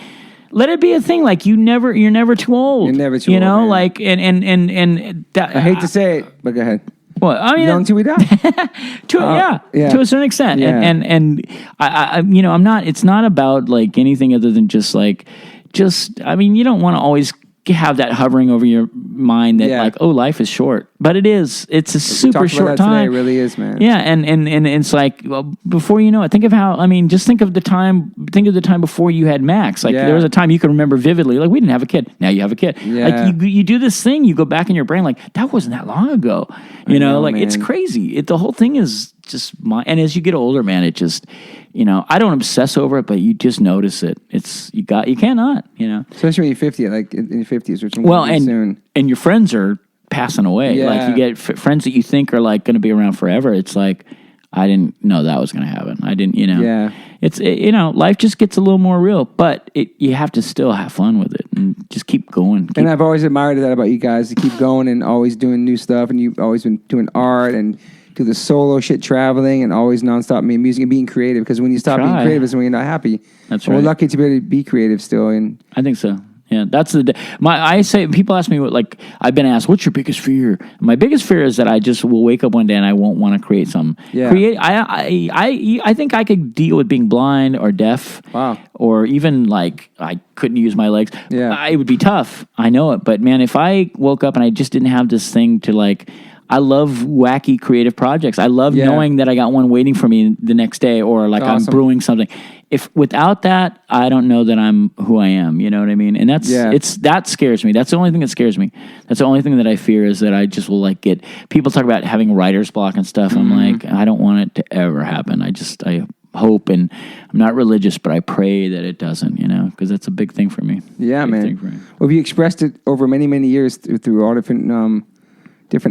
let it be a thing. Like you're never too old. You're never too old. Man. Like and that, I hate to say it, but go ahead. Well, I mean, young till we die. To a certain extent. Yeah. And I I'm not. It's not about like anything other than just. I mean, you don't want to always have that hovering over your mind that like, oh, life is short, but it is. It's a super short time. Today, it really is, man. Yeah, and it's like, well, before you know it, think of the time. Think of the time before you had Max. Like there was a time you could remember vividly. Like we didn't have a kid. Now you have a kid. Yeah. Like you do this thing. You go back in your brain. Like that wasn't that long ago. You know, like man. It's crazy. The whole thing is just and as you get older, man, it just. I don't obsess over it, but you just notice it. You cannot, Especially when you're 50, like in your 50s, which soon. And your friends are passing away. Yeah. Like you get friends that you think are like going to be around forever. It's like, I didn't know that was going to happen. I didn't, Yeah. It's, life just gets a little more real, but you have to still have fun with it and just keep going. And I've always admired that about you guys, to keep going and always doing new stuff. And you've always been doing art and do the solo shit, traveling, and always nonstop music and being creative. Because when you stop being creative is when you're not happy. That's right. We're lucky to be able to be creative still. And I think so. Yeah, that's I say people ask me I've been asked, what's your biggest fear? My biggest fear is that I just will wake up one day and I won't want to create something. Yeah. I think I could deal with being blind or deaf. Wow. Or even like I couldn't use my legs. Yeah. It would be tough. I know it. But man, if I woke up and I just didn't have this thing to like. I love wacky creative projects. I love knowing that I got one waiting for me the next day, or like I'm brewing something. If without that, I don't know that I'm who I am. You know what I mean? And that scares me. That's the only thing that scares me. That's the only thing that I fear is that I just will like get people talk about having writer's block and stuff. I'm like, I don't want it to ever happen. I hope, and I'm not religious, but I pray that it doesn't, because that's a big thing for me. Yeah, man. Well, you expressed it over many, many years through all different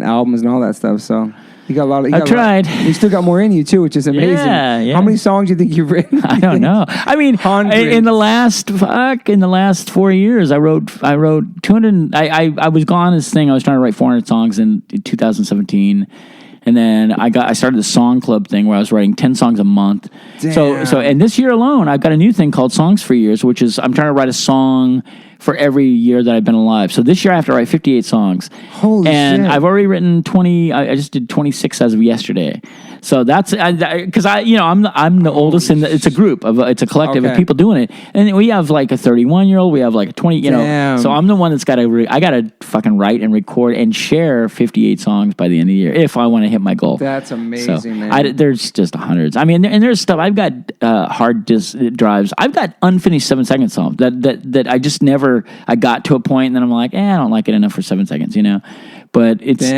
albums and all that stuff. So you got a lot of. I tried. You still got more in you too, which is amazing. Yeah. How many songs do you think you've written? I don't know. I mean, in the last 4 years, I wrote 200. I was gone this thing. I was trying to write 400 songs in 2017. And then I started the song club thing where I was writing 10 songs a month. Damn. So and this year alone, I've got a new thing called Songs for Years, which is I'm trying to write a song for every year that I've been alive. So this year I have to write 58 songs. Holy and shit. I've already written 20. I just did 26 as of yesterday. So that's because I'm the oldest in it's a group of it's a collective of people doing it, and we have like a 31-year-old, we have like a 20, Damn. So I'm the one that's got to I got to fucking write and record and share 58 songs by the end of the year if I want to hit my goal. That's amazing, so man. There's just hundreds. I mean, and there's stuff I've got hard disk drives. I've got unfinished 7-second songs that I just never I got to a point and then I'm like, I don't like it enough for 7 seconds, But it's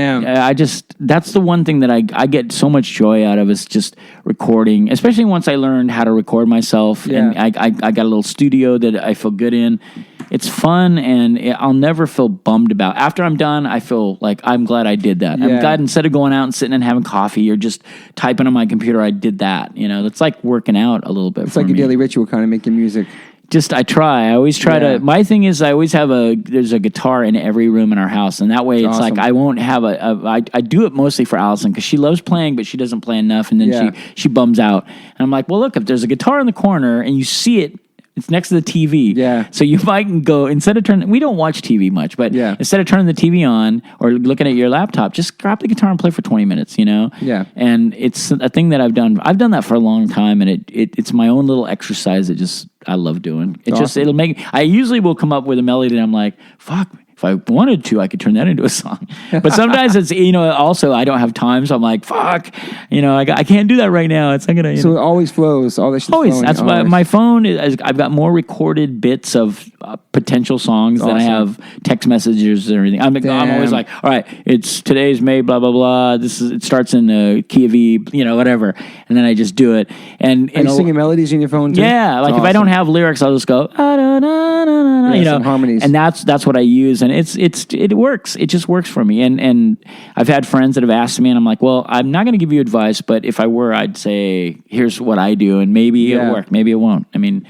that's the one thing that I get so much joy out of is just recording, especially once I learned how to record myself. Yeah. And I got a little studio that I feel good in. It's fun, and I'll never feel bummed about. After I'm done, I feel like I'm glad I did that. Yeah. I'm glad instead of going out and sitting and having coffee or just typing on my computer, I did that. It's like working out a little bit. It's like a daily ritual, kind of making music. I always try to, my thing is I always have there's a guitar in every room in our house. And that way it's awesome. like, I won't have I do it mostly for Allison because she loves playing, but she doesn't play enough. And then she bums out. And I'm like, well, look, if there's a guitar in the corner and you see it, it's next to the TV. Yeah. So you might go, instead of turning, we don't watch TV much, but instead of turning the TV on or looking at your laptop, just grab the guitar and play for 20 minutes, Yeah. And it's a thing that I've done. I've done that for a long time, and it's my own little exercise that I love doing. It'll make, I usually will come up with a melody and I'm like, fuck, if I wanted to, I could turn that into a song. But sometimes it's, also I don't have time. So I'm like, fuck, I can't do that right now. It's not going to, So it always flows. All this shit's always. flowing. That's why my phone is, I've got more recorded bits of potential songs than I have text messages or anything. I'm always like, all right, it's today's May, blah, blah, blah. It starts in key of E, whatever. And then I just do it. And Are you singing melodies in your phone too? Yeah. Like if I don't have lyrics, I'll just go, some harmonies. And that's what I use. And it works. It just works for me. And I've had friends that have asked me, and I'm like, well, I'm not going to give you advice, but if I were, I'd say, here's what I do, and maybe it'll work, maybe it won't. I mean,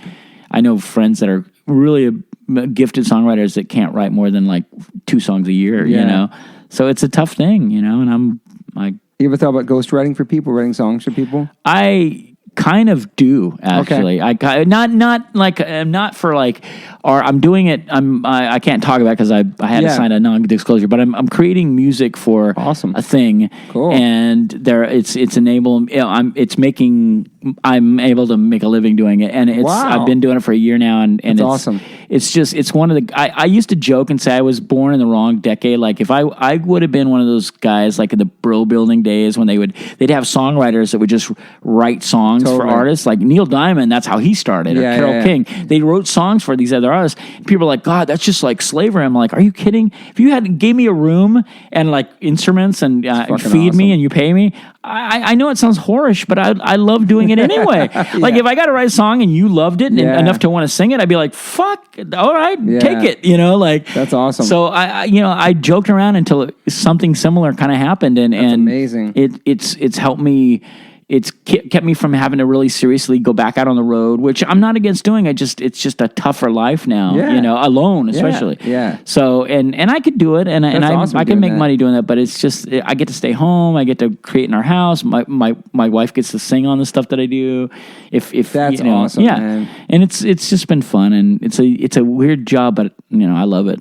I know friends that are really gifted songwriters that can't write more than like 2 songs a year, So it's a tough thing, and I'm like. You ever thought about ghostwriting for people, writing songs for people? I kind of do actually. Okay. Not for like, or I'm doing it. I can't talk about it because I had to sign a non-disclosure. But I'm creating music for a thing. Cool. And it's enabling. I'm able to make a living doing it, and I've been doing it for a year now, and it's awesome. It's one of the. I used to joke and say I was born in the wrong decade. Like if I would have been one of those guys like in the Brill Building days when they'd have songwriters that would just write songs for artists. Like Neil Diamond, that's how he started. Or Carole King, they wrote songs for these other artists. People are like, God, that's just like slavery. I'm like, are you kidding? If you gave me a room and like instruments and feed me and you pay me, I know it sounds whorish, but I love doing it anyway. Like if I got to write a song and you loved it enough to want to sing it, I'd be like, fuck, all right, take it. Like that's awesome. So I joked around until something similar kind of happened, and amazing. It's helped me. It's kept me from having to really seriously go back out on the road, which I'm not against doing. It's just a tougher life now, alone especially. Yeah. So and I could do it, and I can make money doing that, but it's just I get to stay home. I get to create in our house. My wife gets to sing on the stuff that I do. If that's awesome, man. And it's just been fun, and it's a weird job, but I love it.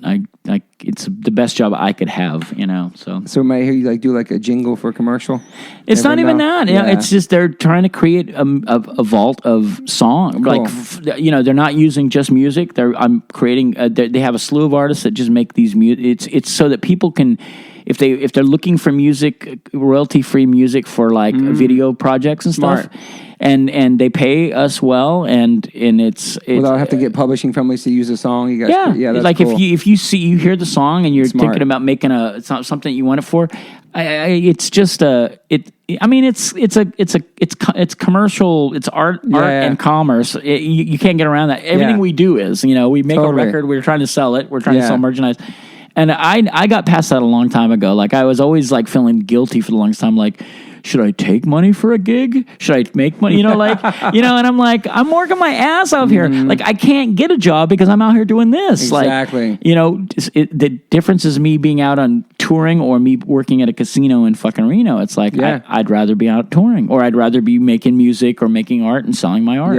It's the best job I could have, So might I hear you do like a jingle for a commercial? It's not even that. It's just they're trying to create a vault of song. Cool. Like they're not using just music. I'm creating. They have a slew of artists that just make these music. It's so that people can. If they're looking for music, royalty-free music for like video projects and stuff, and they pay us well, and it's without having to get publishing companies to use a song. You guys, that's like cool. if you hear the song and you're thinking about making something you want it for, it's just I mean, it's commercial. It's art and commerce. You can't get around that. Everything we do is, we make a record. We're trying to sell it. We're trying to sell merchandise. And I got past that a long time ago. Like I was always like feeling guilty for the longest time. Like, should I take money for a gig? Should I make money? And I'm like, I'm working my ass off here. Like I can't get a job because I'm out here doing this. Exactly. Like, the difference is me being out on touring or me working at a casino in fucking Reno. It's like, I'd rather be out touring, or I'd rather be making music or making art and selling my art,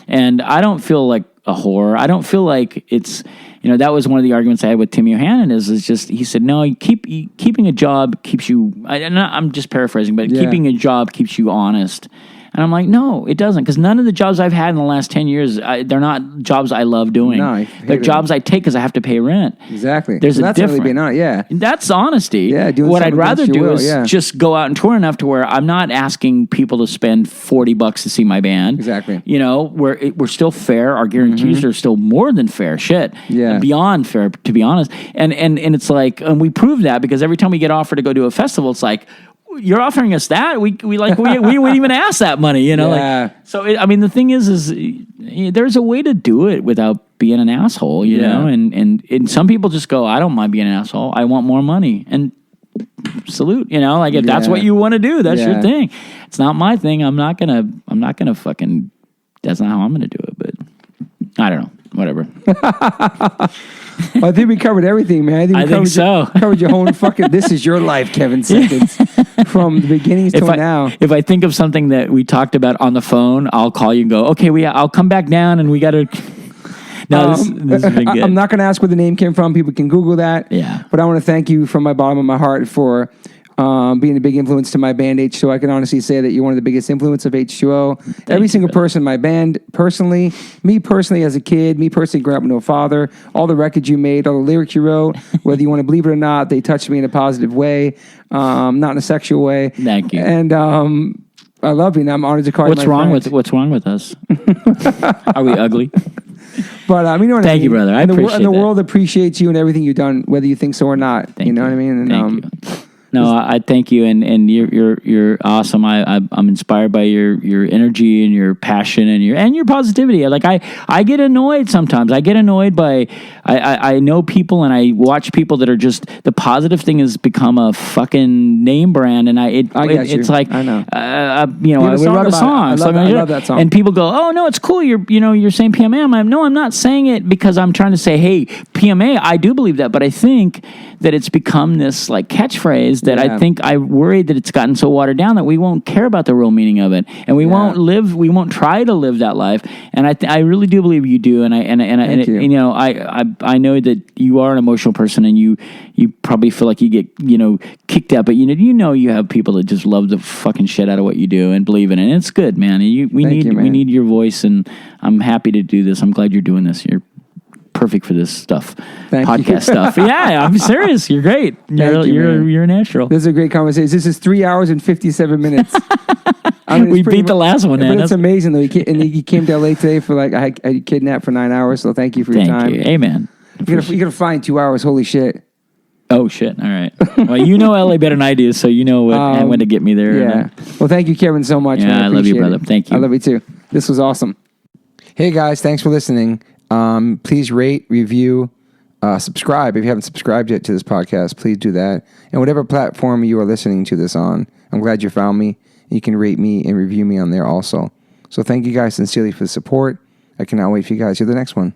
And I don't feel like a whore. I don't feel like it's, that was one of the arguments I had with Tim Yohannan is just, he said, no, keeping a job keeps you, I'm just paraphrasing, but keeping a job keeps you honest. And I'm like, no, it doesn't, because none of the jobs I've had in the last 10 years, they're not jobs I love doing. No, they're jobs I take because I have to pay rent. Exactly. There's that's difference. Really being honest. Yeah. That's honesty. Yeah. What I'd rather do is just go out and tour enough to where I'm not asking people to spend $40 to see my band. Exactly. We're still fair. Our guarantees are still more than fair. Shit. Yeah. Beyond fair, to be honest. And it's like, and we prove that because every time we get offered to go to a festival, it's like, you're offering us that? We wouldn't even ask that money, Yeah. The thing is there's a way to do it without being an asshole, you know? And some people just go, I don't mind being an asshole. I want more money. And salute, if that's what you want to do, that's your thing. It's not my thing. I'm not gonna fucking, that's not how I'm gonna do it, but I don't know. Whatever. Well, I think we covered everything, man. I think so. Covered your whole fucking. This is your life, Kevin Seconds, from the beginnings till now. If I think of something that we talked about on the phone, I'll call you and go, okay, I'll come back down and we got to. No, this has been good. I'm not going to ask where the name came from. People can Google that. Yeah. But I want to thank you from my bottom of my heart for being a big influence to my band H2O. I can honestly say that you're one of the biggest influence of H2O. Every single person in my band, personally, me personally as a kid, me personally growing up with no father, all the records you made, all the lyrics you wrote, whether you want to believe it or not, they touched me in a positive way, not in a sexual way. Thank you. And I love you, and I'm honored to call you my friend. What's wrong with us? Are we ugly? But thank you, brother. I appreciate and the world appreciates you and everything you've done, whether you think so or not. Thank you know what I mean? And, thank you. No, I thank you, and you're awesome. I'm inspired by your energy and your passion and your positivity. Like I get annoyed sometimes. I get annoyed by I know people and I watch people that are just, the positive thing has become a fucking name brand, and it's like I know. I wrote a song. I love that song. And people go, oh no, it's cool. You're saying PMA. I'm not saying it because I'm trying to say, hey, PMA. I do believe that, but I think that it's become this like catchphrase that I think I worried that it's gotten so watered down that we won't care about the real meaning of it, and we won't try to live that life. And I really do believe you do. And I know that you are an emotional person, and you probably feel like you get kicked out, but you have people that just love the fucking shit out of what you do and believe in it. And it's good, man. And we need your voice, and I'm happy to do this. I'm glad you're doing this. You're perfect for this stuff, podcast stuff. Yeah, I'm serious. You're great. You're a natural. This is a great conversation. This is 3 hours and 57 minutes. We beat the last one, man. But it's amazing though. He came to LA today for I kidnapped for 9 hours. So thank you for your time. Thank you. Amen. You're gonna find 2 hours. Holy shit. Oh shit! All right. Well, you know LA better than I do, so you know when to get me there. Yeah. Well, thank you, Kevin, so much. Yeah, man. I love you, brother. Thank you. I love you too. This was awesome. Hey guys, thanks for listening. Please rate, review, subscribe. If you haven't subscribed yet to this podcast, please do that. And whatever platform you are listening to this on, I'm glad you found me. You can rate me and review me on there also. So thank you guys sincerely for the support. I cannot wait for you guys to the next one.